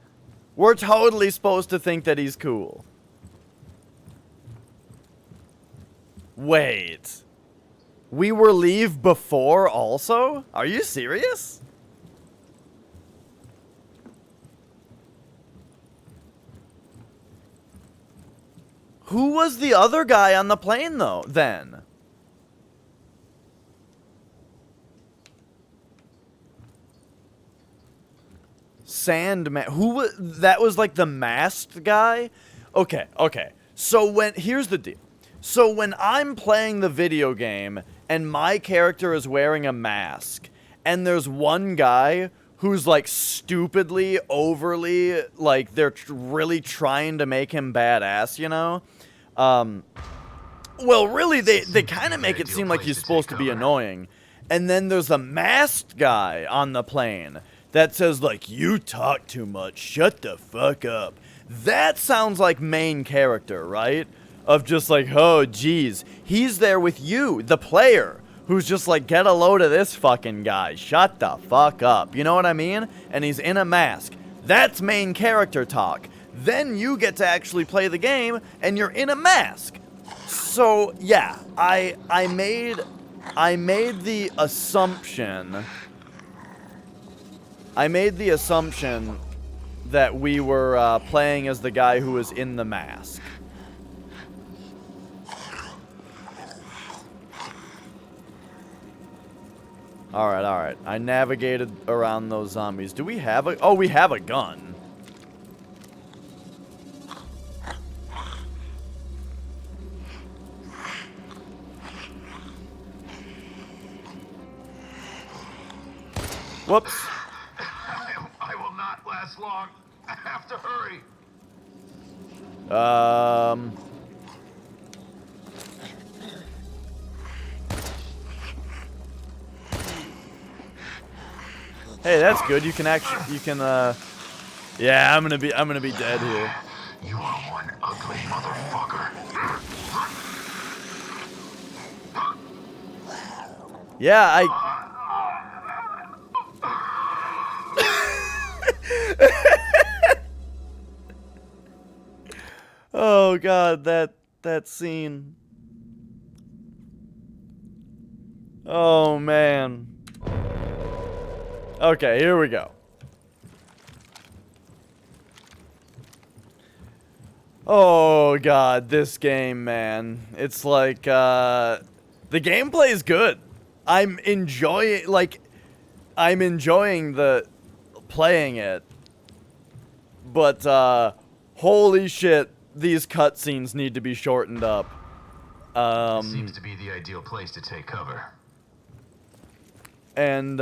We're totally supposed to think that he's cool. Wait. We were leave before also? Are you serious? Who was the other guy on the plane though, then? Sandman. Who was that? Was like the masked guy? Okay. So here's the deal. So when I'm playing the video game and my character is wearing a mask and there's one guy who's like stupidly overly like they're really trying to make him badass, you know? Well, really they kind of make it seem like he's supposed to be annoying. And then there's a masked guy on the plane that says, like, you talk too much, shut the fuck up. That sounds like main character, right? Of just like, oh, geez, he's there with you, the player, who's just like, get a load of this fucking guy, shut the fuck up. You know what I mean? And he's in a mask. That's main character talk. Then you get to actually play the game, and you're in a mask. So, yeah, I made the assumption... that we were playing as the guy who was in the mask. Alright. I navigated around those zombies. Do we have a... Oh, we have a gun. Whoops. I will not last long. I have to hurry. Hey, that's good. You can yeah, I'm gonna be dead here. You are one ugly motherfucker. Yeah, oh god, that scene. Oh man. Okay, here we go. Oh god, this game, man. It's like the gameplay is good. I'm enjoying the playing it. But holy shit, these cutscenes need to be shortened up. Seems to be the ideal place to take cover. And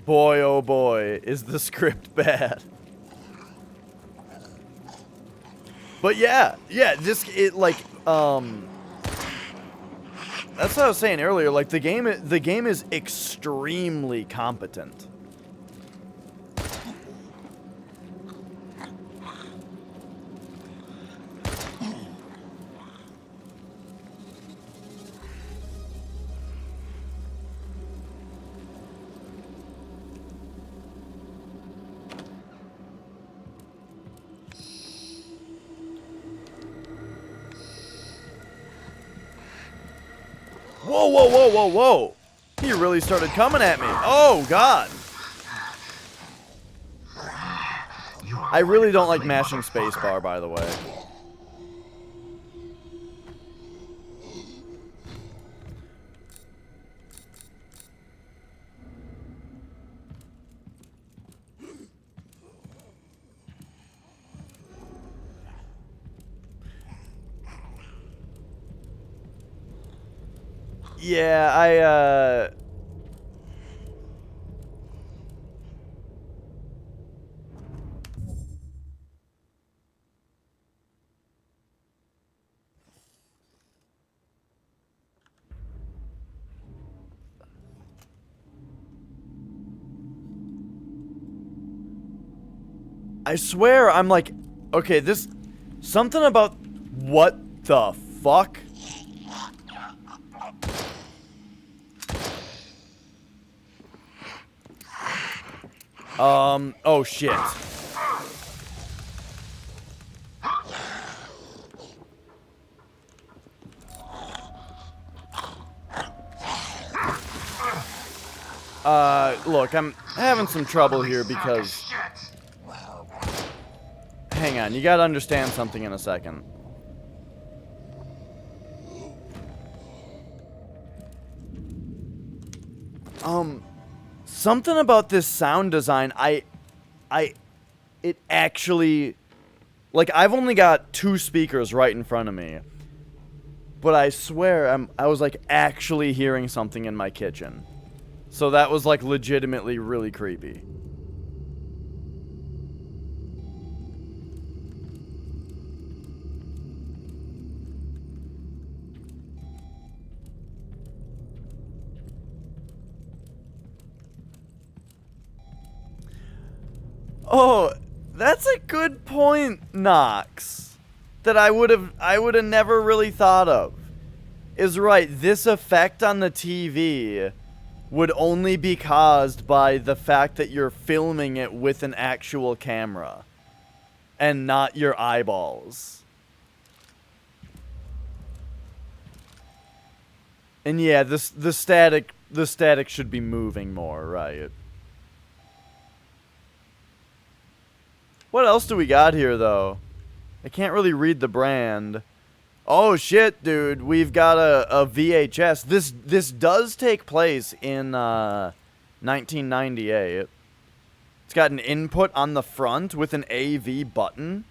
boy oh boy, is the script bad. But yeah, that's what I was saying earlier, like the game is extremely competent. Whoa. He really started coming at me. Oh, God. I really don't like mashing spacebar, by the way. Yeah, I swear I'm like, okay, something about what the fuck? Oh shit. Look, I'm having some trouble here because... Hang on, you gotta understand something in a second. Something about this sound design, it actually... Like, I've only got 2 speakers right in front of me. But I swear, I was, like, actually hearing something in my kitchen. So that was, like, legitimately really creepy. Oh, that's a good point, Knox. That I would have never really thought of. Is right, this effect on the TV would only be caused by the fact that you're filming it with an actual camera and not your eyeballs. And yeah, the static should be moving more, right? What else do we got here, though? I can't really read the brand. Oh, shit, dude. We've got a VHS. This does take place in 1998. It's got an input on the front with an AV button.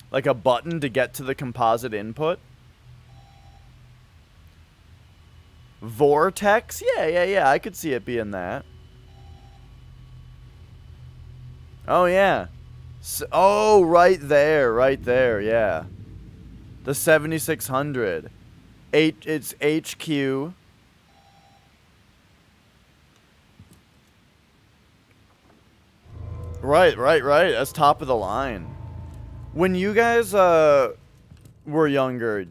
Like a button to get to the composite input. Vortex? Yeah. I could see it being that. Oh, yeah. So, oh, right there, yeah. The 7600. It's HQ. Right. That's top of the line. When you guys were younger,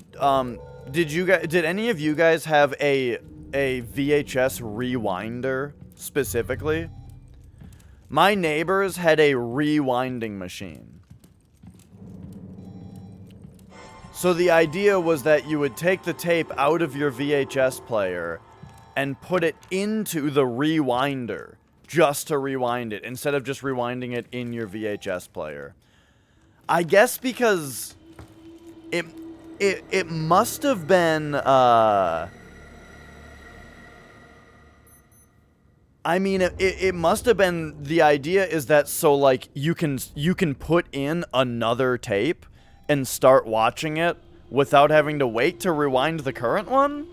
did any of you guys have a VHS rewinder specifically? My neighbors had a rewinding machine. So the idea was that you would take the tape out of your VHS player and put it into the rewinder just to rewind it instead of just rewinding it in your VHS player. I guess because it must have been I mean, it must have been, the idea is that so like you can put in another tape and start watching it without having to wait to rewind the current one?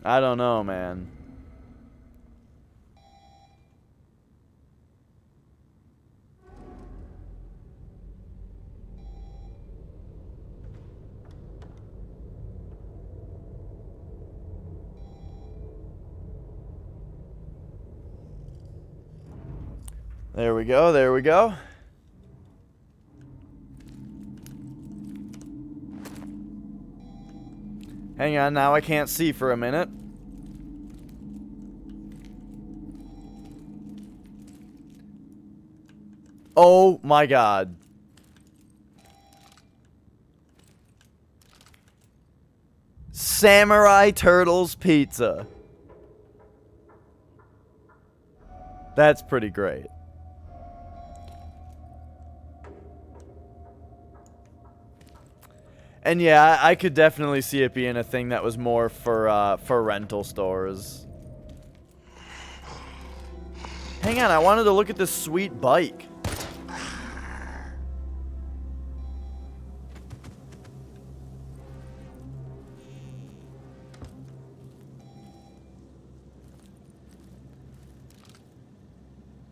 I don't know, man. There we go. Hang on, now I can't see for a minute. Oh my god. Samurai Turtles Pizza. That's pretty great. And yeah, I could definitely see it being a thing that was more for rental stores. Hang on, I wanted to look at this sweet bike.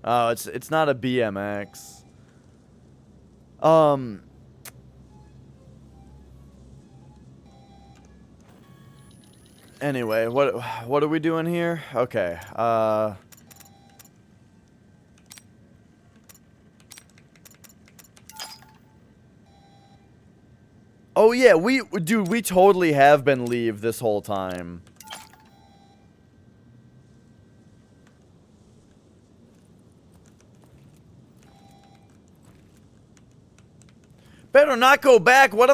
Oh, it's not a BMX. Anyway, what are we doing here? Okay. Oh yeah, we totally have been leave this whole time. Better not go back. What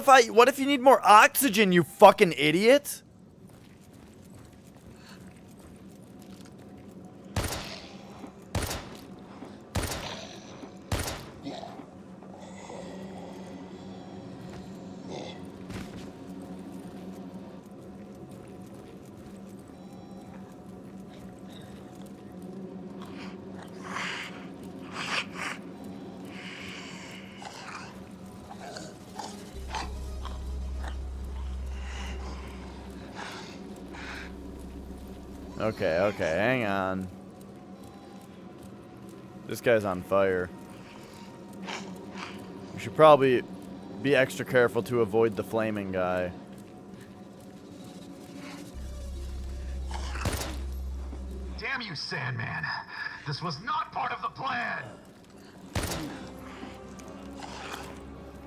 if you need more oxygen, you fucking idiot? Okay, okay, hang on. This guy's on fire. We should probably be extra careful to avoid the flaming guy. Damn you, Sandman. This was not part of the plan.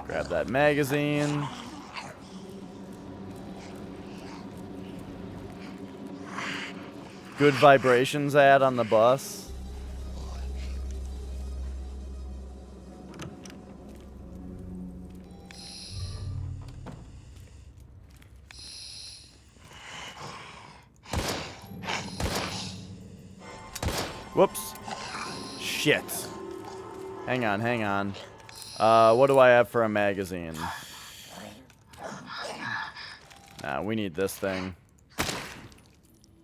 Grab that magazine. Good vibrations ad on the bus. Whoops. Shit. Hang on, hang on. What do I have for a magazine? Nah, we need this thing.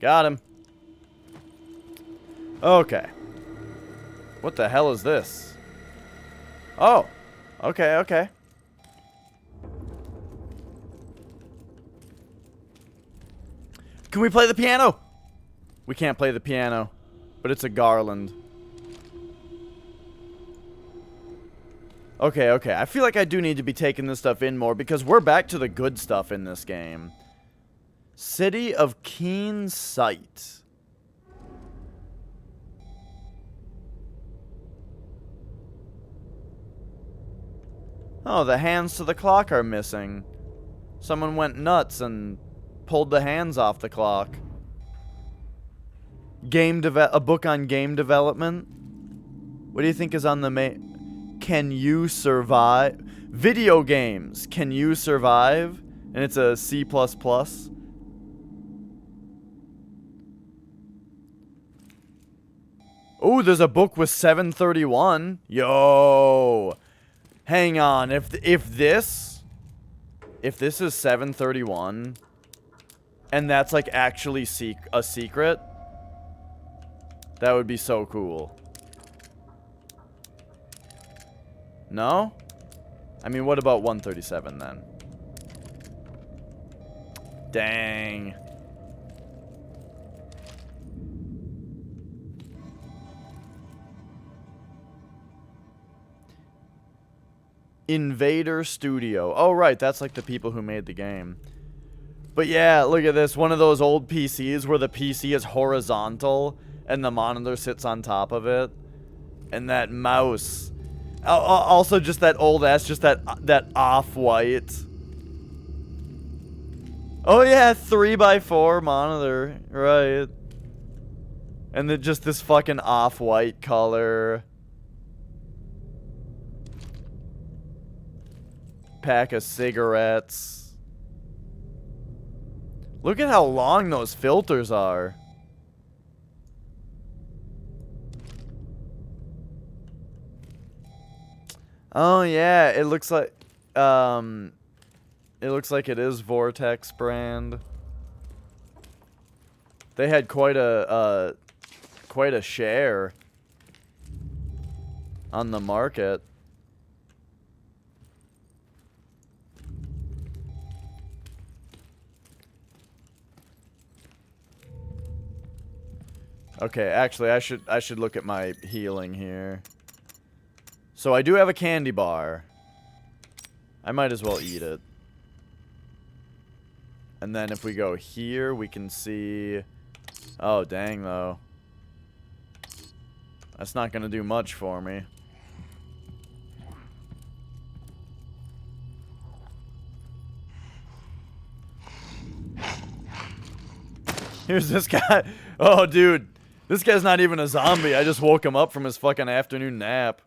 Got him. Okay. What the hell is this? Oh. Okay, okay. Can we play the piano? We can't play the piano, but it's a garland. Okay, okay. I feel like I do need to be taking this stuff in more because we're back to the good stuff in this game. City of Keen Sight. Oh, the hands to the clock are missing. Someone went nuts and pulled the hands off the clock. A book on game development. What do you think is on the main? Can you survive? Video games. Can you survive? And it's a C++. Oh, there's a book with 731. Yo. Hang on, if this is 731, and that's like actually a secret, that would be so cool. No? I mean, what about 137 then? Dang. Invader Studio. Oh, right. That's like the people who made the game. But yeah, look at this. One of those old PCs where the PC is horizontal and the monitor sits on top of it. And that mouse. Also just that old ass, just that off-white. Oh yeah, 3x4 monitor. Right. And then just this fucking off-white color. Pack of cigarettes. Look at how long those filters are. Oh yeah, it looks like it is Vortex brand. They had quite a share on the market. Okay, actually, I should look at my healing here. So I do have a candy bar. I might as well eat it. And then if we go here, we can see... Oh, dang, though. That's not going to do much for me. Here's this guy. Oh, dude. This guy's not even a zombie. I just woke him up from his fucking afternoon nap.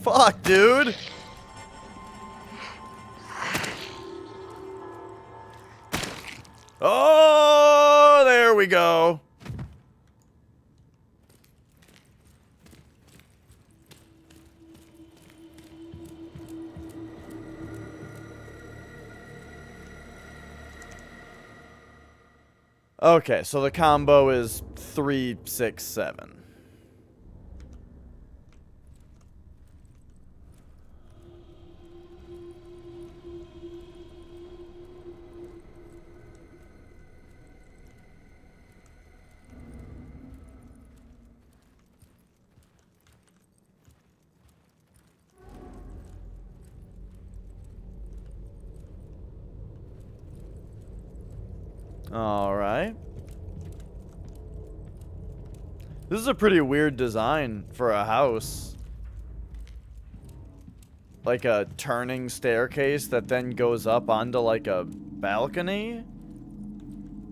Fuck, dude. Oh, there we go. Okay, so the combo is 3, 6, 7. All right. This is a pretty weird design for a house. Like a turning staircase that then goes up onto like a balcony.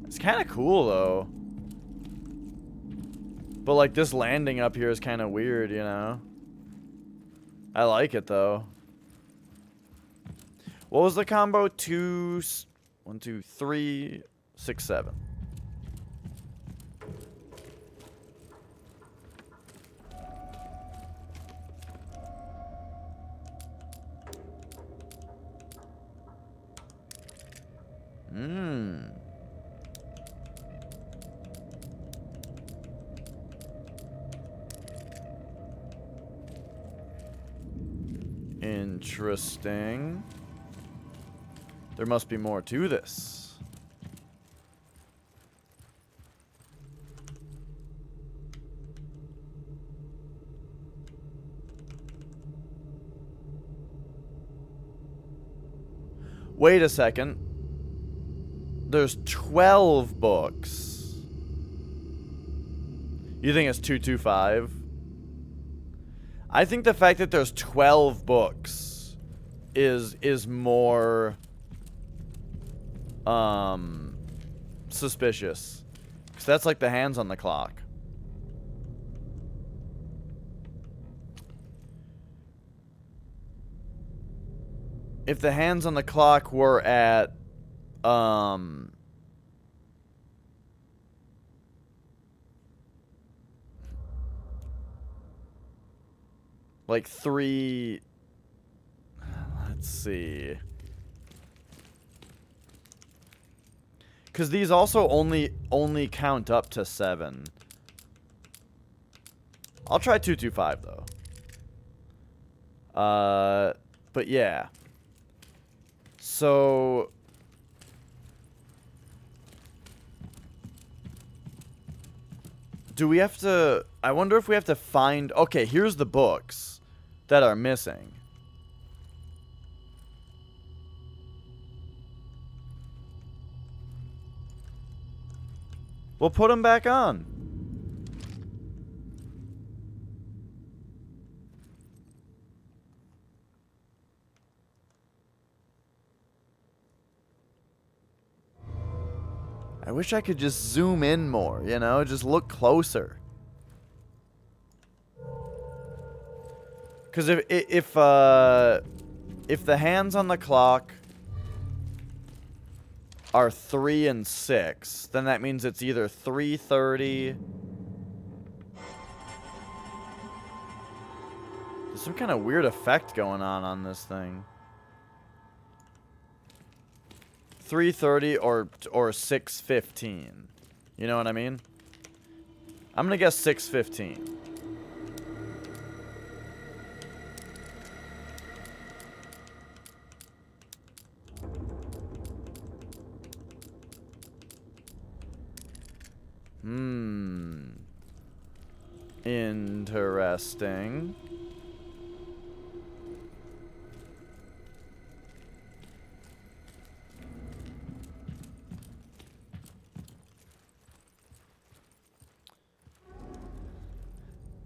It's kind of cool though. But like this landing up here is kind of weird, you know? I like it though. What was the combo? 2, 1, 2, 3, 6, 7. Interesting. There must be more to this. Wait a second. There's 12 books. You think it's 225? I think the fact that there's 12 books is more suspicious. 'Cause that's like the hands on the clock. If the hands on the clock were at like 3, let's see. Cuz these also only count up to 7. I'll try 225 though. But yeah. So do we have to, I wonder if we have to find, okay, here's the books that are missing. We'll put them back on. I wish I could just zoom in more, you know, just look closer. Because if the hands on the clock are 3 and 6, then that means it's either 3:30. There's some kind of weird effect going on this thing. 3:30 or 6:15. You know what I mean? I'm gonna guess 6:15. Interesting.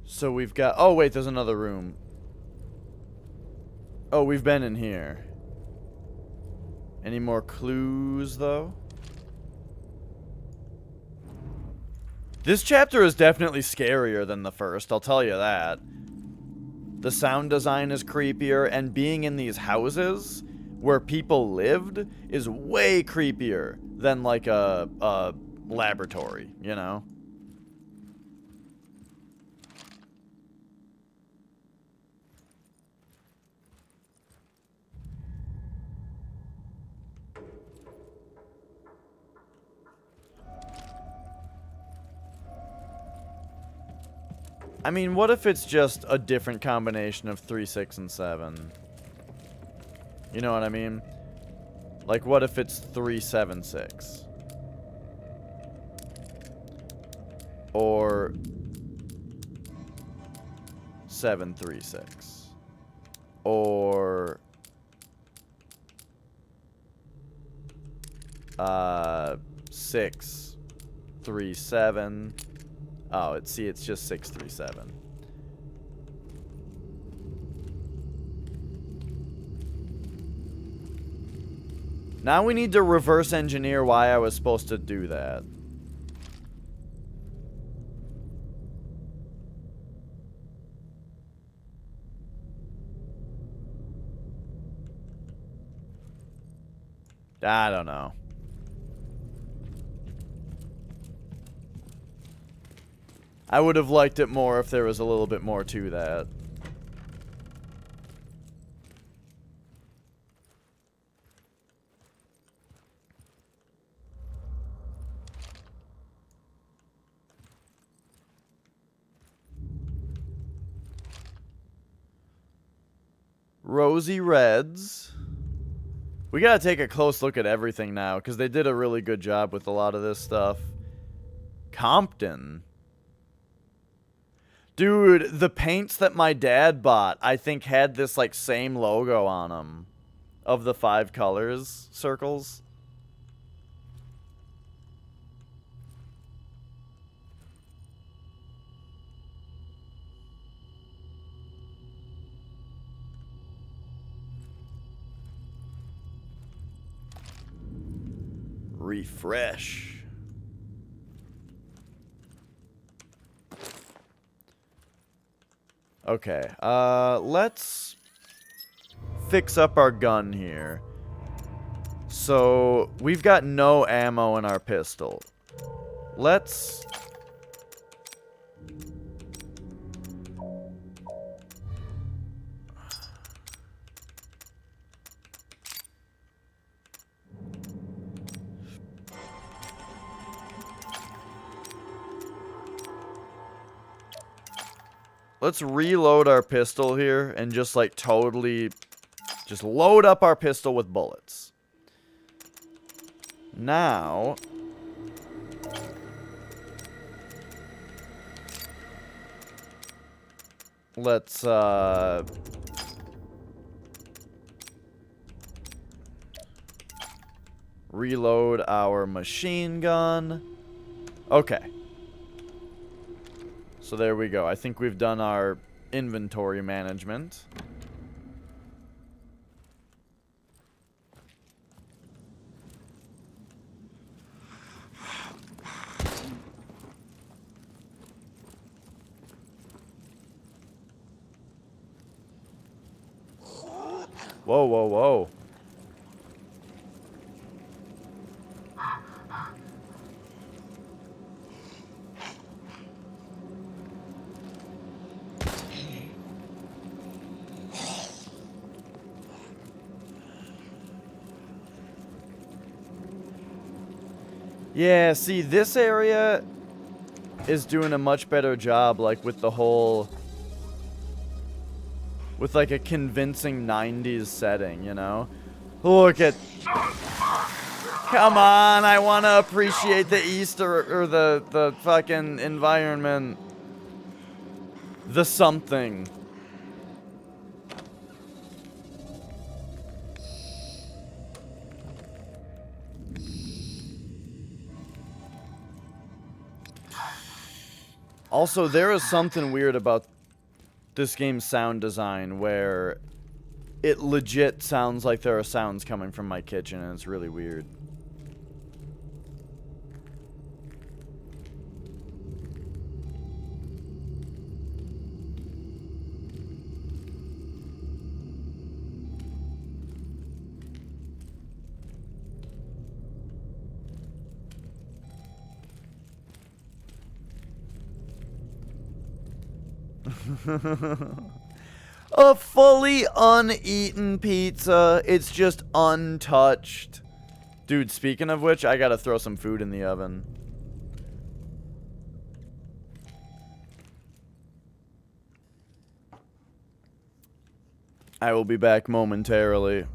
So we've got, oh wait, there's another room. Oh, we've been in here. Any more clues though? This chapter is definitely scarier than the first, I'll tell you that. The sound design is creepier, and being in these houses where people lived is way creepier than like a laboratory, you know? I mean, what if it's just a different combination of 3, 6, and 7? You know what I mean? Like, what if it's 3, 7, 6? Or 7, 3, 6? Or 6, 3, 7? Oh, it's just 6, 3, 7. Now we need to reverse engineer why I was supposed to do that. I don't know. I would have liked it more if there was a little bit more to that. Rosy Reds. We gotta take a close look at everything now, because they did a really good job with a lot of this stuff. Compton. Dude, the paints that my dad bought, I think had this, like, same logo on them. Of the 5 colors circles. Refresh. Okay, let's fix up our gun here. So, we've got no ammo in our pistol. Let's... Let's reload our pistol here and just, like, totally... Just load up our pistol with bullets. Now... Let's, reload our machine gun. Okay. So there we go. I think we've done our inventory management. Whoa, whoa, whoa. Yeah, see, this area is doing a much better job, like, with the whole... With, like, a convincing 90s setting, you know? Look at... Come on, I want to appreciate the Easter, or the fucking environment. The something. Also, there is something weird about this game's sound design where it legit sounds like there are sounds coming from my kitchen, and it's really weird. A fully uneaten pizza. It's just untouched. Dude, speaking of which, I gotta throw some food in the oven. I will be back momentarily.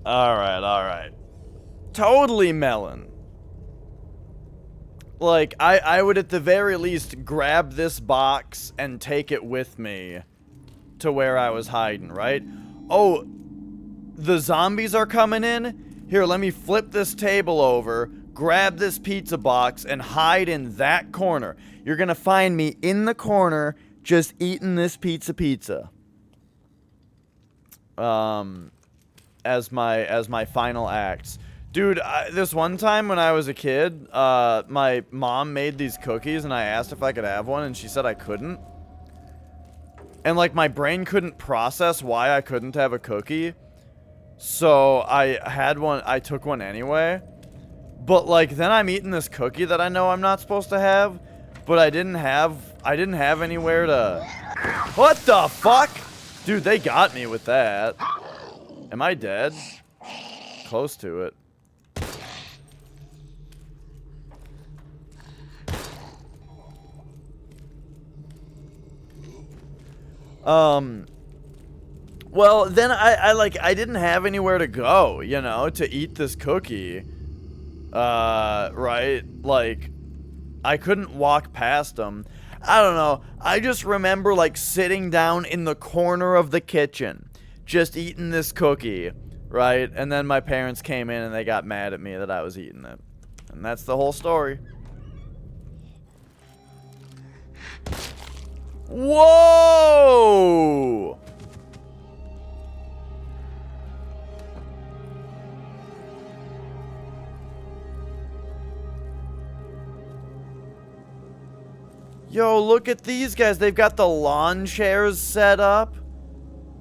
Alright. Totally melon. Like, I would at the very least grab this box and take it with me to where I was hiding, right? Oh, the zombies are coming in? Here, let me flip this table over, grab this pizza box, and hide in that corner. You're gonna find me in the corner, just eating this pizza. As my final acts. Dude, this one time when I was a kid, my mom made these cookies and I asked if I could have one and she said I couldn't. And like my brain couldn't process why I couldn't have a cookie. So I took one anyway. But like then I'm eating this cookie that I know I'm not supposed to have, but I didn't have anywhere to. What the fuck? Dude, they got me with that. Am I dead? Close to it. Well, then I didn't have anywhere to go, you know, to eat this cookie. Right? Like, I couldn't walk past them. I don't know. I just remember, like, sitting down in the corner of the kitchen, just eating this cookie, right? And then my parents came in and they got mad at me that I was eating it. And that's the whole story. Whoa! Yo, look at these guys. They've got the lawn chairs set up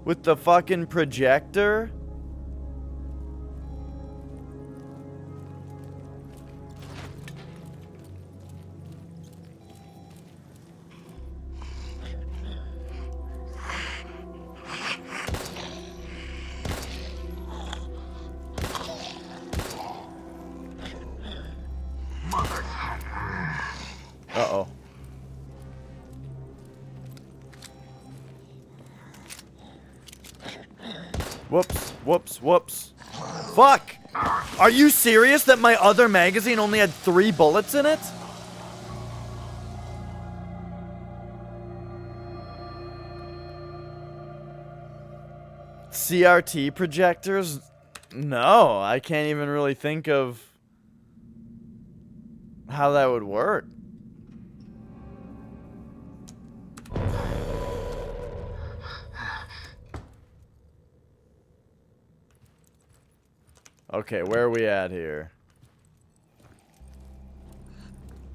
with the fucking projector. Uh-oh. Whoops. Fuck! Are you serious that my other magazine only had 3 bullets in it? CRT projectors? No, I can't even really think of how that would work. Okay, where are we at here?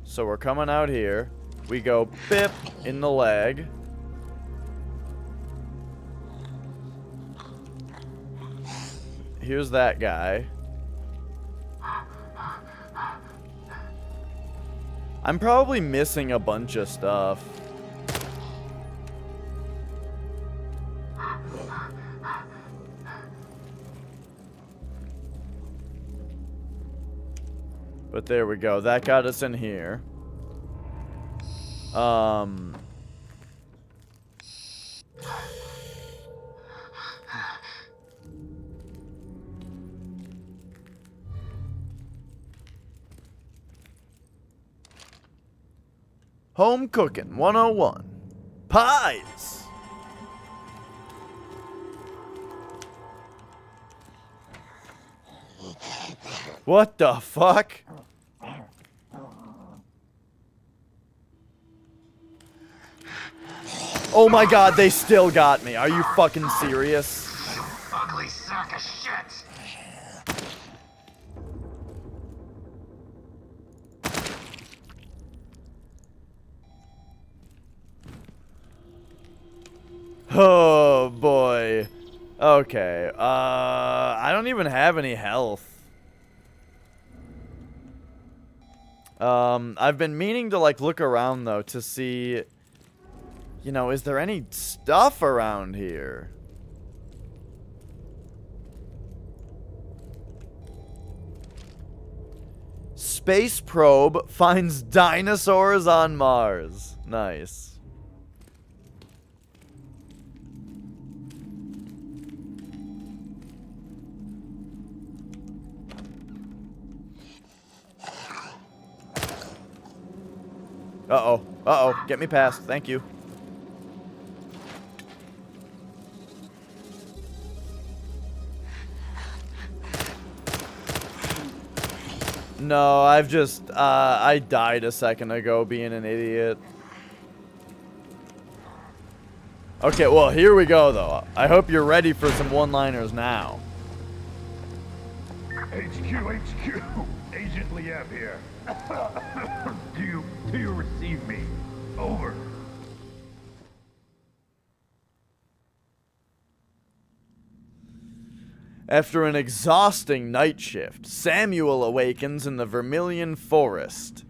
So we're coming out here. We go bip in the leg. Here's that guy. I'm probably missing a bunch of stuff. But there we go. That got us in here. Home cooking 101. Pies. What the fuck? Oh my god, they still got me. Are you fucking serious? You ugly sack of shit! Oh boy. Okay. I don't even have any health. I've been meaning to like look around though to see, you know, is there any stuff around here? Space probe finds dinosaurs on Mars. Nice. Uh-oh. Uh-oh. Get me past. Thank you. No, I've just, I died a second ago being an idiot. Okay, well, here we go, though. I hope you're ready for some one-liners now. HQ, Agent Liev here. Do you receive me? Over. After an exhausting night shift, Samuel awakens in the Vermilion Forest.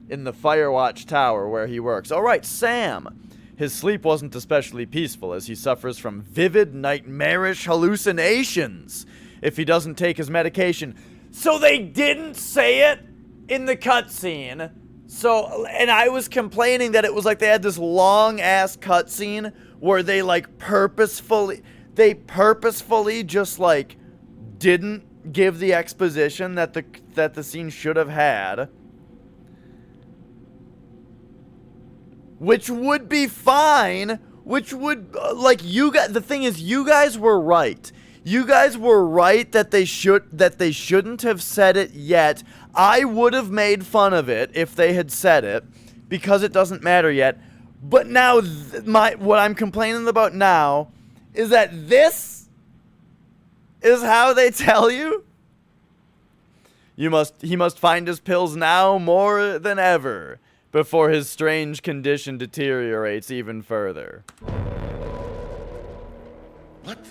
In the Firewatch Tower where he works. Alright, Sam! His sleep wasn't especially peaceful as he suffers from vivid, nightmarish hallucinations if he doesn't take his medication. So they didn't say it in the cutscene. So, and I was complaining that it was like they had this long-ass cutscene where they like purposefully just like didn't give the exposition that the scene should have had. Which would be fine, which would, like, you guys, the thing is, you guys were right. You guys were right that they shouldn't have said it yet. I would have made fun of it if they had said it, because it doesn't matter yet. But now, what I'm complaining about now is that this is how they tell you. He must find his pills now more than ever, before his strange condition deteriorates even further. What the?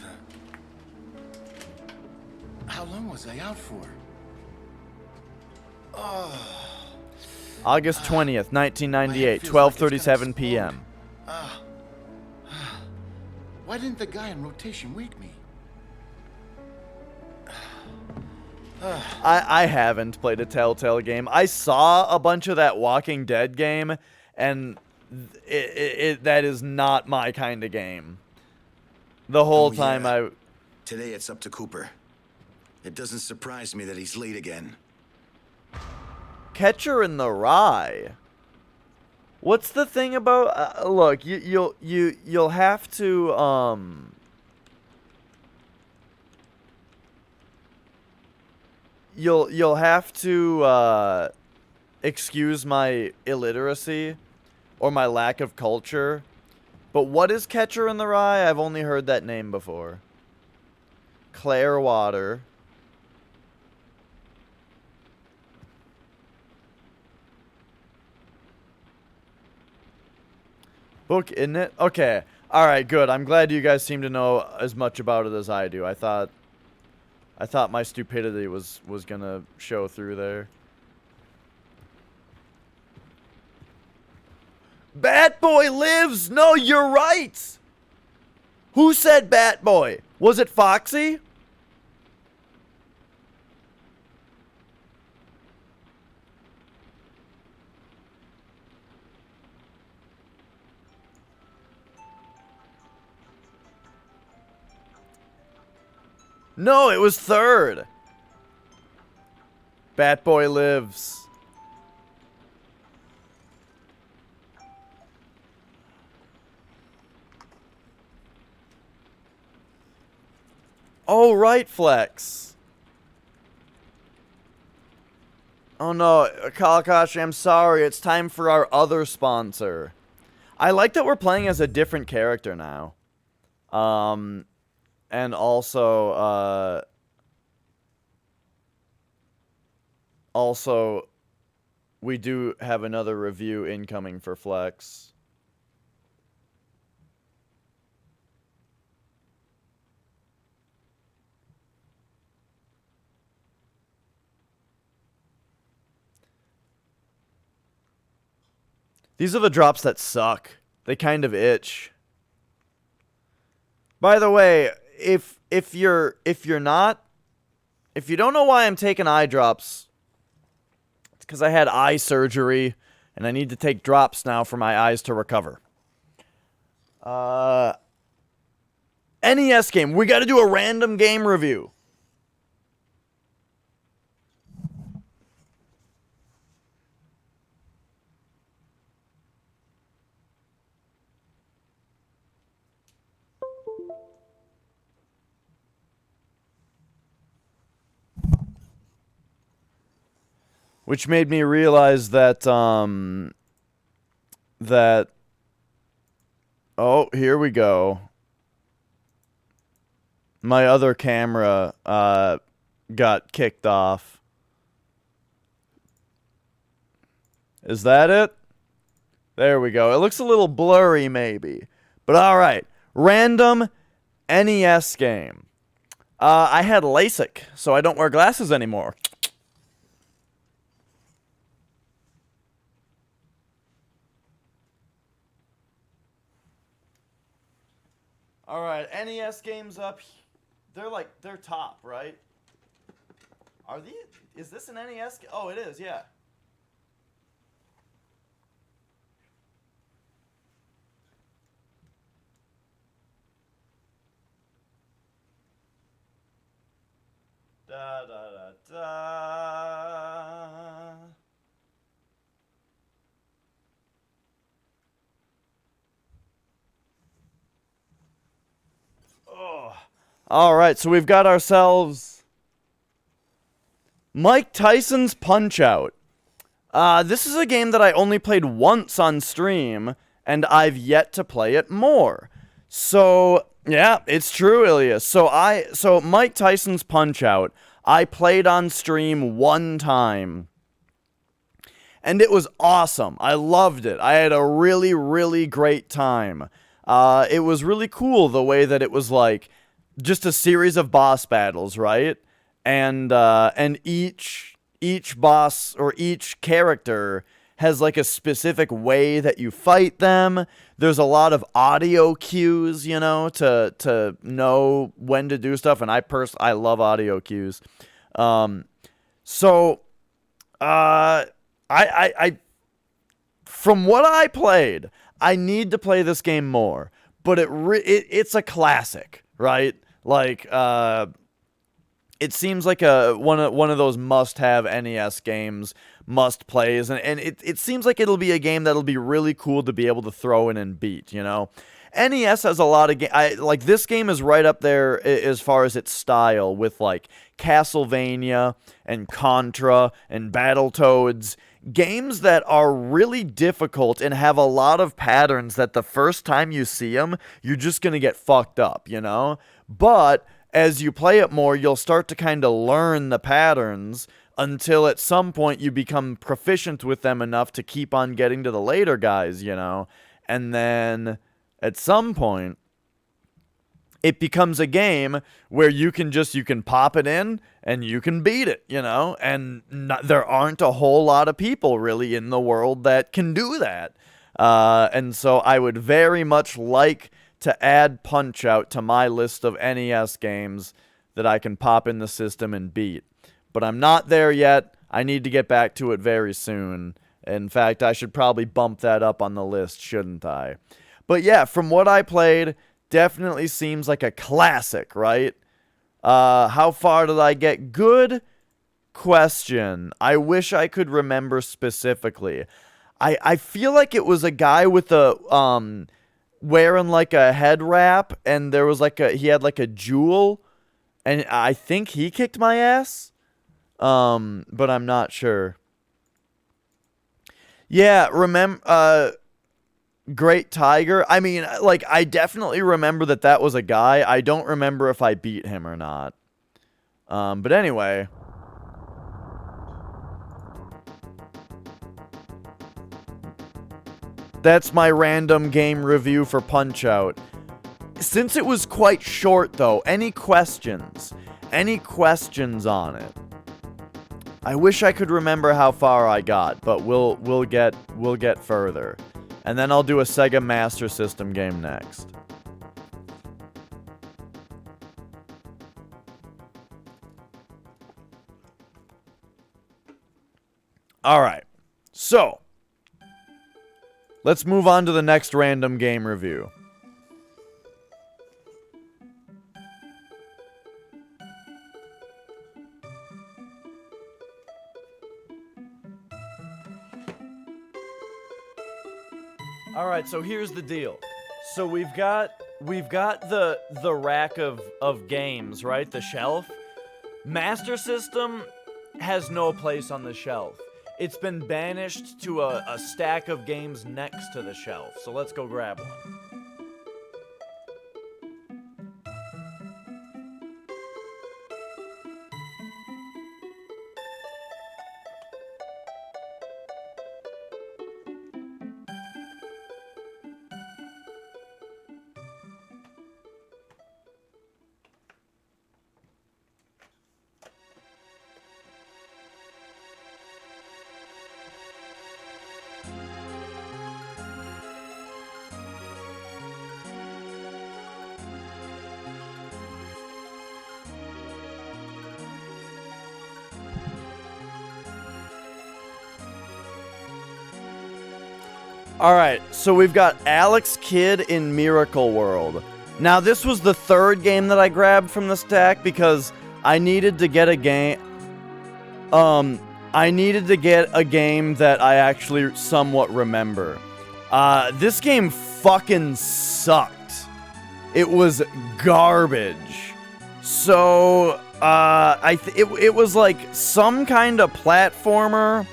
How long was I out for? Oh. August 20th, 1998, 12:37 p.m. Why didn't the guy in rotation wake me? I haven't played a Telltale game. I saw a bunch of that Walking Dead game, and that is not my kind of game. The whole time yeah. Today it's up to Cooper. It doesn't surprise me that he's late again. Catcher in the Rye. What's the thing about? Look, you'll have to you'll have to excuse my illiteracy or my lack of culture. But what is Catcher in the Rye? I've only heard that name before. Clearwater. Book, isn't it? Okay. Alright, good. I'm glad you guys seem to know as much about it as I do. I thought my stupidity was gonna show through there. Bat Boy lives! No, you're right! Who said Bat Boy? Was it Foxy? No, it was third. Bat Boy lives. Oh, right, Flex. Oh no, Kalakashi, I'm sorry. It's time for our other sponsor. I like that we're playing as a different character now. And also, we do have another review incoming for Flex. These are the drops that suck. They kind of itch. By the way, if you don't know why I'm taking eye drops, it's because I had eye surgery and I need to take drops now for my eyes to recover. NES game. We got to do a random game review. Which made me realize that, oh, here we go. My other camera, got kicked off. Is that it? There we go. It looks a little blurry, maybe. But alright. Random NES game. I had LASIK, so I don't wear glasses anymore. Alright, NES games up. They're top, right? Are these? Is this an NES? Oh, it is, yeah. Da da da da. Oh. All right, so we've got ourselves Mike Tyson's Punch-Out. This is a game that I only played once on stream, and I've yet to play it more. So, yeah, it's true, Ilias. So Mike Tyson's Punch-Out, I played on stream one time. And it was awesome. I loved it. I had a really, really great time. It was really cool the way that it was like just a series of boss battles, right? And each boss or each character has like a specific way that you fight them. There's a lot of audio cues, you know, to know when to do stuff, and I love audio cues. I from what I played, I need to play this game more, but it's a classic, right? Like, it seems like one of those must-have NES games, must-plays, and it seems like it'll be a game that'll be really cool to be able to throw in and beat, you know? NES has a lot of like this game is right up there as far as its style with like Castlevania and Contra and Battletoads, games that are really difficult and have a lot of patterns that the first time you see them, you're just going to get fucked up, you know? But as you play it more, you'll start to kind of learn the patterns until at some point you become proficient with them enough to keep on getting to the later guys, you know? And then at some point, it becomes a game where you can pop it in and you can beat it, you know? And there aren't a whole lot of people really in the world that can do that. And so I would very much like to add Punch-Out to my list of NES games that I can pop in the system and beat. But I'm not there yet. I need to get back to it very soon. In fact, I should probably bump that up on the list, shouldn't I? But yeah, from what I played, definitely seems like a classic, right? How far did I get? Good question. I wish I could remember specifically. I feel like it was a guy with a wearing like a head wrap, and there was he had like a jewel, and I think he kicked my ass. But I'm not sure. Yeah, Great Tiger. I mean, like, I definitely remember that was a guy. I don't remember if I beat him or not. But anyway. That's my random game review for Punch-Out. Since it was quite short, though, any questions? Any questions on it? I wish I could remember how far I got, but we'll get further. And then I'll do a Sega Master System game next. Alright, so let's move on to the next random game review. Alright, so here's the deal. So we've got the rack of games, right? The shelf. Master System has no place on the shelf. It's been banished to a stack of games next to the shelf. So let's go grab one. Alright, so we've got Alex Kidd in Miracle World. Now, this was the third game that I grabbed from the stack because I needed to get a game... I needed to get a game that I actually somewhat remember. This game fucking sucked. It was garbage. So, it was like some kind of platformer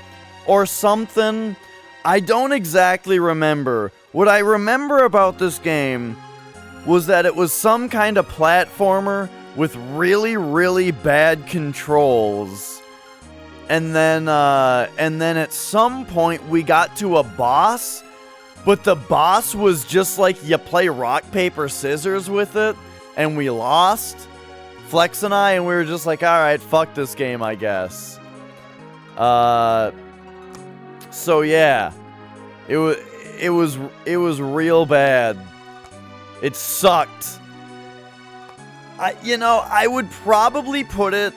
or something. I don't exactly remember. What I remember about this game was that it was some kind of platformer with really, really bad controls. And then at some point we got to a boss, but the boss was just like you play rock, paper, scissors with it, and we lost. Flex and I, and we were just like, alright, fuck this game, I guess. So yeah, it was real bad. It sucked. I would probably put it,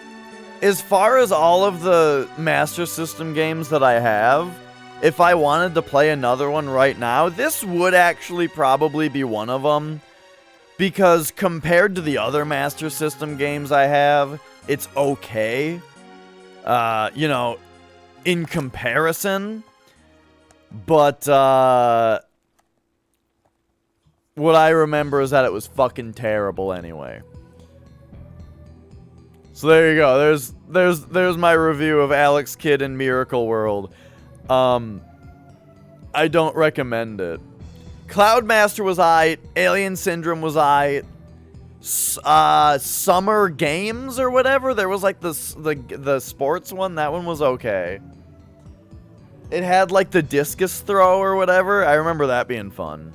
as far as all of the Master System games that I have, if I wanted to play another one right now, this would actually probably be one of them. Because compared to the other Master System games I have, it's okay. In comparison. But, what I remember is that it was fucking terrible anyway. So there you go. There's my review of Alex Kidd in Miracle World. I don't recommend it. Cloudmaster was aight. Alien Syndrome was aight. Summer Games or whatever. There was like the sports one. That one was okay. It had like the discus throw or whatever. I remember that being fun.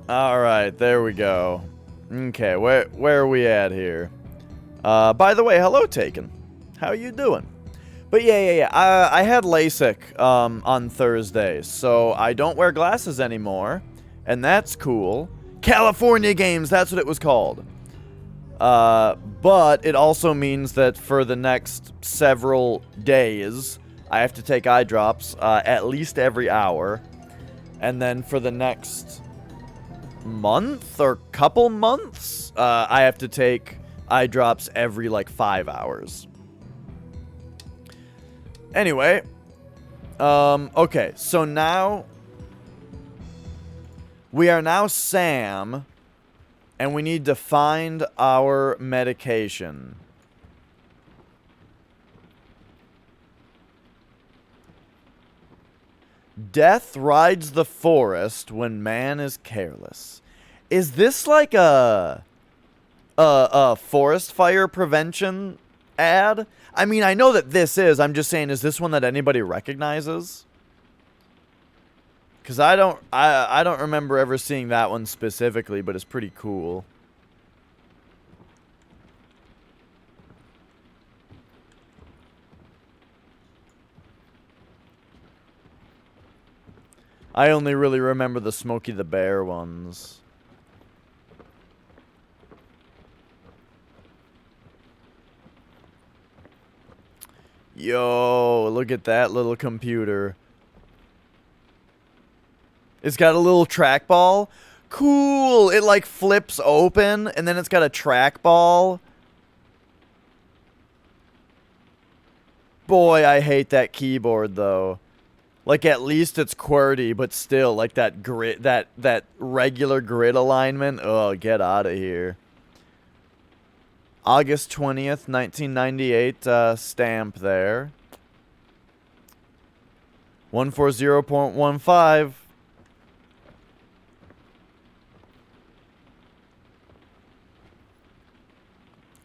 Alright, there we go. Okay, where are we at here? By the way, hello, Taken. How you doing? But yeah. I had LASIK on Thursday, so I don't wear glasses anymore, and that's cool. California Games, that's what it was called. But it also means that for the next several days, I have to take eye drops at least every hour, and then for the next month or couple months, I have to take eye drops every like 5 hours. Anyway, okay, so now we are now Sam, and we need to find our medication. Death rides the forest when man is careless. Is this like a forest fire prevention ad? I mean, I know that this is. I'm just saying, is this one that anybody recognizes? Because I don't remember ever seeing that one specifically, but it's pretty cool. I only really remember the Smokey the Bear ones. Yo, look at that little computer. It's got a little trackball. Cool. It like flips open and then it's got a trackball. Boy, I hate that keyboard though. Like at least it's QWERTY, but still like that grid, that regular grid alignment. Oh, get out of here. August 20th, 1998 stamp there. 140.15.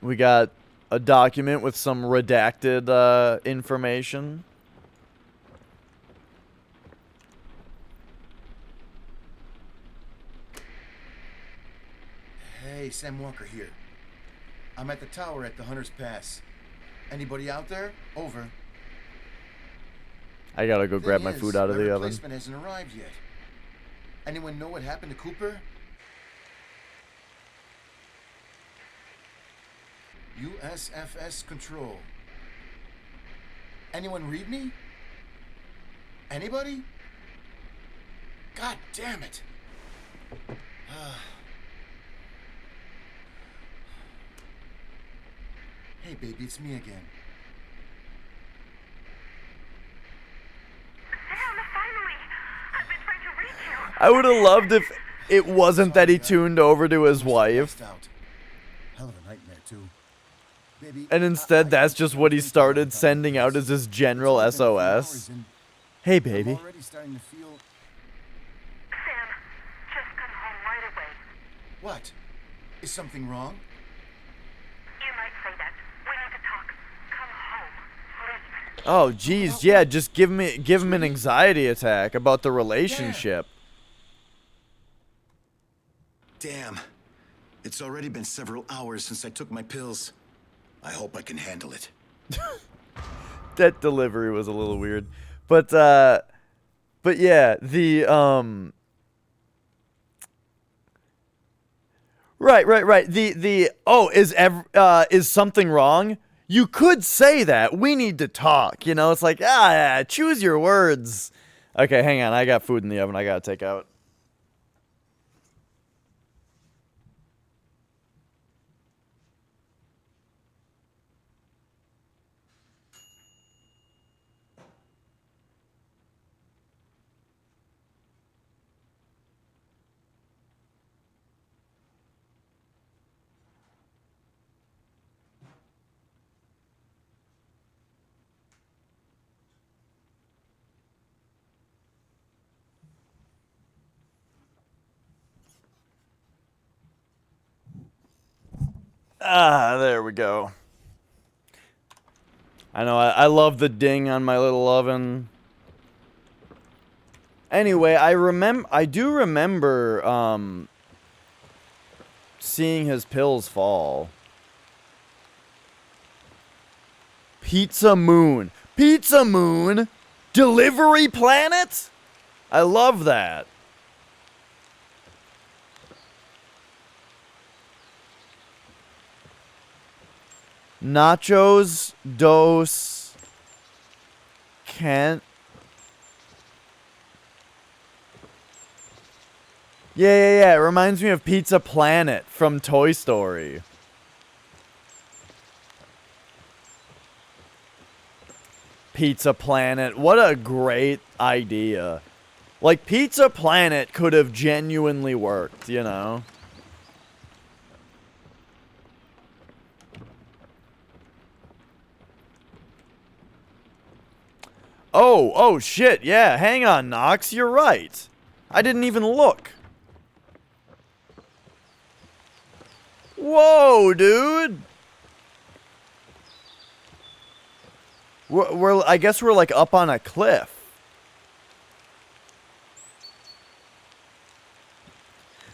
We got a document with some redacted information. Hey, Sam Walker here. I'm at the tower at the Hunter's Pass. Anybody out there? Over. I gotta go grab my food out of the oven. My replacement hasn't arrived yet. Anyone know what happened to Cooper? USFS Control. Anyone read me? Anybody? God damn it. Hey, baby, it's me again. Sam, finally! I've been trying to reach you. I would have loved if it wasn't that he tuned over to his wife. Hell of a nightmare, too. Baby, And instead, that's just what he started sending out as his general SOS. Hey, baby. I'm already starting to feel... Sam, just come home right away. What? Is something wrong? You might say that. We need to talk. Come home, please. Oh, geez, yeah, just give him an anxiety attack about the relationship. Damn. It's already been several hours since I took my pills. I hope I can handle it. That delivery was a little weird. But yeah, the, Right. Oh, is something wrong? You could say that. We need to talk. You know, it's like, choose your words. Okay, hang on. I got food in the oven I gotta take out. Ah, there we go. I know, I love the ding on my little oven. Anyway, I do remember, seeing his pills fall. Pizza Moon. Pizza Moon? Delivery Planet? I love that. Nachos dos Kent. Yeah. It reminds me of Pizza Planet from Toy Story. Pizza Planet. What a great idea. Like, Pizza Planet could have genuinely worked, you know? Oh, shit, yeah, hang on, Nox, you're right. I didn't even look. Whoa, dude! I guess we're, like, up on a cliff.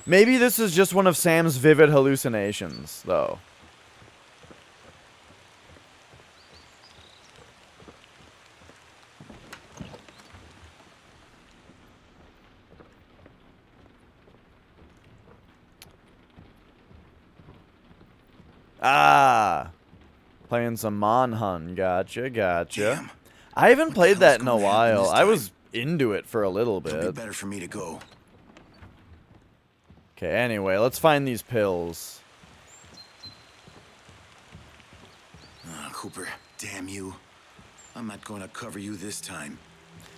Maybe this is just one of Sam's vivid hallucinations, though. Ah, playing some Monhun. Gotcha. Damn. I haven't played that in a gonna happen while. this I time? was into it for a little It'll be bit. better for me to go. Okay, anyway, let's find these pills. Cooper, damn you. I'm not going to cover you this time.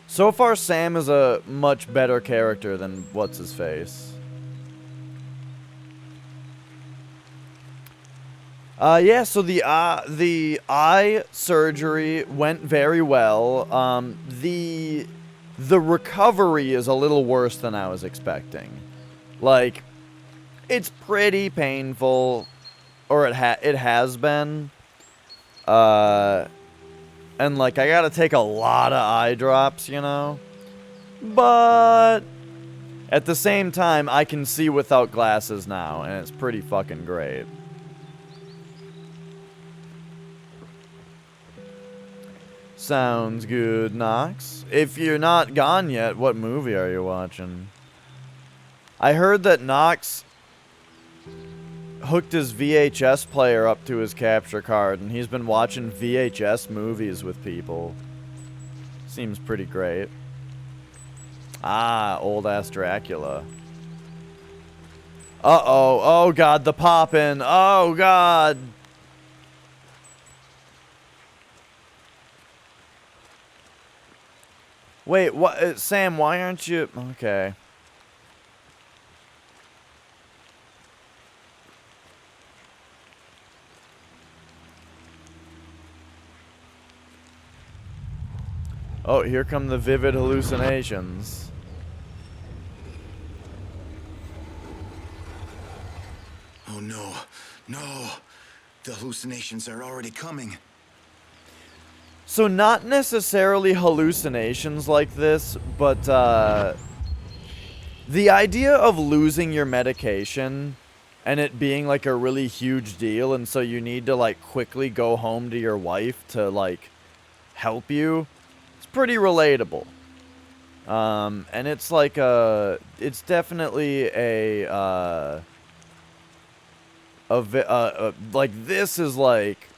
So far, Sam is a much better character than what's-his-face. Yeah, so the eye surgery went very well. The recovery is a little worse than I was expecting. Like, it's pretty painful, or it has been. And like, I gotta take a lot of eye drops, you know? But at the same time, I can see without glasses now, and it's pretty fucking great. Sounds good, Nox. If you're not gone yet, what movie are you watching? I heard that Nox hooked his VHS player up to his capture card, and he's been watching VHS movies with people. Seems pretty great. Ah, old-ass Dracula. Uh-oh. Oh, God, the poppin'. Oh, God. Wait, what? Sam, why aren't you... Okay. Oh, here come the vivid hallucinations. Oh, no. No. The hallucinations are already coming. So not necessarily hallucinations like this, but the idea of losing your medication and it being like a really huge deal, and so you need to like quickly go home to your wife to like help you, it's pretty relatable. And it's like it's definitely like this is like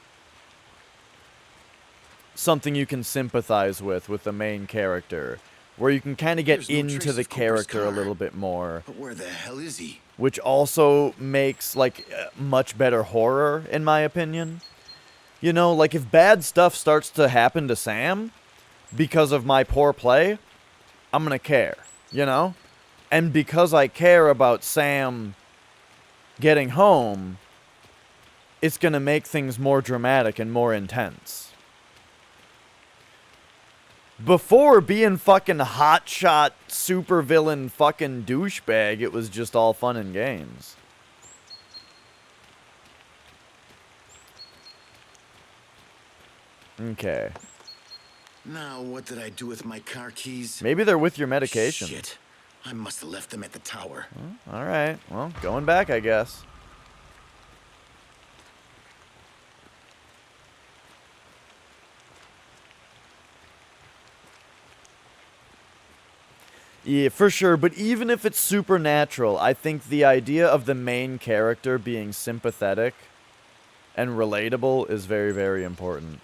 something you can sympathize with the main character, where you can kind of get into the character a little bit more. But where the hell is he? Which also makes, like, much better horror, in my opinion. You know, like, if bad stuff starts to happen to Sam because of my poor play, I'm gonna care, you know? And because I care about Sam getting home, it's gonna make things more dramatic and more intense. Before being fucking hotshot supervillain fucking douchebag, it was just all fun and games. Okay. Now, what did I do with my car keys? Maybe they're with your medication. Shit. I must have left them at the tower. All right. Well, going back, I guess. Yeah, for sure. But even if it's supernatural, I think the idea of the main character being sympathetic and relatable is very, very important.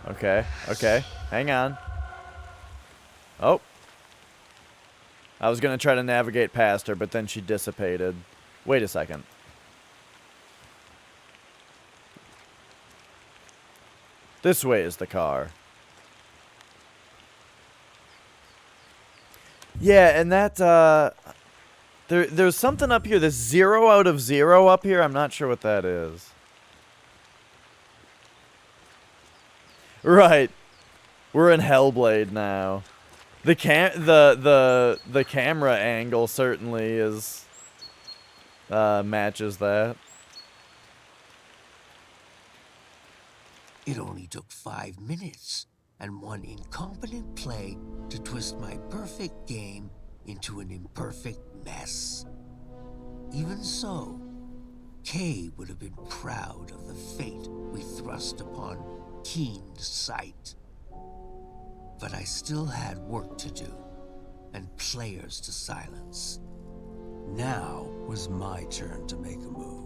Okay, okay. Hang on. Oh. I was going to try to navigate past her, but then she dissipated. Wait a second. This way is the car. Yeah, and that, there's something up here. This 0 out of 0 up here. I'm not sure what that is. Right. We're in Hellblade now. The camera angle certainly is matches that. It only took 5 minutes and one incompetent play to twist my perfect game into an imperfect mess. Even so, Kay would have been proud of the fate we thrust upon keen sight. But I still had work to do, and players to silence. Now was my turn to make a move.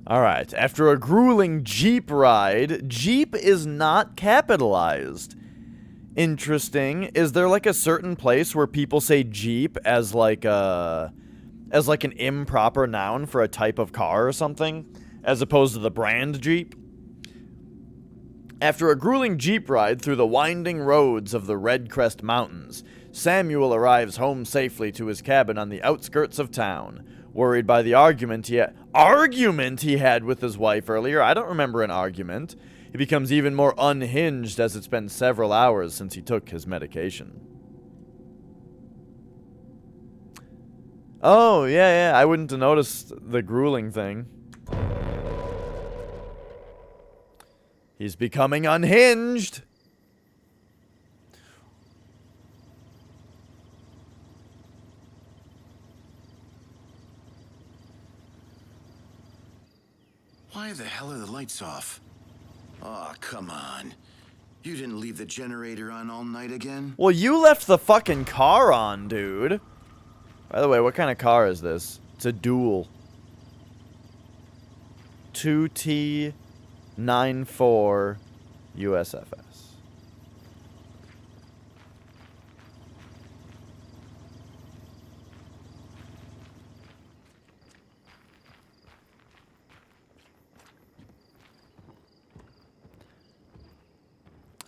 Alright, after a grueling Jeep ride, Jeep is not capitalized. Interesting. Is there like a certain place where people say Jeep as like an improper noun for a type of car or something, as opposed to the brand Jeep? After a grueling Jeep ride through the winding roads of the Red Crest Mountains, Samuel arrives home safely to his cabin on the outskirts of town. Worried by the argument he had with his wife earlier. I don't remember an argument. He becomes even more unhinged as it's been several hours since he took his medication. Oh, yeah, I wouldn't have noticed the grueling thing. He's becoming unhinged. Why the hell are the lights off? Oh, come on. You didn't leave the generator on all night again? Well, you left the fucking car on, dude. By the way, what kind of car is this? It's a dual. 2T94 USFS.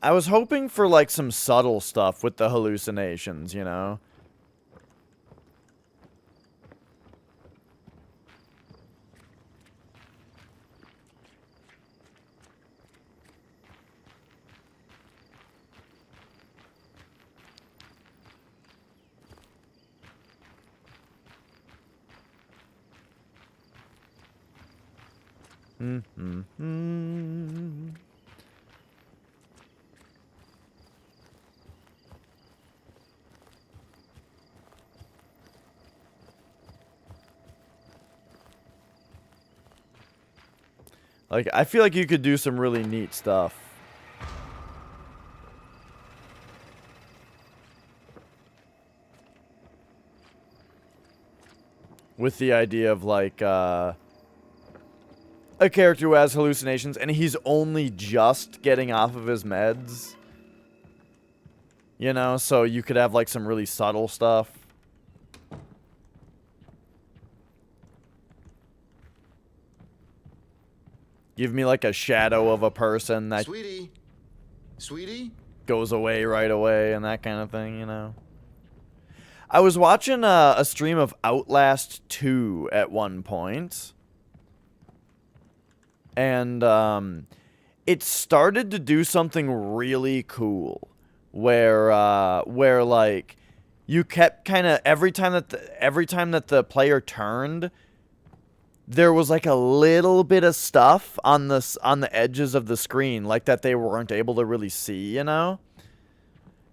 I was hoping for, like, some subtle stuff with the hallucinations, you know? Like, I feel like you could do some really neat stuff. With the idea of, like, a character who has hallucinations and he's only just getting off of his meds. You know, so you could have like some really subtle stuff. Give me like a shadow of a person that Sweetie? goes away right away and that kind of thing, you know. I was watching a stream of Outlast 2 at one point. And it started to do something really cool. Where like you kept kind of every time that the player turned, there was like a little bit of stuff on the edges of the screen, like that they weren't able to really see, you know?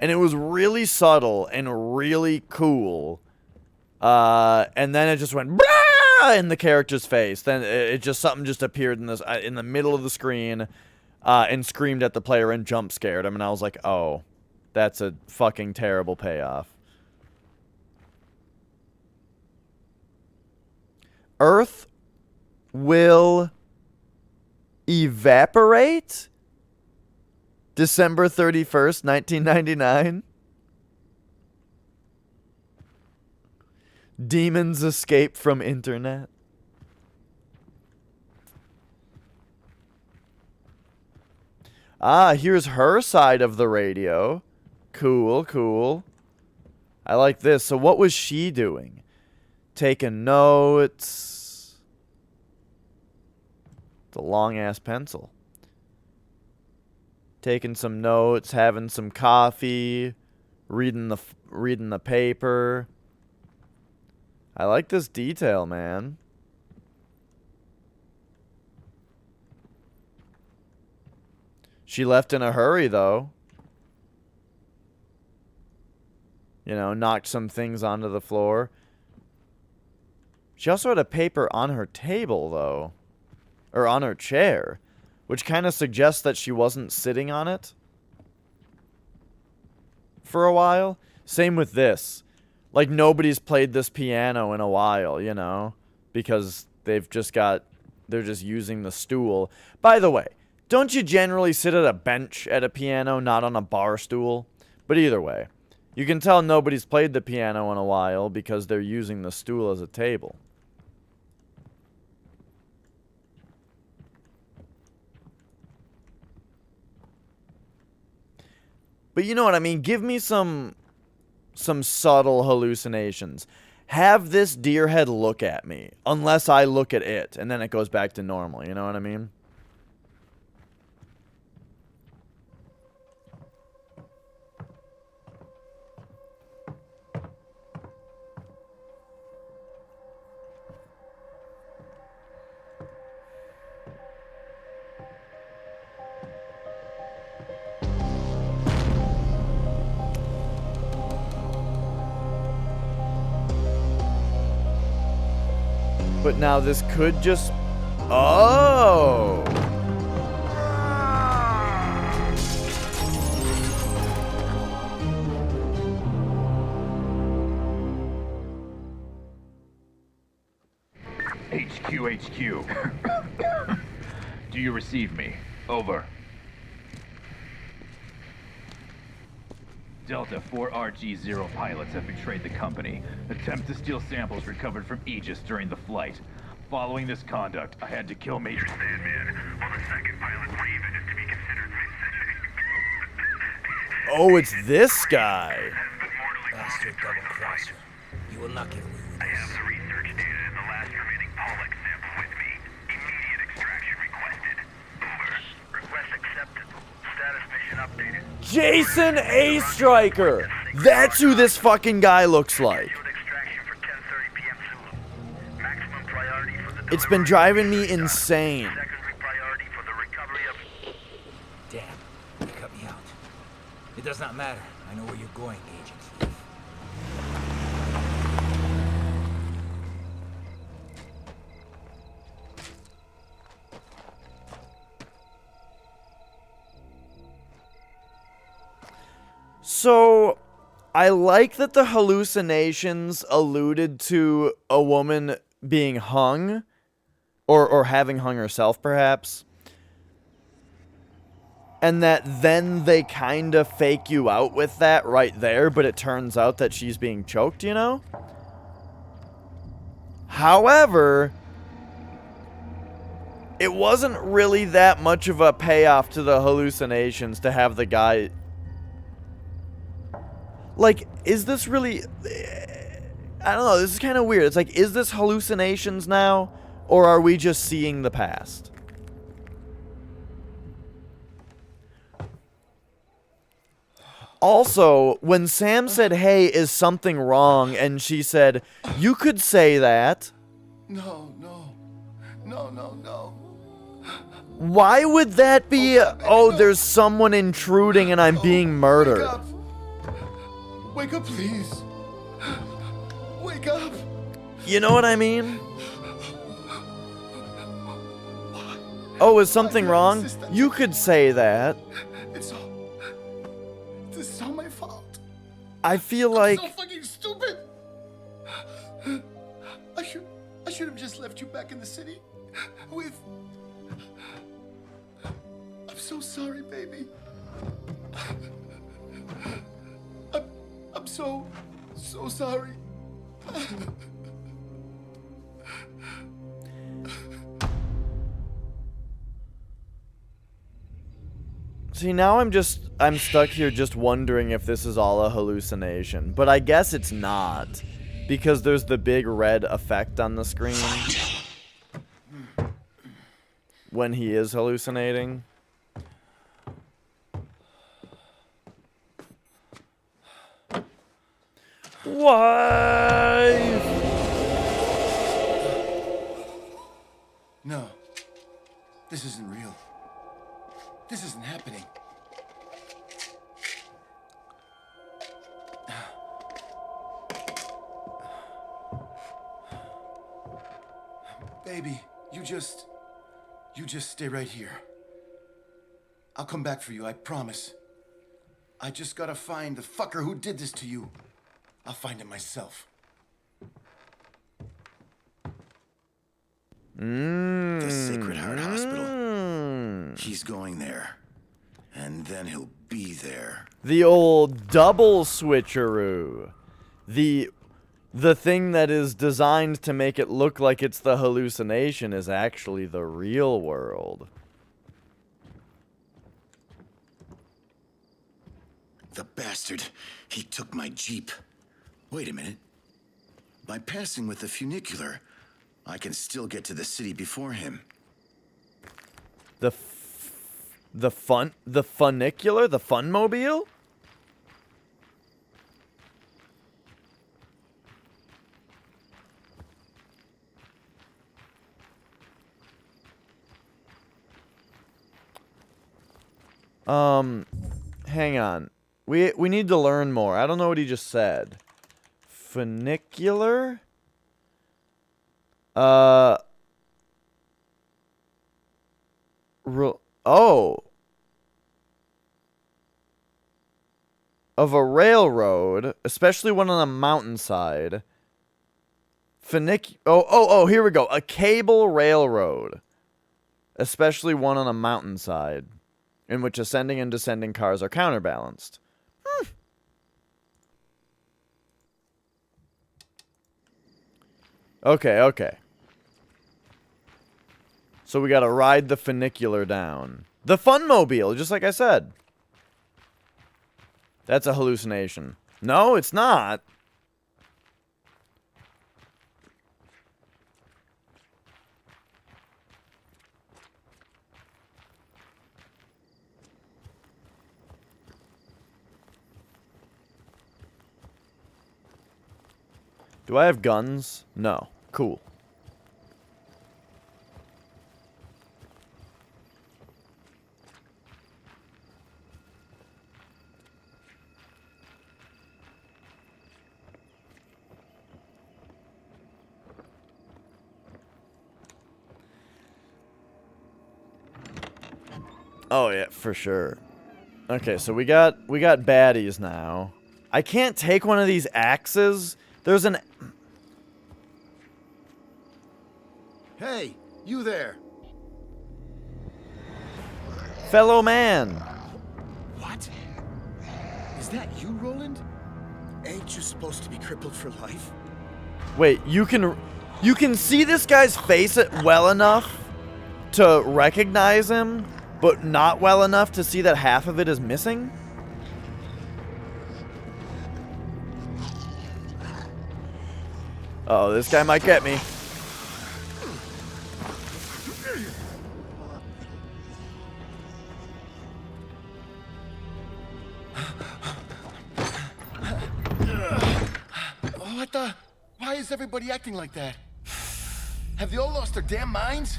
And it was really subtle and really cool. And then it just went "Brah!" in the character's face. Then something just appeared in the middle of the screen, and screamed at the player and jump scared him. And I was like, oh, that's a fucking terrible payoff. Earth will evaporate? December 31st, 1999? Demons escape from internet? Ah, here's her side of the radio. Cool, cool. I like this. So what was she doing? Taking notes. It's a long-ass pencil. Taking some notes, having some coffee, reading the paper. I like this detail, man. She left in a hurry, though. You know, knocked some things onto the floor. She also had a paper on her table, though. Or on her chair. Which kind of suggests that she wasn't sitting on it for a while. Same with this. Like, nobody's played this piano in a while, you know? Because they're just using the stool. By the way, don't you generally sit at a bench at a piano, not on a bar stool? But either way, you can tell nobody's played the piano in a while because they're using the stool as a table. But you know what I mean? Give me some subtle hallucinations. Have this deer head look at me, unless I look at it, and then it goes back to normal. You know what I mean? But now this could just... Oh! HQ. Do you receive me? Over. Delta, 4RG-0 pilots have betrayed the company. Attempt to steal samples recovered from Aegis during the flight. Following this conduct, I had to kill Major Sandman, while the second pilot, Raven, is to be considered missing. Oh, it's this guy. Bastard double-crosser. You will not get away with this. I have the research data and the last remaining Pollux sample with me. Immediate extraction requested. Over. Request accepted. Status mission updated. Jason A. Stryker! That's who this fucking guy looks like. It's been driving me insane. Damn, you cut me out. It does not matter. I know where you're going, Agent Thief. So, I like that the hallucinations alluded to a woman being hung, Or having hung herself, perhaps. And that then they kind of fake you out with that right there, but it turns out that she's being choked, you know? However, it wasn't really that much of a payoff to the hallucinations to have the guy... Like, is this really... I don't know, this is kind of weird. It's like, is this hallucinations now? Or are we just seeing the past? Also, when Sam said, hey, is something wrong? And she said, you could say that. No. Why would that be? Oh, there's someone intruding and I'm being murdered. Wake up, please. Wake up. You know what I mean? Oh, is something wrong? You could say that. This is all my fault. I feel like... I'm so fucking stupid. I should have just left you back in the city with... I'm so sorry, baby. I'm so sorry. See, now I'm stuck here just wondering if this is all a hallucination. But I guess it's not. Because there's the big red effect on the screen. When he is hallucinating. Why? No. This isn't real. This isn't happening. Baby, you just stay right here. I'll come back for you, I promise. I just gotta find the fucker who did this to you. I'll find him myself. The Sacred Heart Hospital. He's going there. And then he'll be there. The old double switcheroo. The thing that is designed to make it look like it's the hallucination is actually the real world. The bastard. He took my Jeep. Wait a minute. By passing with the funicular, I can still get to the city before him. The funicular? The funmobile? Hang on. We need to learn more. I don't know what he just said. Funicular? Oh. Of a railroad, especially one on a mountainside. Oh, here we go. A cable railroad. Especially one on a mountainside. In which ascending and descending cars are counterbalanced. Okay. So we gotta ride the funicular down. The funmobile, just like I said. That's a hallucination. No, it's not. Do I have guns? No. Cool. Oh yeah, for sure. Okay, so we got baddies now. I can't take one of these axes. There's an... Hey, You there. Fellow man. What? Is that you, Roland? Ain't you supposed to be crippled for life? Wait, you can see this guy's face well enough to recognize him, but not well enough to see that half of it is missing? Oh, this guy might get me. What the? Why is everybody acting like that? Have they all lost their damn minds?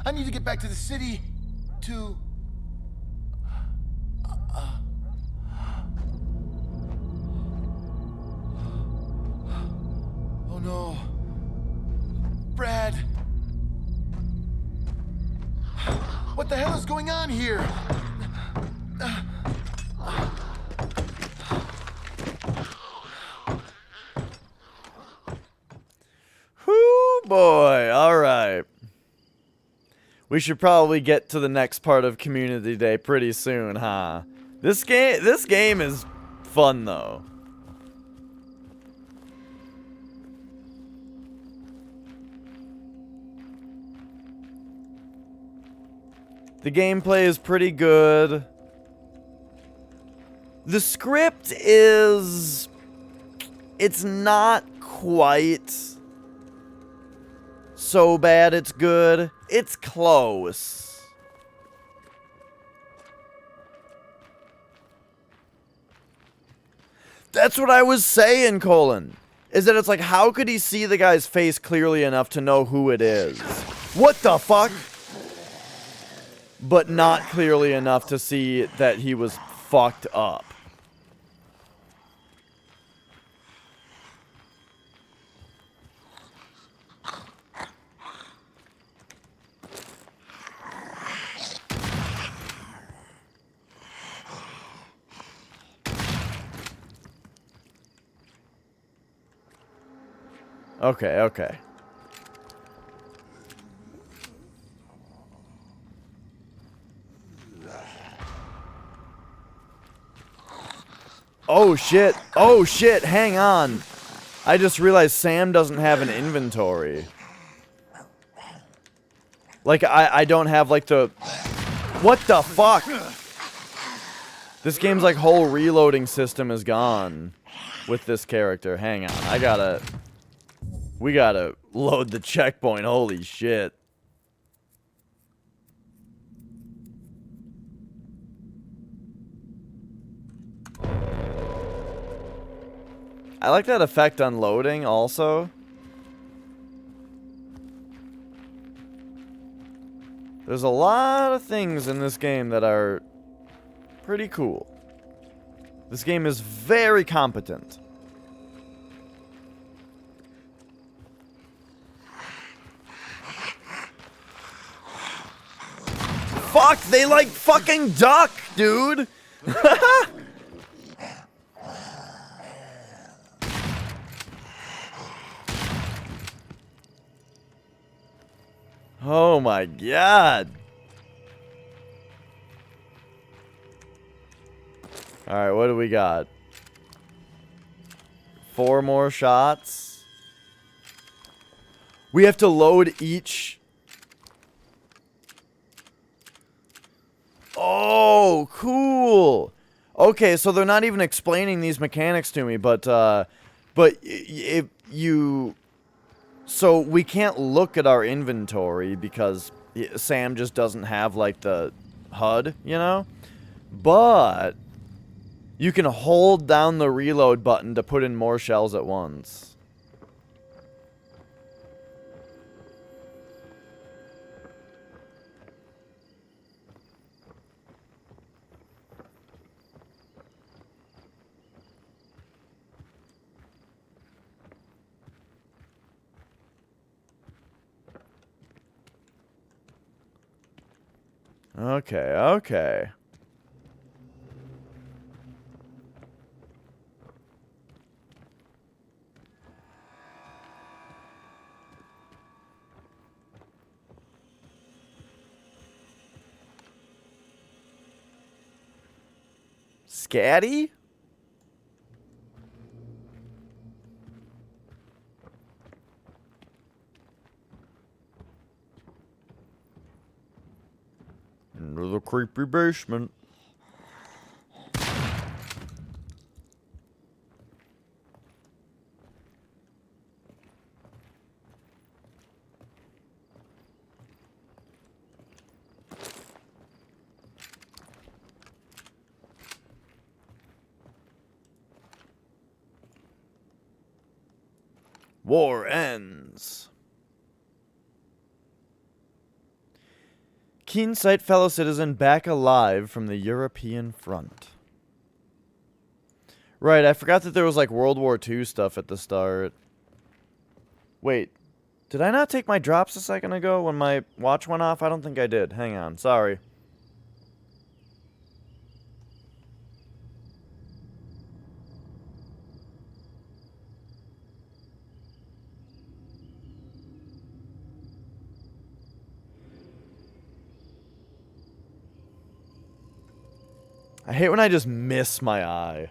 I need to get back to the city to... Oh no. Brad. What the hell is going on here? Whoo boy, alright. We should probably get to the next part of Community Day pretty soon, huh? This game is fun though. The gameplay is pretty good. The script is... It's not quite so bad it's good. It's close. That's what I was saying, Colin. Is that it's like, how could he see the guy's face clearly enough to know who it is? What the fuck? But not clearly enough to see that he was fucked up. Okay, okay. Oh shit, oh shit, hang on. I just realized Sam doesn't have an inventory. Like, I don't have, like, the... What the fuck? This game's, like, whole reloading system is gone with this character. Hang on, we gotta load the checkpoint, holy shit. I like that effect on loading also. There's a lot of things in this game that are pretty cool. This game is very competent. Fuck, they like fucking duck, dude. Oh my god. Alright, what do we got? 4 more shots. We have to load each. Oh, cool. Okay, so they're not even explaining these mechanics to me, but if you... So we can't look at our inventory because Sam just doesn't have, like, the HUD, you know? But you can hold down the reload button to put in more shells at once. Okay, okay. Scatty? Into the creepy basement. War ends. Keen sight, fellow citizen, back alive from the European front. Right, I forgot that there was like World War II stuff at the start. Wait, did I not take my drops a second ago when my watch went off? I don't think I did. Hang on, sorry. I hate when I just miss my eye.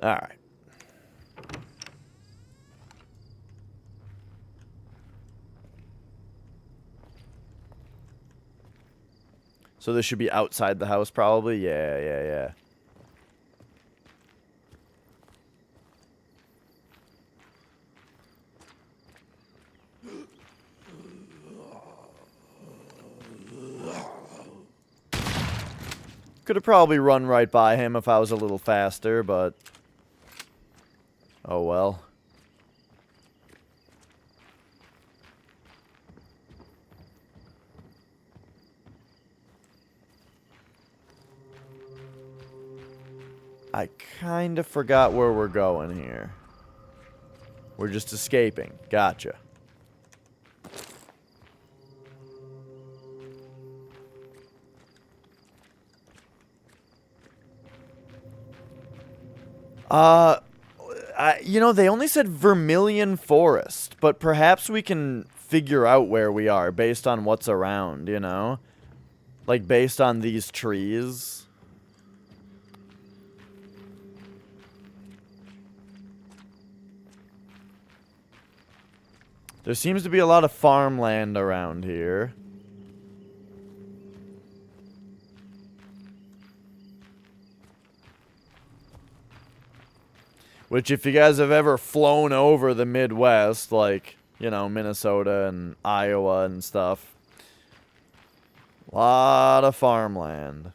Alright. So this should be outside the house probably? Yeah. Could have probably run right by him if I was a little faster, but... oh well. I kind of forgot where we're going here. We're just escaping. Gotcha. You know, they only said Vermilion Forest, but perhaps we can figure out where we are based on what's around, you know? Like, based on these trees. There seems to be a lot of farmland around here. Which, if you guys have ever flown over the Midwest, like, you know, Minnesota and Iowa and stuff, a lot of farmland.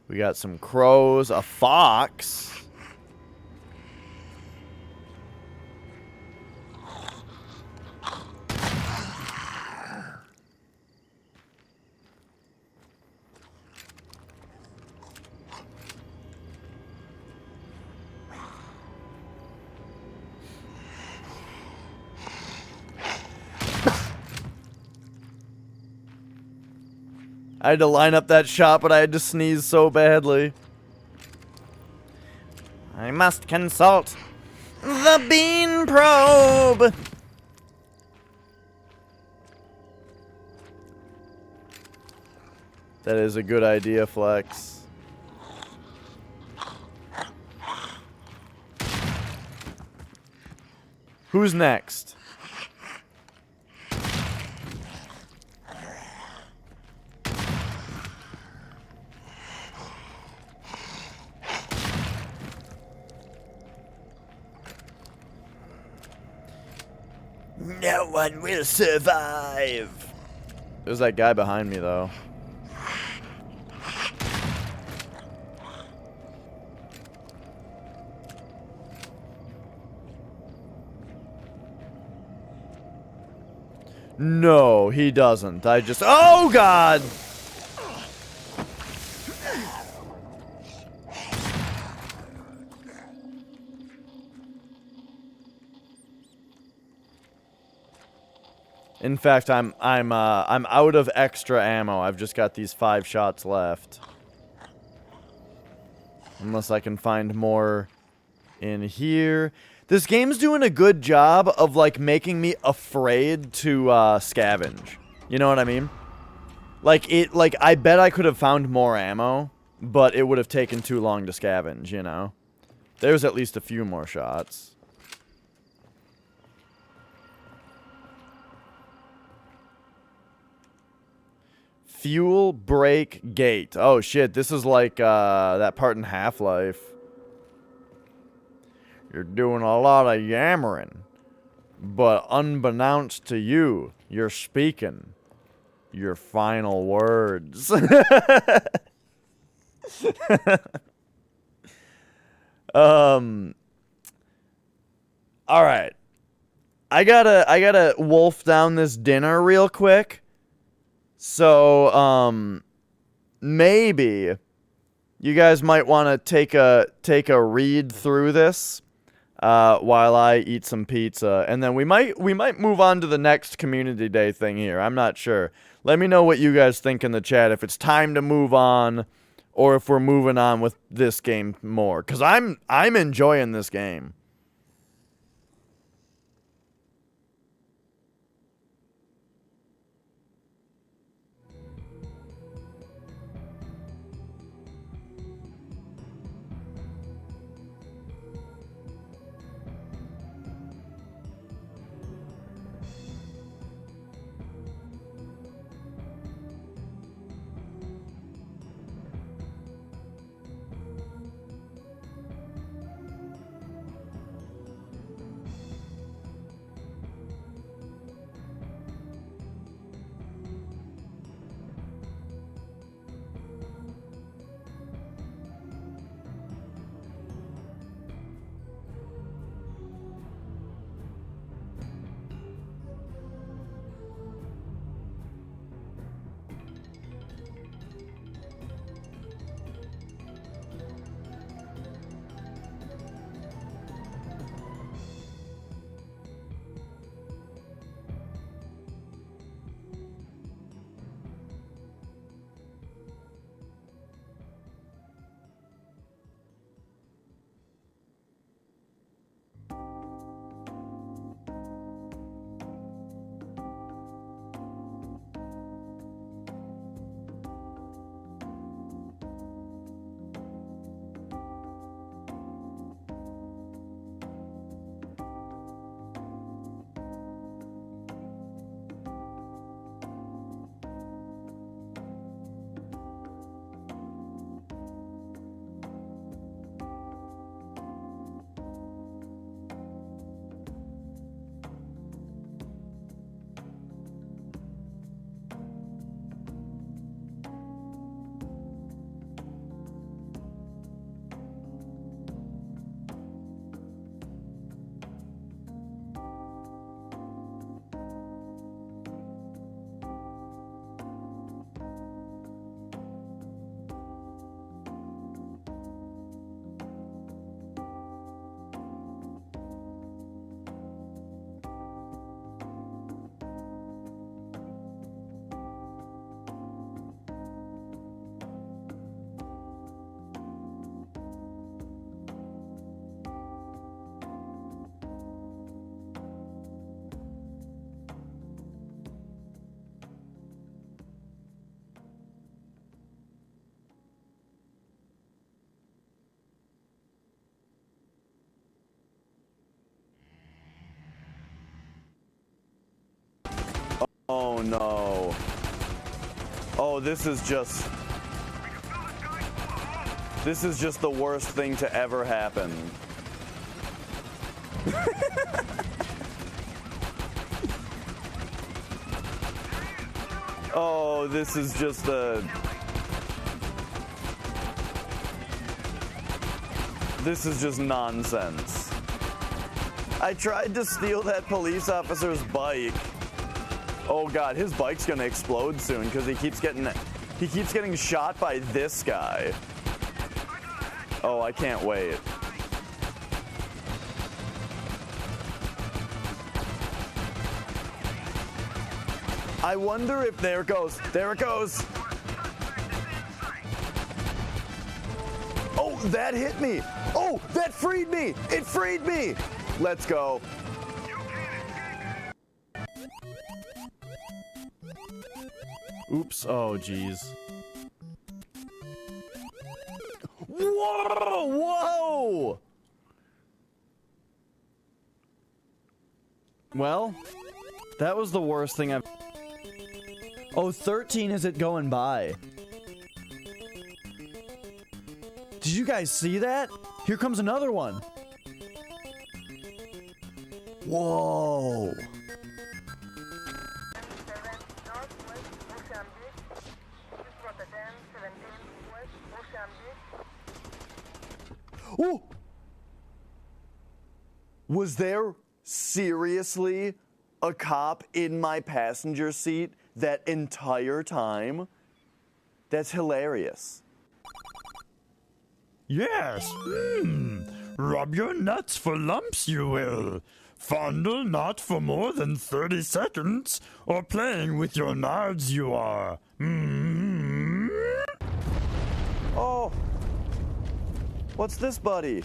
We got some crows, a fox. I had to line up that shot, but I had to sneeze so badly. I must consult the bean probe. That is a good idea, Flex. Who's next? No one will survive. There's that guy behind me, though. No, he doesn't. I just... oh, God! In fact, I'm out of extra ammo. I've just got these 5 shots left. Unless I can find more in here. This game's doing a good job of, like, making me afraid to scavenge. You know what I mean? Like, I bet I could have found more ammo, but it would have taken too long to scavenge, you know? There's at least a few more shots. Fuel break gate. Oh shit, this is like that part in Half-Life. You're doing a lot of yammering, but unbeknownst to you, you're speaking your final words. All right. I gotta wolf down this dinner real quick. So, maybe you guys might want to take a read through this while I eat some pizza, and then we might move on to the next community day thing here. I'm not sure. Let me know what you guys think in the chat, if it's time to move on or if we're moving on with this game more, cuz I'm enjoying this game. Oh no. Oh, this is just the worst thing to ever happen. Oh, this is just nonsense. I tried to steal that police officer's bike. Oh god, his bike's gonna explode soon because he keeps getting shot by this guy. Oh, I can't wait. I wonder if there it goes. Oh, that hit me. Oh, that freed me. It freed me. Let's go. Oops. Oh, jeez. Whoa! Whoa! Well, that was the worst thing I've... Oh, 13 is it going by. Did you guys see that? Here comes another one. Whoa. Ooh. Was there seriously a cop in my passenger seat that entire time? That's hilarious. Yes. Rub your nuts for lumps, you will. Fondle not for more than 30 seconds, or playing with your nards you are. Oh. What's this, buddy?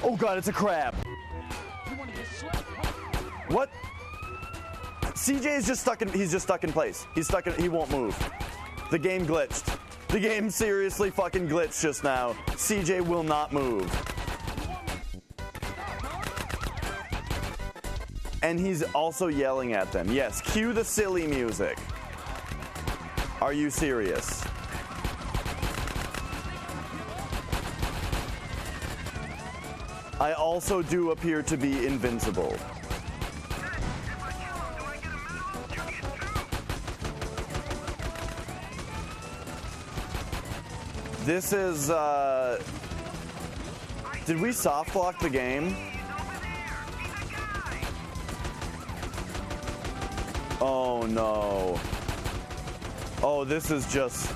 Oh god, it's a crab. What? CJ is just stuck in, he's just stuck in place. He's stuck in, he won't move. The game glitched. The game seriously fucking glitched just now. CJ will not move. And he's also yelling at them. Yes, cue the silly music. Are you serious? I also do appear to be invincible. This is, did we soft block the game? Oh no. Oh, this is just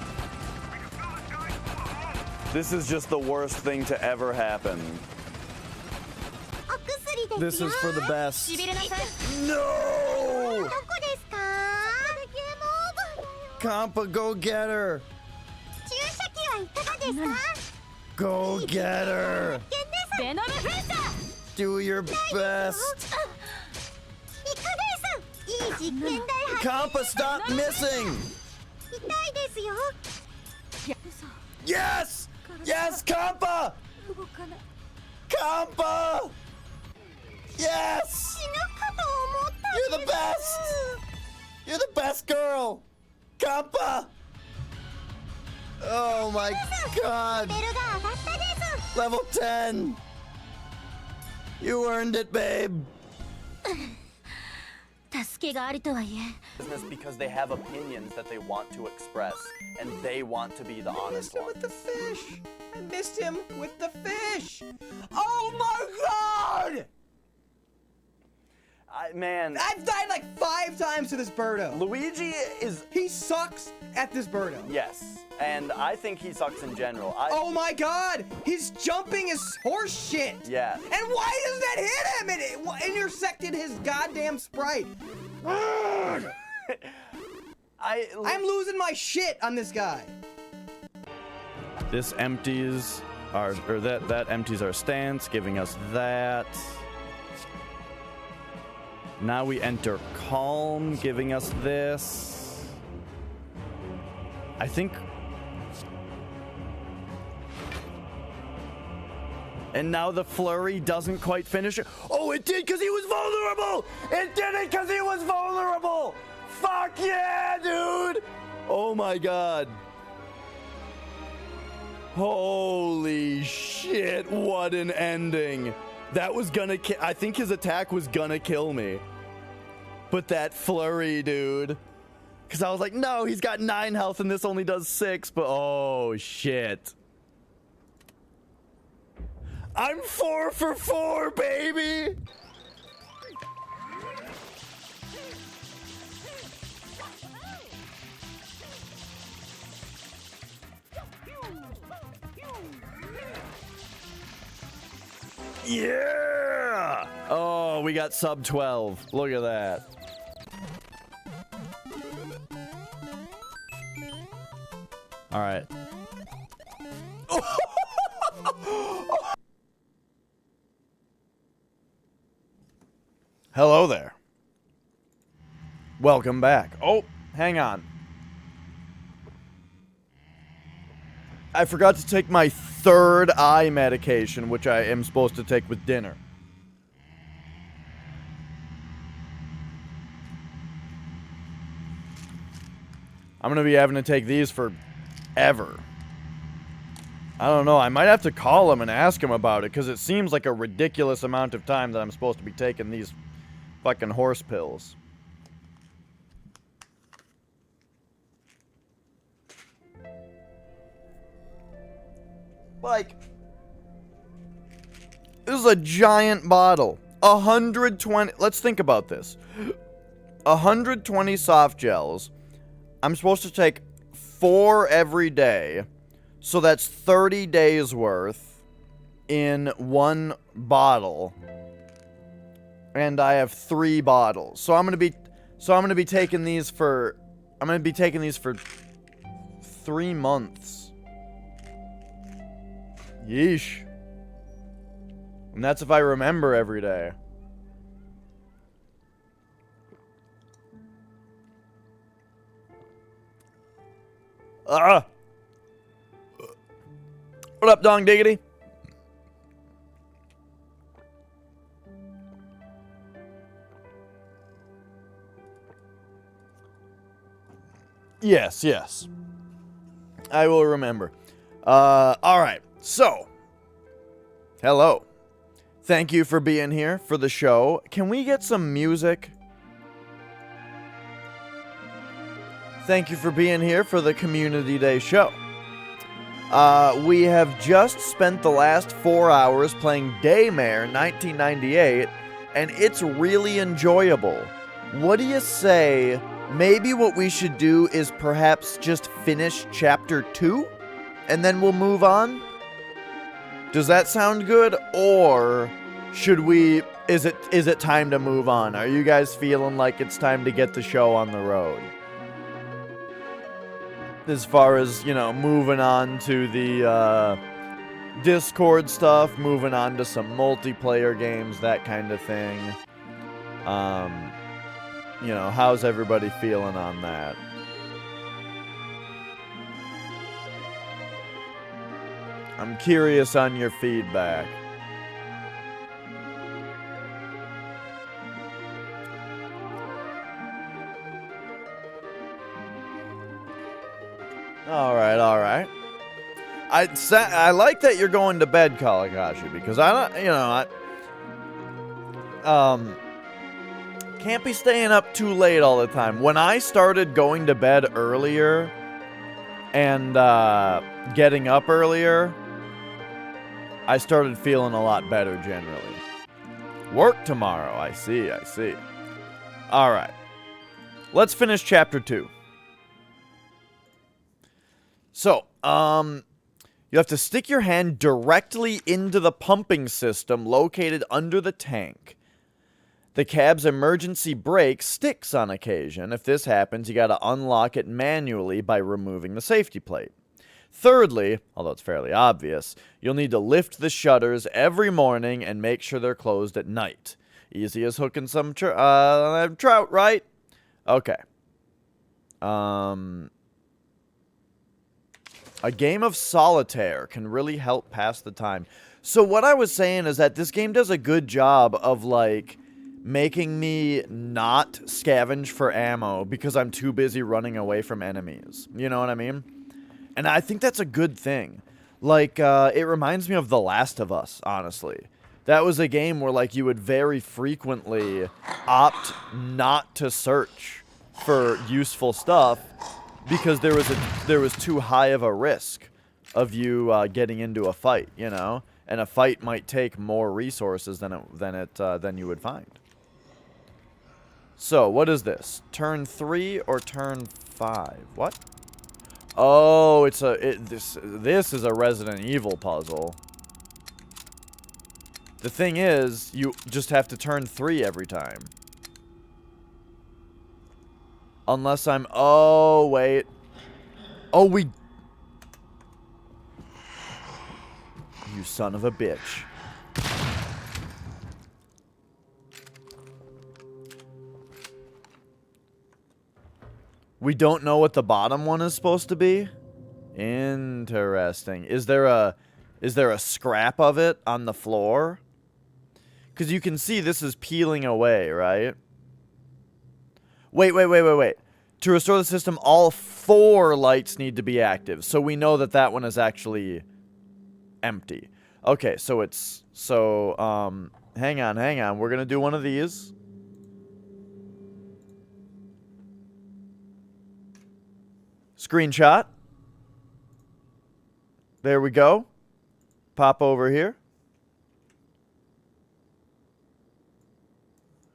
the worst thing to ever happen. This is for the best. No! Kampa, go get her! Go get her! Do your best! Kampa, stop missing! Yes! Yes, Kampa! Kampa! Yes! You're the best! You're the best girl! Kampa! Oh my god! Level 10! You earned it, babe! Business because they have opinions that they want to express, and they want to be the honest one. With the fish! I missed him with the fish! Oh my god! Man, I've died like 5 times to this birdo. Luigi is... He sucks at this birdo. Yes, and I think he sucks in general. Oh my god! His jumping is horse shit! Yeah. And why does that hit him? It intersected his goddamn sprite. I'm losing my shit on this guy. This empties our... or that empties our stance, giving us that. Now we enter calm, giving us this. I think... And now the flurry doesn't quite finish it. Oh, it did because he was vulnerable! It did it because he was vulnerable! Fuck yeah, dude! Oh my god. Holy shit, what an ending. That was gonna I think his attack was gonna kill me. But that flurry, dude. Because I was like, no, he's got 9 health and this only does 6. But oh, shit. I'm 4 for 4, baby! Yeah! Oh, we got sub 12. Look at that. All right. Oh! Hello there. Welcome back. Oh, hang on. I forgot to take my third eye medication, which I am supposed to take with dinner. I'm going to be having to take these forever. I don't know. I might have to call him and ask him about it, because it seems like a ridiculous amount of time that I'm supposed to be taking these fucking horse pills. Like, this is a giant bottle. 120. Let's think about this. 120 soft gels. I'm supposed to take 4 every day. So that's 30 days worth in one bottle. And I have 3 bottles. So I'm going to be taking these for 3 months. Yeesh. And that's if I remember every day. Ah! What up, Dong Diggity? Yes, yes. I will remember. Alright. So, hello. Thank you for being here for the show. Can we get some music? Thank you for being here for the Community Day show. We have just spent the last 4 hours playing Daymare 1998, and it's really enjoyable. What do you say? Maybe what we should do is perhaps just finish Chapter 2, and then we'll move on? Does that sound good? Or should we... Is it time to move on? Are you guys feeling like it's time to get the show on the road? As far as, you know, moving on to the Discord stuff, moving on to some multiplayer games, that kind of thing. You know, how's everybody feeling on that? I'm curious on your feedback. Alright, alright. I like that you're going to bed, Kalakashi, because I don't, you know, can't be staying up too late all the time. When I started going to bed earlier and getting up earlier, I started feeling a lot better generally. Work tomorrow, I see. Alright. Let's finish Chapter 2. So, you have to stick your hand directly into the pumping system located under the tank. The cab's emergency brake sticks on occasion. If this happens, you gotta unlock it manually by removing the safety plate. Thirdly, although it's fairly obvious, you'll need to lift the shutters every morning and make sure they're closed at night. Easy as hooking some trout, right? Okay. A game of solitaire can really help pass the time. So what I was saying is that this game does a good job of, like, making me not scavenge for ammo because I'm too busy running away from enemies. You know what I mean? And I think that's a good thing. Like, it reminds me of The Last of Us, honestly. That was a game where, like, you would very frequently opt not to search for useful stuff because there was too high of a risk of you getting into a fight, you know? And a fight might take more resources than you would find. So, what is this? Turn 3 or turn 5? What? Oh, this is a Resident Evil puzzle. The thing is, you just have to turn 3 every time. Unless I'm... Oh, wait. Oh, we... You son of a bitch. We don't know what the bottom one is supposed to be? Interesting. Is there a scrap of it on the floor? Because you can see this is peeling away, right? Wait. To restore the system, all 4 lights need to be active. So we know that that one is actually empty. Okay, so it's... So, hang on. We're going to do one of these. Screenshot. There we go. Pop over here.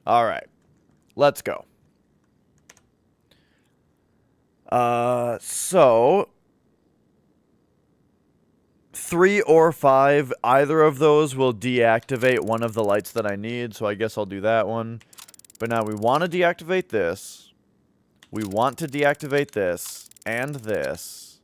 All right. Let's go. So 3 or 5, either of those will deactivate one of the lights that I need, so I guess I'll do that one. But now we want to deactivate this. We want to deactivate this and this.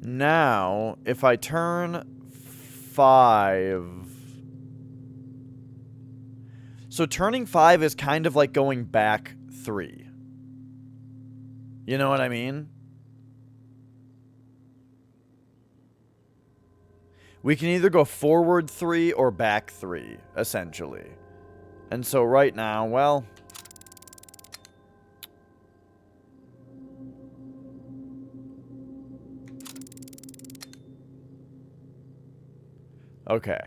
Now, if I turn 5... So turning 5 is kind of like going back 3. You know what I mean? We can either go forward 3 or back 3, essentially. And so right now, well... Okay.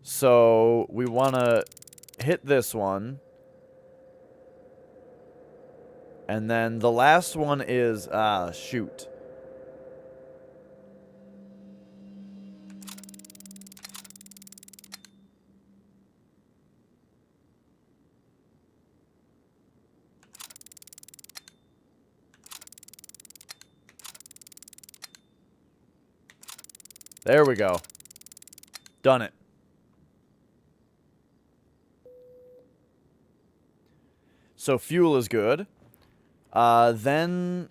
So we want to hit this one. And then the last one is, shoot. There we go. Done it. So fuel is good. Then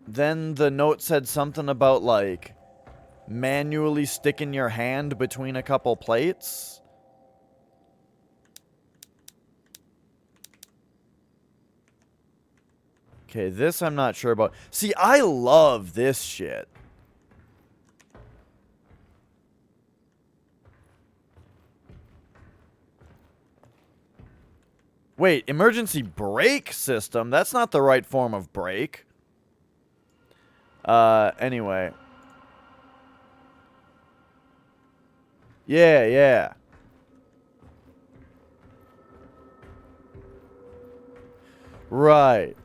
the note said something about, like, manually sticking your hand between a couple plates. Okay, this I'm not sure about. See, I love this shit. Wait, emergency brake system? That's not the right form of brake. Anyway. Yeah. Right.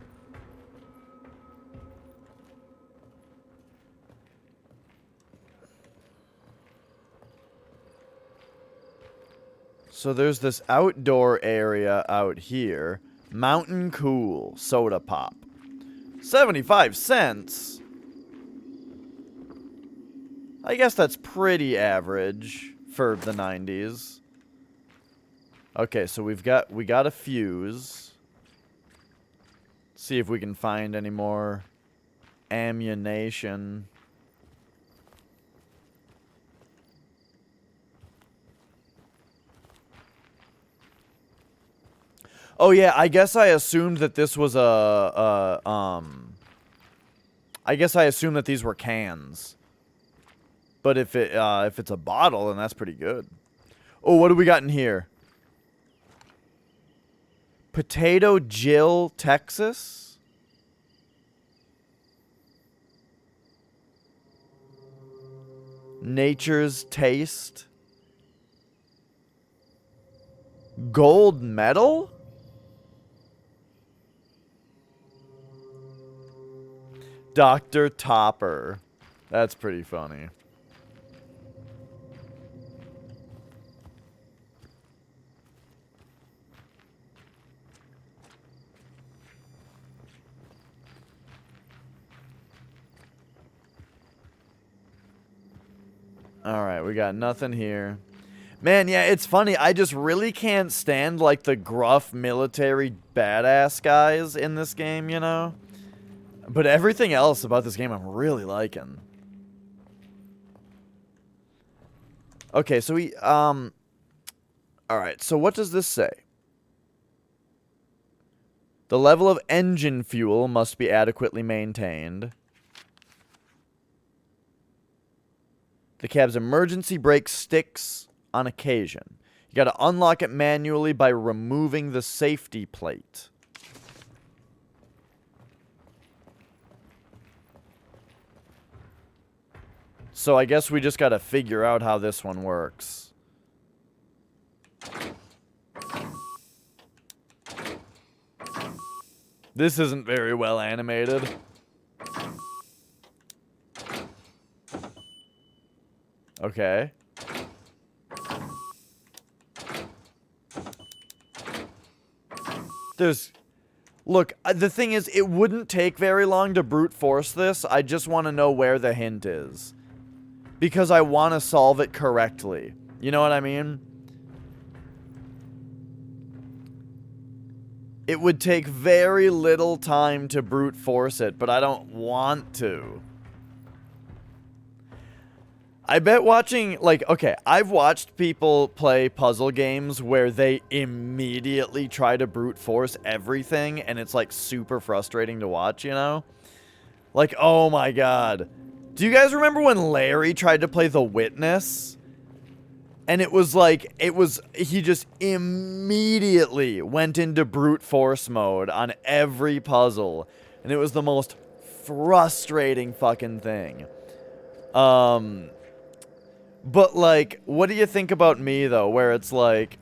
So there's this outdoor area out here. Mountain Cool Soda Pop. 75 cents? I guess that's pretty average for the 90s. Okay, so we got a fuse. See if we can find any more ammunition. Oh yeah, I guess I assumed that this was I guess I assumed that these were cans. But if it's a bottle, then that's pretty good. Oh, what do we got in here? Potato Jill, Texas? Nature's Taste? Gold medal? Dr. Topper. That's pretty funny. Alright, we got nothing here. Man, yeah, it's funny. I just really can't stand, like, the gruff military badass guys in this game, you know? But everything else about this game I'm really liking. Okay, so he, all right, so what does this say? The level of engine fuel must be adequately maintained. The cab's emergency brake sticks on occasion. You got to unlock it manually by removing the safety plate. So I guess we just got to figure out how this one works. This isn't very well animated. Okay. Look, the thing is, it wouldn't take very long to brute force this. I just want to know where the hint is. Because I want to solve it correctly. You know what I mean? It would take very little time to brute force it, but I don't want to. I bet watching, like, okay, I've watched people play puzzle games where they immediately try to brute force everything, and it's, like, super frustrating to watch, you know? Like, oh my god. Do you guys remember when Larry tried to play The Witness? And it was like, he just immediately went into brute force mode on every puzzle. And it was the most frustrating fucking thing. But, like, what do you think about me, though, where it's like,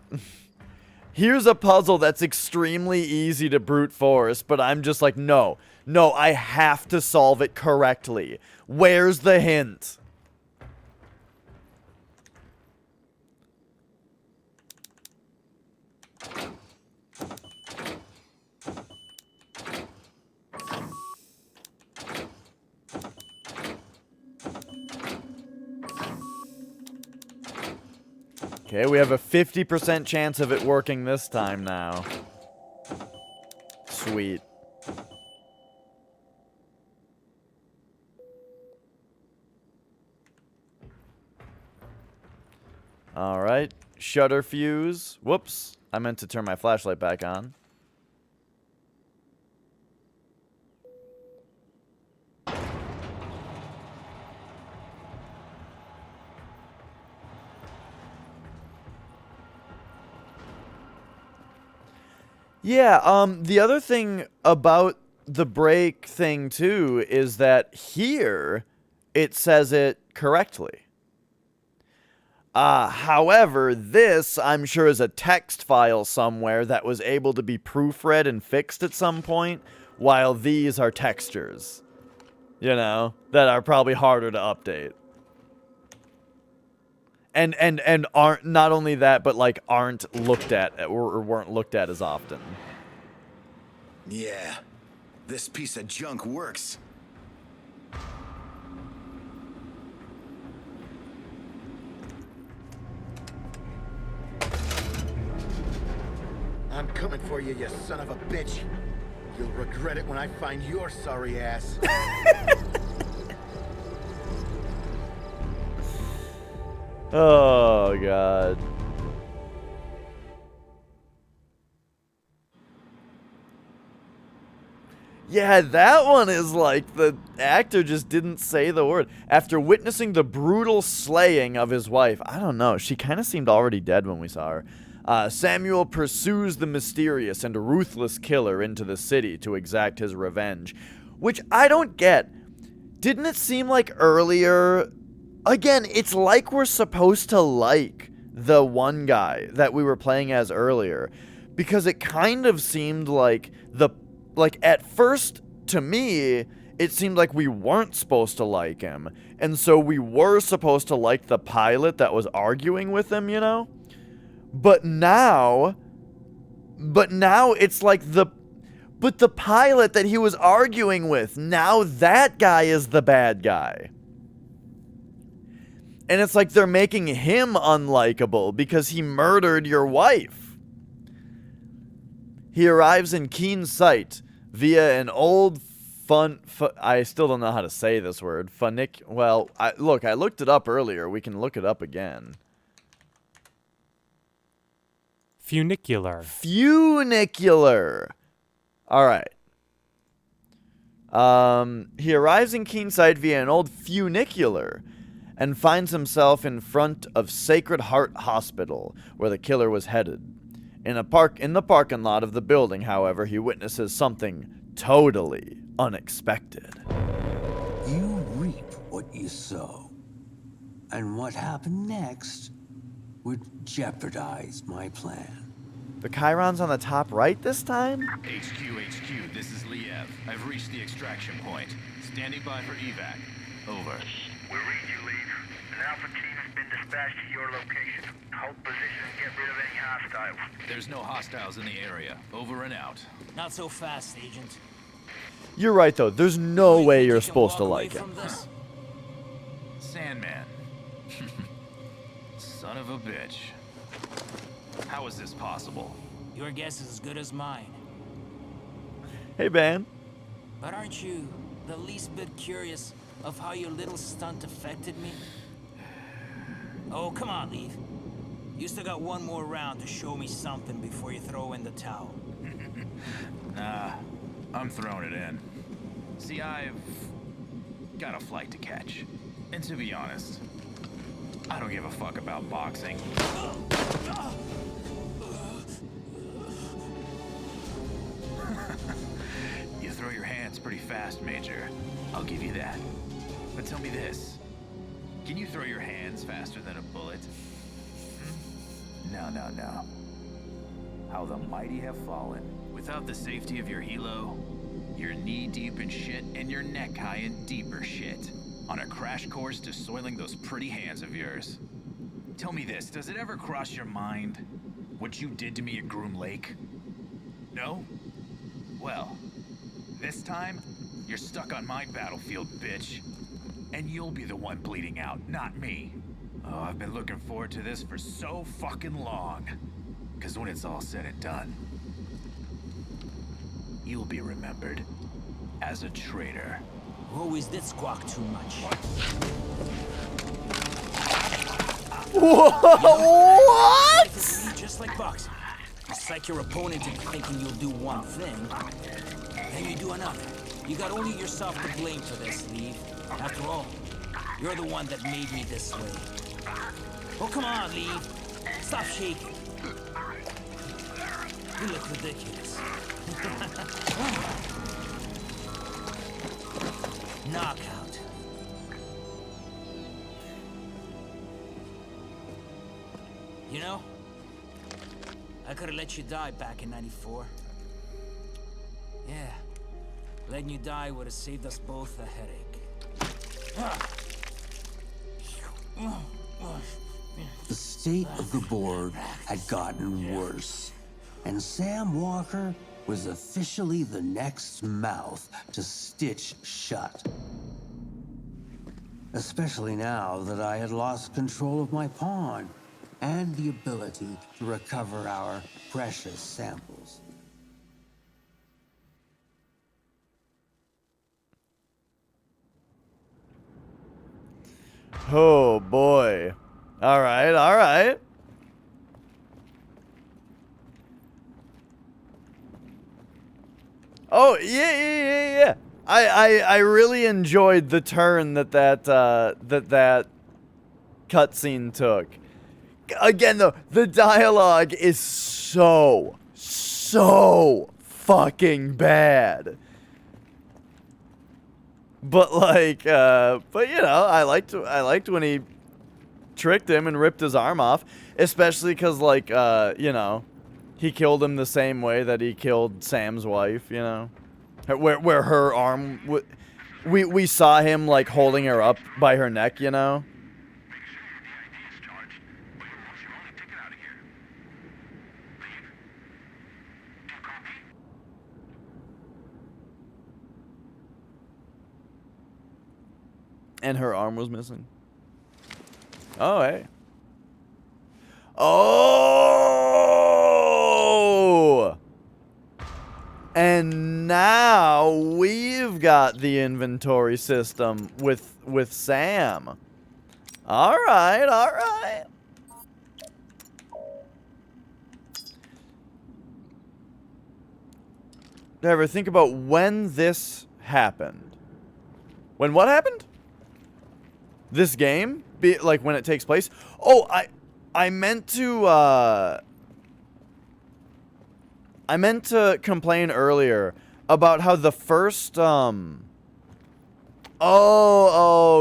here's a puzzle that's extremely easy to brute force, but I'm just like, no, I have to solve it correctly. Where's the hint? Okay, we have a 50% chance of it working this time now. Sweet. Alright, shutter fuse. Whoops, I meant to turn my flashlight back on. Yeah, the other thing about the brake thing, too, is that here, it says it correctly. However, this, I'm sure, is a text file somewhere that was able to be proofread and fixed at some point, while these are textures, you know, that are probably harder to update. And aren't, not only that, but, like, aren't looked at, or weren't looked at as often. Yeah, this piece of junk works. I'm coming for you, you son of a bitch. You'll regret it when I find your sorry ass. Oh, God. Yeah, that one is like the actor just didn't say the word. After witnessing the brutal slaying of his wife, I don't know, she kind of seemed already dead when we saw her. Samuel pursues the mysterious and ruthless killer into the city to exact his revenge, which I don't get. Didn't it seem like earlier... Again, it's like we're supposed to like the one guy that we were playing as earlier, because it kind of seemed like at first, to me, it seemed like we weren't supposed to like him, and so we were supposed to like the pilot that was arguing with him, you know? But now it's like the pilot that he was arguing with, now that guy is the bad guy. And it's like they're making him unlikable because he murdered your wife. He arrives in keen sight via an old I still don't know how to say this word. I looked it up earlier. We can look it up again. Funicular. Funicular. All right. He arrives in Keenside via an old funicular and finds himself in front of Sacred Heart Hospital, where the killer was headed. In the parking lot of the building, however, he witnesses something totally unexpected. You reap what you sow. And what happened next would jeopardize my plan. The Chiron's on the top right this time? HQ, this is Liev. I've reached the extraction point. Standing by for evac. Over. We read you, Liev. An Alpha team has been dispatched to your location. Hold position and get rid of any hostiles. There's no hostiles in the area. Over and out. Not so fast, Agent. You're right, though. There's no way you're supposed to like him. Sandman. Son of a bitch. How is this possible? Your guess is as good as mine. Hey, Ben. But aren't you the least bit curious of how your little stunt affected me? Oh, come on, Liev. You still got one more round to show me something before you throw in the towel. Nah, I'm throwing it in. See, I've got a flight to catch. And to be honest, I don't give a fuck about boxing. You throw your hands pretty fast, Major. I'll give you that. But tell me this. Can you throw your hands faster than a bullet? No. How the mighty have fallen. Without the safety of your helo, you're knee-deep in shit and you're neck-high in deeper shit. On a crash course to soiling those pretty hands of yours. Tell me this, does it ever cross your mind what you did to me at Groom Lake? No? Well, this time, you're stuck on my battlefield, bitch. And you'll be the one bleeding out, not me. Oh, I've been looking forward to this for so fucking long. 'Cause when it's all said and done, you'll be remembered as a traitor. Always did squawk too much. What? Just like boxing. You psych your opponent into thinking you'll do one thing, then you do another. You got only yourself to blame for this, Liev. After all, you're the one that made me this way. Oh, come on, Liev. Stop shaking. You look ridiculous. Knockout. You know, I could have let you die back in '94. Yeah, letting you die would have saved us both a headache. The state of the board had gotten worse, and Sam Walker was officially the next mouth to stitch shut. Especially now that I had lost control of my pawn and the ability to recover our precious samples. Oh, boy. All right. Oh, yeah. I really enjoyed the turn that cutscene took. Again, though, the dialogue is so fucking bad. But like, but you know, I liked when he tricked him and ripped his arm off, especially because like, you know, he killed him the same way that he killed Sam's wife. You know, where her arm, we saw him like holding her up by her neck. You know. And her arm was missing. Oh, hey. Oh! And now we've got the inventory system with Sam. All right. Driver, think about when this happened. When what happened? This game? Like when it takes place? Oh, I meant to complain earlier about how the first oh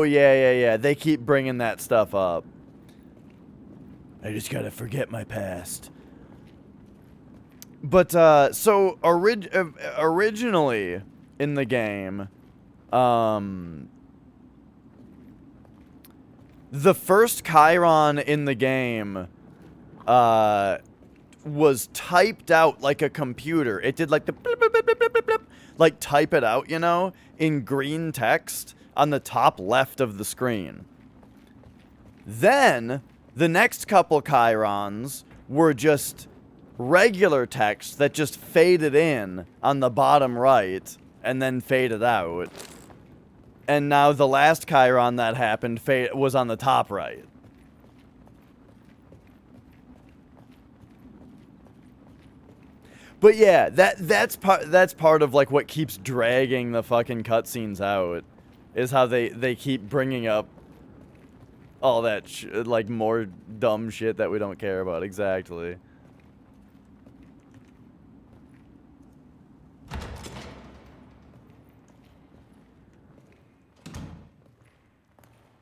yeah. They keep bringing that stuff up. I just gotta forget my past. But so originally in the game, the first Chiron in the game was typed out like a computer. It did like the blip, blip, blip, blip, blip, blip, blip, like type it out, you know, in green text on the top left of the screen. Then the next couple Chirons were just regular text that just faded in on the bottom right and then faded out. And now the last Chiron that happened was on the top right. But yeah, that's part of like what keeps dragging the fucking cutscenes out, is how they keep bringing up all that like more dumb shit that we don't care about. Exactly.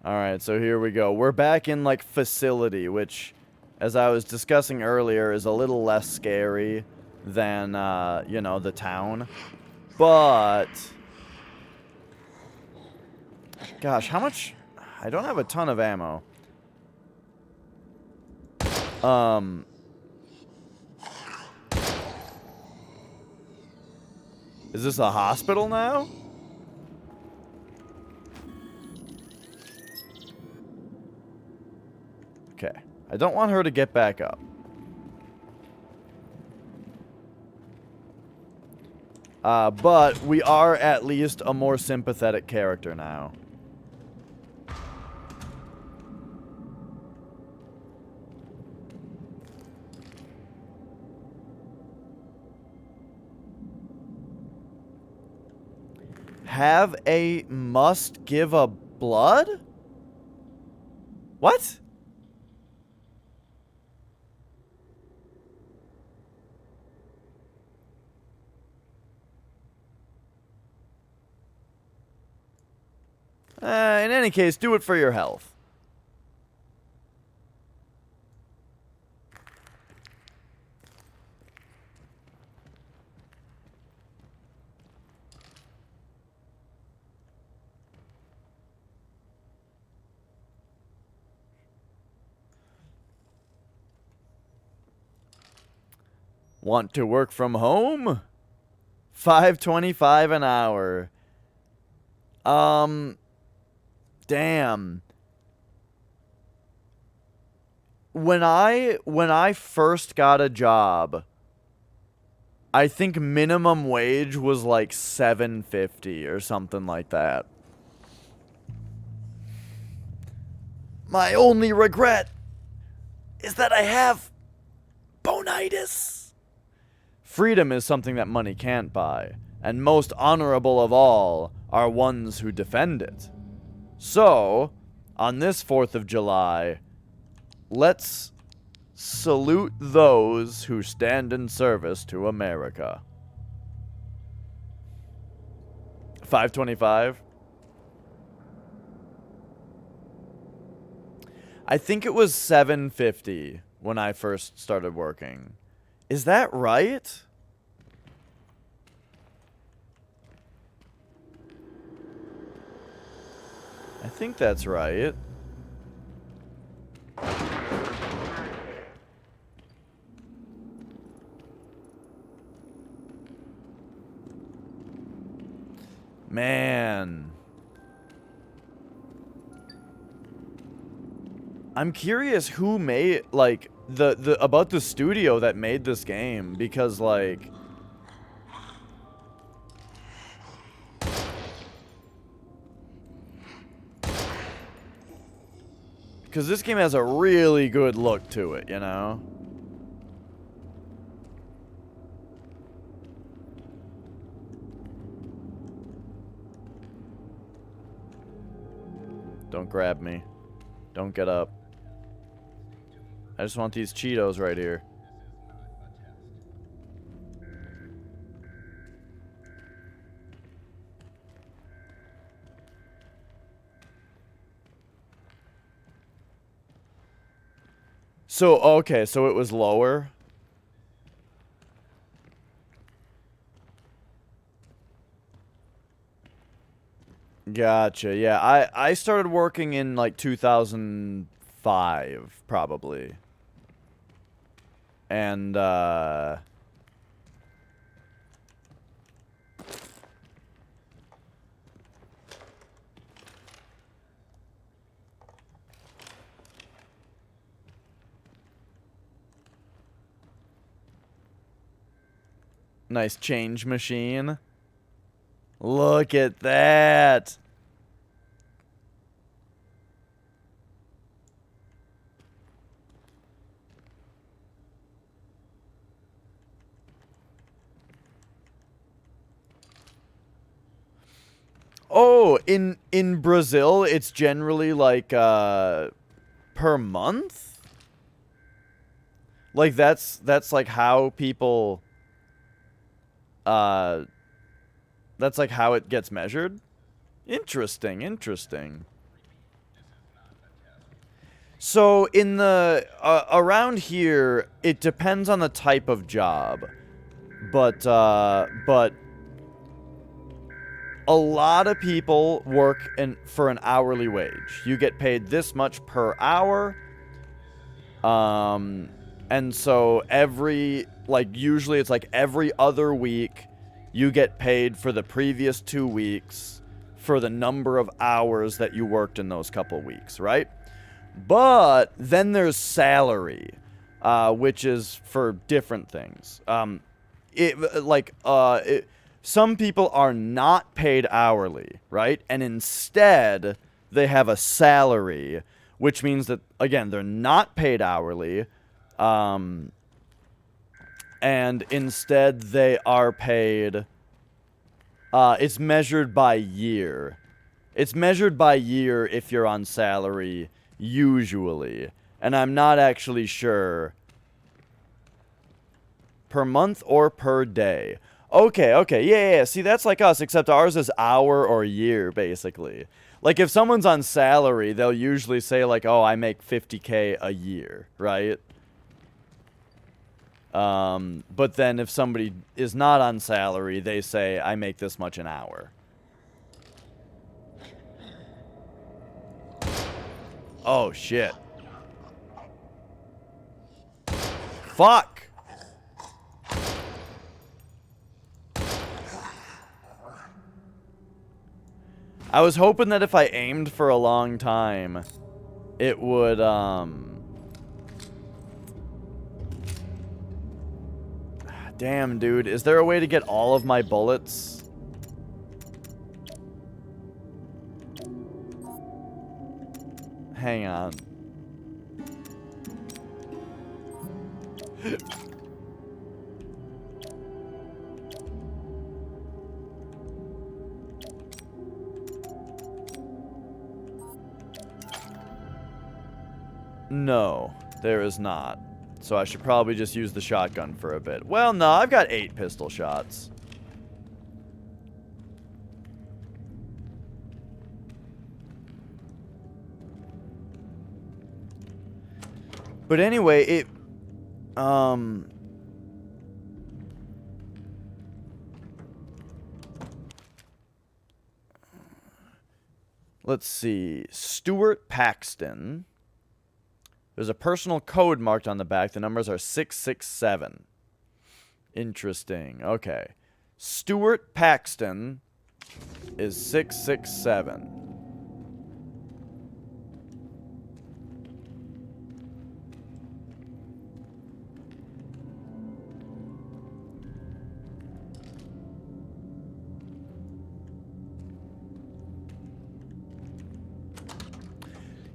Alright, so here we go. We're back in, like, facility, which, as I was discussing earlier, is a little less scary than, you know, the town. But... gosh, how much... I don't have a ton of ammo. Is this a hospital now? Okay. I don't want her to get back up. But we are at least a more sympathetic character now. Have a must give a blood? What? In any case, do it for your health. Want to work from home? $5.25 an hour. Damn. When I first got a job, I think minimum wage was like $7.50 or something like that. My only regret is that I have bonitis. Freedom is something that money can't buy, and most honorable of all are ones who defend it. So, on this 4th of July, let's salute those who stand in service to America. $5.25? I think it was $7.50 when I first started working. Is that right? I think that's right. Man. I'm curious who made, like, about the studio that made this game, because, like, because this game has a really good look to it, you know? Don't grab me. Don't get up. I just want these Cheetos right here. So, okay, so it was lower. Gotcha. Yeah, I started working in like 2005 probably. And nice change machine. Look at that. Oh, in Brazil, it's generally like per month? Like that's like how people that's like how it gets measured? Interesting, interesting. So in the around here, it depends on the type of job. But a lot of people work for an hourly wage. You get paid this much per hour. And so usually it's like every other week you get paid for the previous 2 weeks for the number of hours that you worked in those couple weeks, right? But then there's salary, which is for different things. Some people are not paid hourly, right? And instead, they have a salary, which means that, again, they're not paid hourly, and instead they are paid, it's measured by year. It's measured by year if you're on salary, usually. And I'm not actually sure. Per month or per day? Okay, yeah. See, that's like us, except ours is hour or year, basically. Like, if someone's on salary, they'll usually say, like, oh, I make $50K a year, right? But then if somebody is not on salary, they say, I make this much an hour. Oh, shit. Fuck! I was hoping that if I aimed for a long time, it would, Damn, dude. Is there a way to get all of my bullets? Hang on. No, there is not. So I should probably just use the shotgun for a bit. Well, no, I've got 8 pistol shots. But anyway, it... Let's see. Stuart Paxton. There's a personal code marked on the back. The numbers are 667. Interesting. Okay. Stuart Paxton is 667.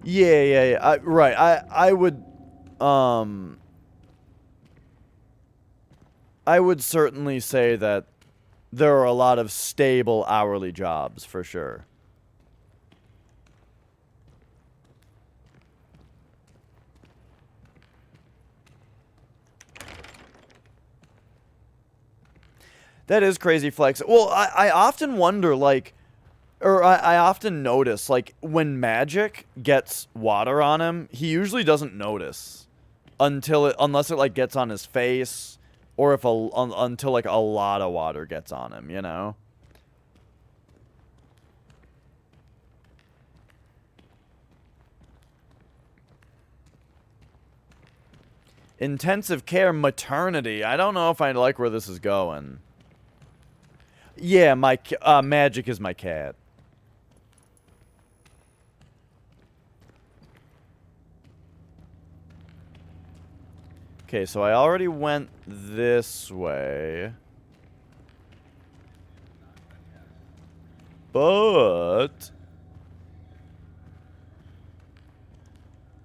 Yeah. Right. I would certainly say that there are a lot of stable hourly jobs for sure. That is crazy flex. Well, I often wonder, like, or I often notice, like, when Magic gets water on him, he usually doesn't notice unless it, like, gets on his face, or if until, like, a lot of water gets on him, you know? Intensive care maternity. I don't know if I like where this is going. Yeah, my Magic is my cat. Okay, so I already went this way. But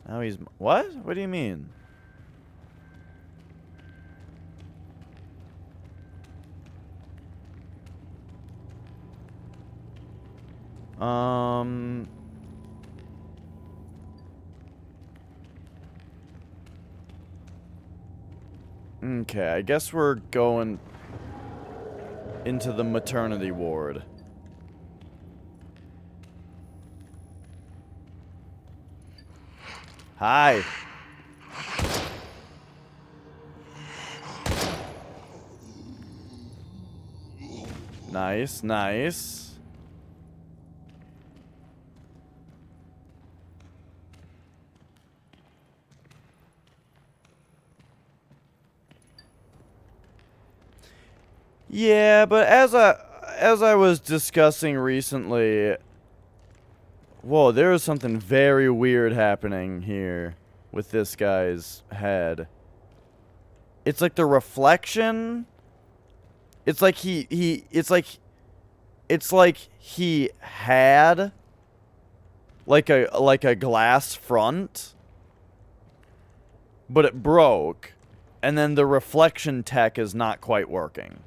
now he's... What? What do you mean? Okay, I guess we're going into the maternity ward. Hi. Nice, nice. Yeah, but as I was discussing recently, whoa, there is something very weird happening here with this guy's head. It's like the reflection. It's like it's like he had like a glass front, but it broke, and then the reflection tech is not quite working.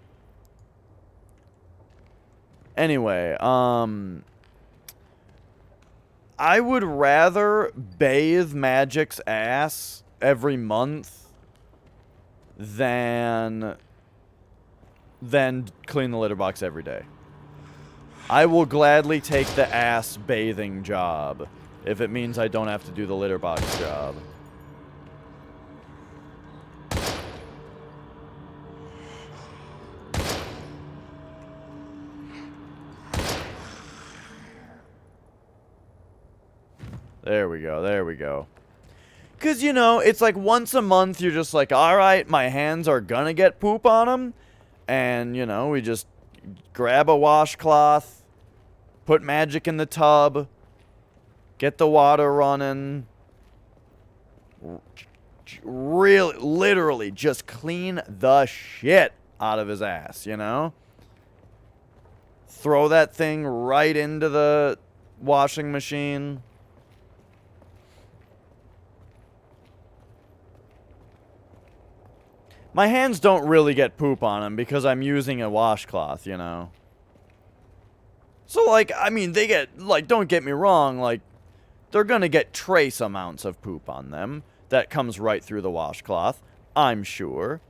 Anyway, I would rather bathe Magic's ass every month than clean the litter box every day. I will gladly take the ass bathing job if it means I don't have to do the litter box job. There we go, there we go. Because, you know, it's like once a month you're just like, alright, my hands are gonna get poop on them. And, you know, we just grab a washcloth, put Magic in the tub, get the water running. Really, literally, just clean the shit out of his ass, you know? Throw that thing right into the washing machine. My hands don't really get poop on them because I'm using a washcloth, you know? So, like, I mean, they get, like, don't get me wrong, like, they're gonna get trace amounts of poop on them that comes right through the washcloth, I'm sure.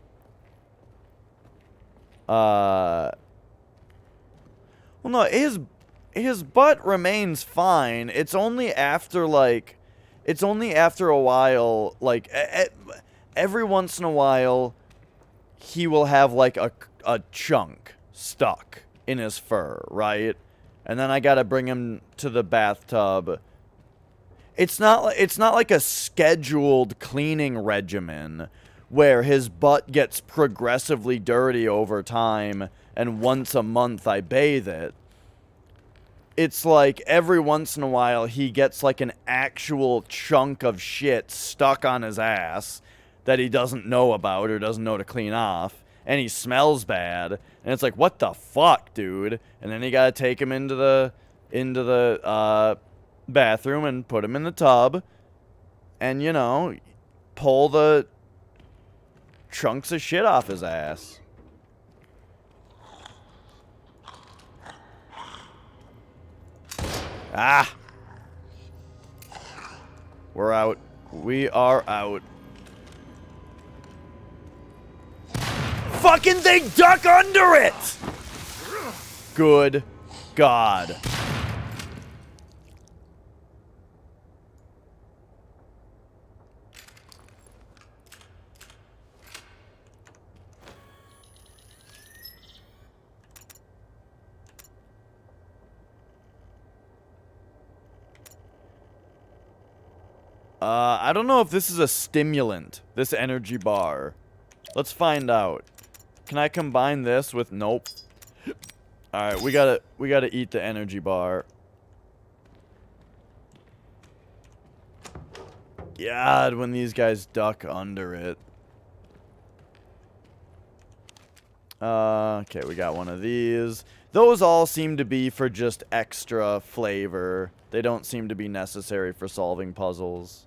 Well, no, his butt remains fine. It's only after, like, it's only after a while, like, every once in a while, he will have, like, a chunk stuck in his fur, right? And then I gotta bring him to the bathtub. It's not like a scheduled cleaning regimen where his butt gets progressively dirty over time and once a month I bathe it. It's like every once in a while he gets like an actual chunk of shit stuck on his ass that he doesn't know about or doesn't know to clean off, and he smells bad, and it's like, what the fuck, dude? And then you gotta take him into the bathroom and put him in the tub, and, you know, pull the chunks of shit off his ass. Ah! We're out. We are out. fucking thing duck under it? Good God. I don't know if this is a stimulant, this energy bar. Let's find out. Can I combine this with... Nope. Alright, we gotta eat the energy bar. God, when these guys duck under it. Okay, we got one of these. Those all seem to be for just extra flavor. They don't seem to be necessary for solving puzzles.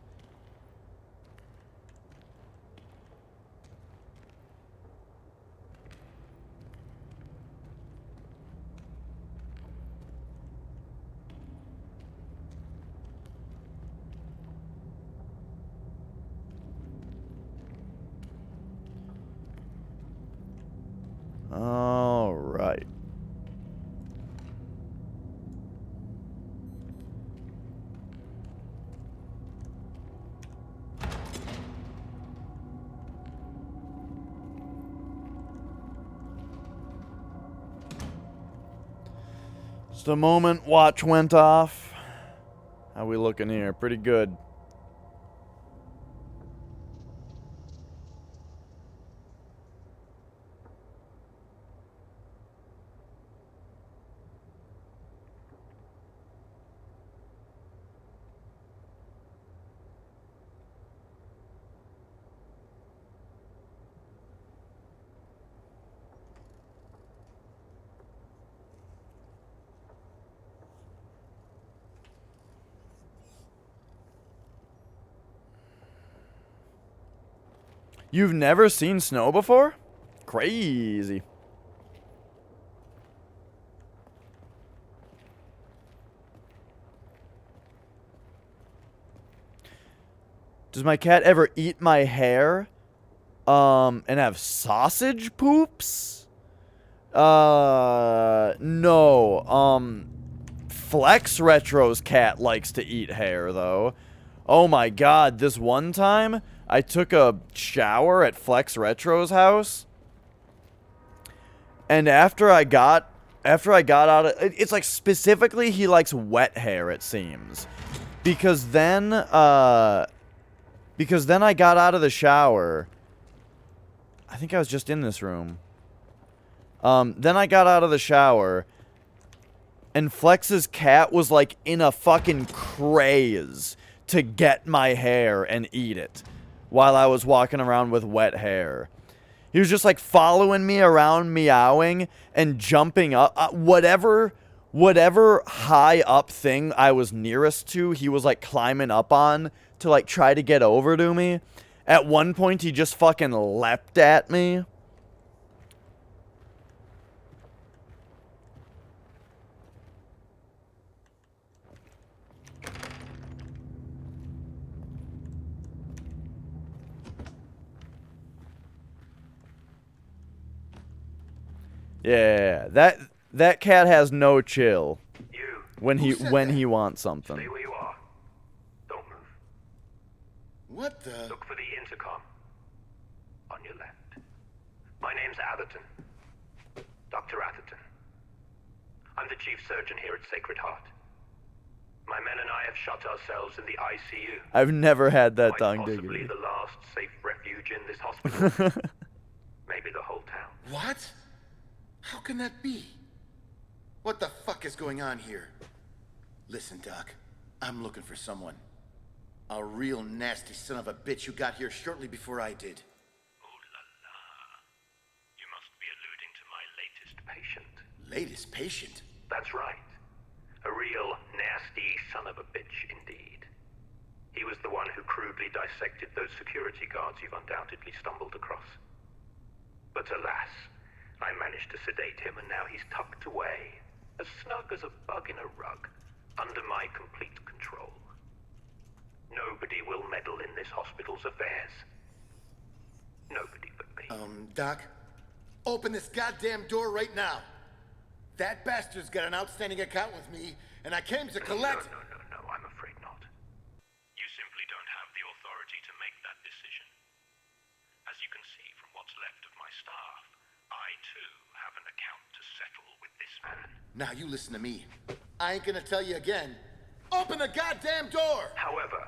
All right. Just a moment, watch went off. How we looking here? Pretty good. You've never seen snow before? Crazy. Does my cat ever eat my hair? And have sausage poops? No. Flex Retro's cat likes to eat hair, though. Oh my god, this one time, I took a shower at Flex Retro's house. And after I got out of... It's like, specifically, he likes wet hair, it seems. Because then I got out of the shower. I think I was just in this room. Then I got out of the shower. And Flex's cat was like in a fucking craze to get my hair and eat it. While I was walking around with wet hair. He was just like following me around, meowing and jumping up. Whatever high up thing I was nearest to, he was like climbing up on to like try to get over to me. At one point, he just fucking leapt at me. Yeah, that cat has no chill. When he wants something. Stay where you are. Don't move. What the? Look for the intercom. On your left. My name's Atherton. Dr. Atherton. I'm the chief surgeon here at Sacred Heart. My men and I have shut ourselves in the ICU. I've never had that Quite tongue possibly diggity. the last safe refuge in this hospital. Maybe the whole town. What? How can that be? What the fuck is going on here? Listen, Doc. I'm looking for someone. A real nasty son of a bitch who got here shortly before I did. You must be alluding to my latest patient. Latest patient? That's right. A real nasty son of a bitch indeed. He was the one who crudely dissected those security guards you've undoubtedly stumbled across. But alas, I managed to sedate him and now he's tucked away, as snug as a bug in a rug, under my complete control. Nobody will meddle in this hospital's affairs. Nobody but me. Doc? Open this goddamn door right now. That bastard's got an outstanding account with me, and I came to collect... No, I'm afraid not. You simply don't have the authority to make that decision. As you can see from what's left of my staff, I too have an account to settle with this man. Now you listen to me. I ain't gonna tell you again. Open the goddamn door! However,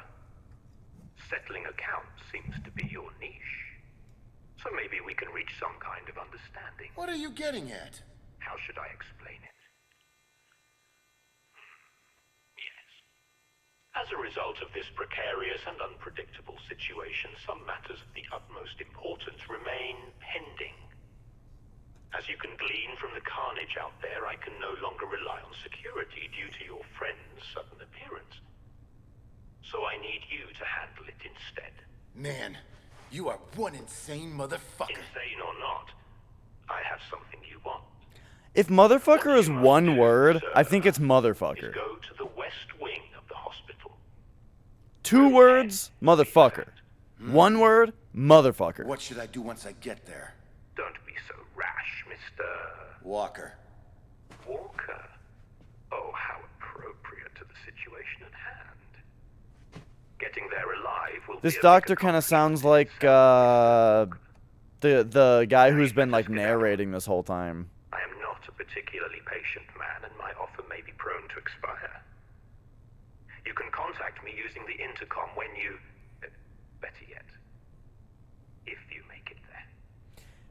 settling accounts seems to be your niche. So maybe we can reach some kind of understanding. What are you getting at? How should I explain it? Yes. As a result of this precarious and unpredictable situation, some matters of the utmost importance remain pending. As you can glean from the carnage out there, I can no longer rely on security due to your friend's sudden appearance. So I need you to handle it instead. Man, you are one insane motherfucker. Insane or not, I have something you want. If motherfucker is one word, I think it's motherfucker. Go to the west wing of the hospital. 2 words, motherfucker. 1 word, motherfucker. What should I do once I get there? Don't be so rash, Mr. Walker. Walker? Oh, how appropriate to the situation at hand. Getting there alive will This be a doctor kind of sounds like the guy who's been like narrating this whole time. I am not a particularly patient man, and my offer may be prone to expire. You can contact me using the intercom when you... better yet, if you make it there.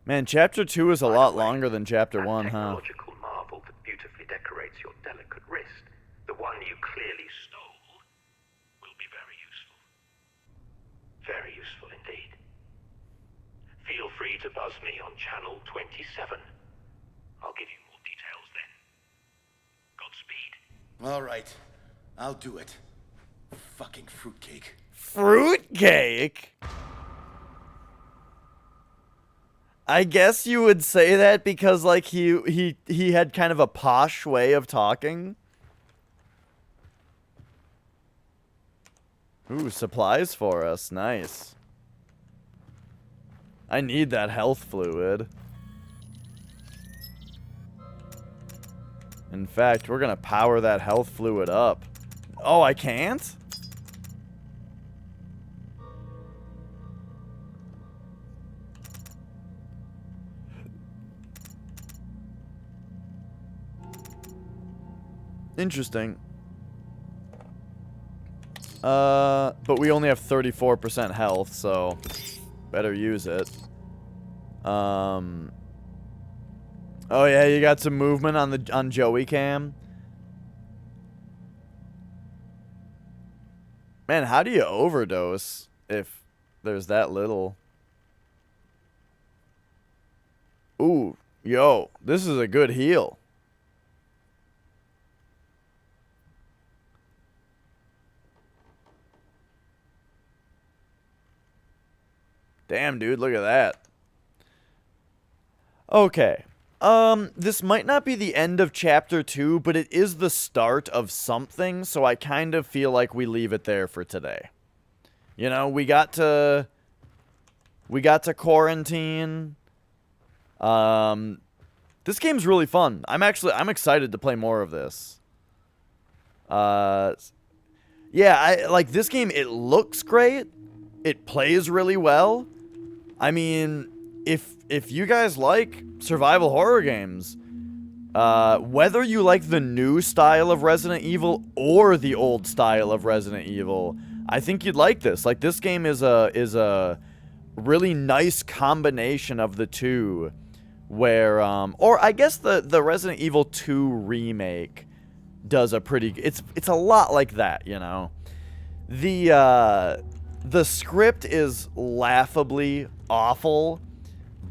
Man, chapter 2 is a lot longer than chapter 1, huh? Technological marvel that beautifully decorates your delicate wrist, the one you clearly stole, will be very useful. Very useful indeed. Feel free to buzz me on channel 27. I'll give you more details then. Godspeed. All right. I'll do it. Fucking fruitcake. Fruitcake? I guess you would say that because like he had kind of a posh way of talking. Ooh, supplies for us. Nice. I need that health fluid. In fact, we're gonna power that health fluid up. Oh, I can't? Interesting. But we only have 34% health, so better use it. Oh yeah, you got some movement on Joey Cam. Man, how do you overdose if there's that little? Ooh, yo, this is a good heal. Damn, dude, look at that. Okay. This might not be the end of chapter 2, but it is the start of something, so I kind of feel like we leave it there for today. You know, we got to quarantine. This game's really fun. I'm excited to play more of this. Yeah, I like this game. It looks great. It plays really well. I mean, if you guys like survival horror games, whether you like the new style of Resident Evil or the old style of Resident Evil, I think you'd like this. Like, this game is a really nice combination of the two, where or I guess the Resident Evil 2 remake does a pretty, it's a lot like that, you know. The script is laughably awful,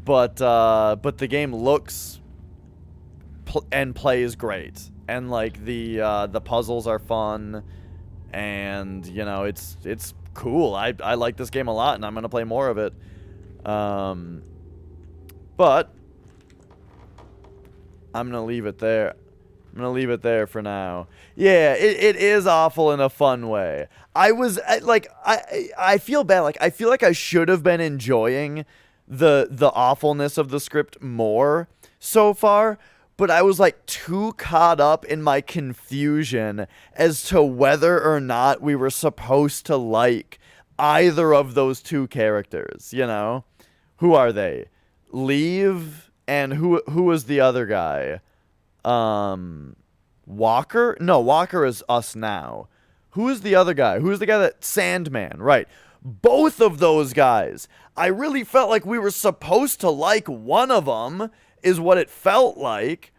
but the game looks and plays great, and like the puzzles are fun, and you know it's cool. I like this game a lot, and I'm gonna play more of it. But I'm gonna leave it there. I'm gonna leave it there for now. Yeah, it is awful in a fun way. I feel bad. Like, I feel like I should have been enjoying the awfulness of the script more so far, but I was like too caught up in my confusion as to whether or not we were supposed to like either of those two characters, you know? Who are they? Leave, and who was the other guy? Walker? No, Walker is us now. Who is the other guy? Who is the guy that Sandman, right? Both of those guys. I really felt like we were supposed to like one of them, is what it felt like.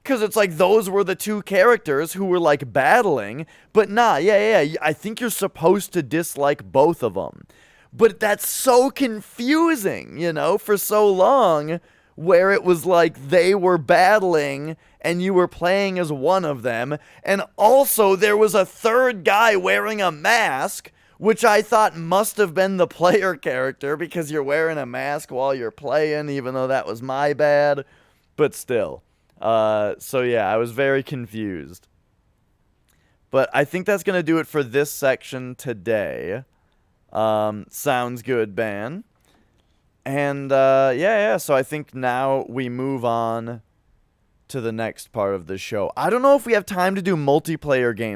Because it's like those were the two characters who were like battling. But nah, yeah, I think you're supposed to dislike both of them. But that's so confusing, you know, for so long, where it was like they were battling and you were playing as one of them. And also there was a third guy wearing a mask, which I thought must have been the player character because you're wearing a mask while you're playing, even though that was my bad. But still. So yeah, I was very confused. But I think that's going to do it for this section today. Sounds good, Ben. And yeah, so I think now we move on to the next part of the show. I don't know if we have time to do multiplayer games.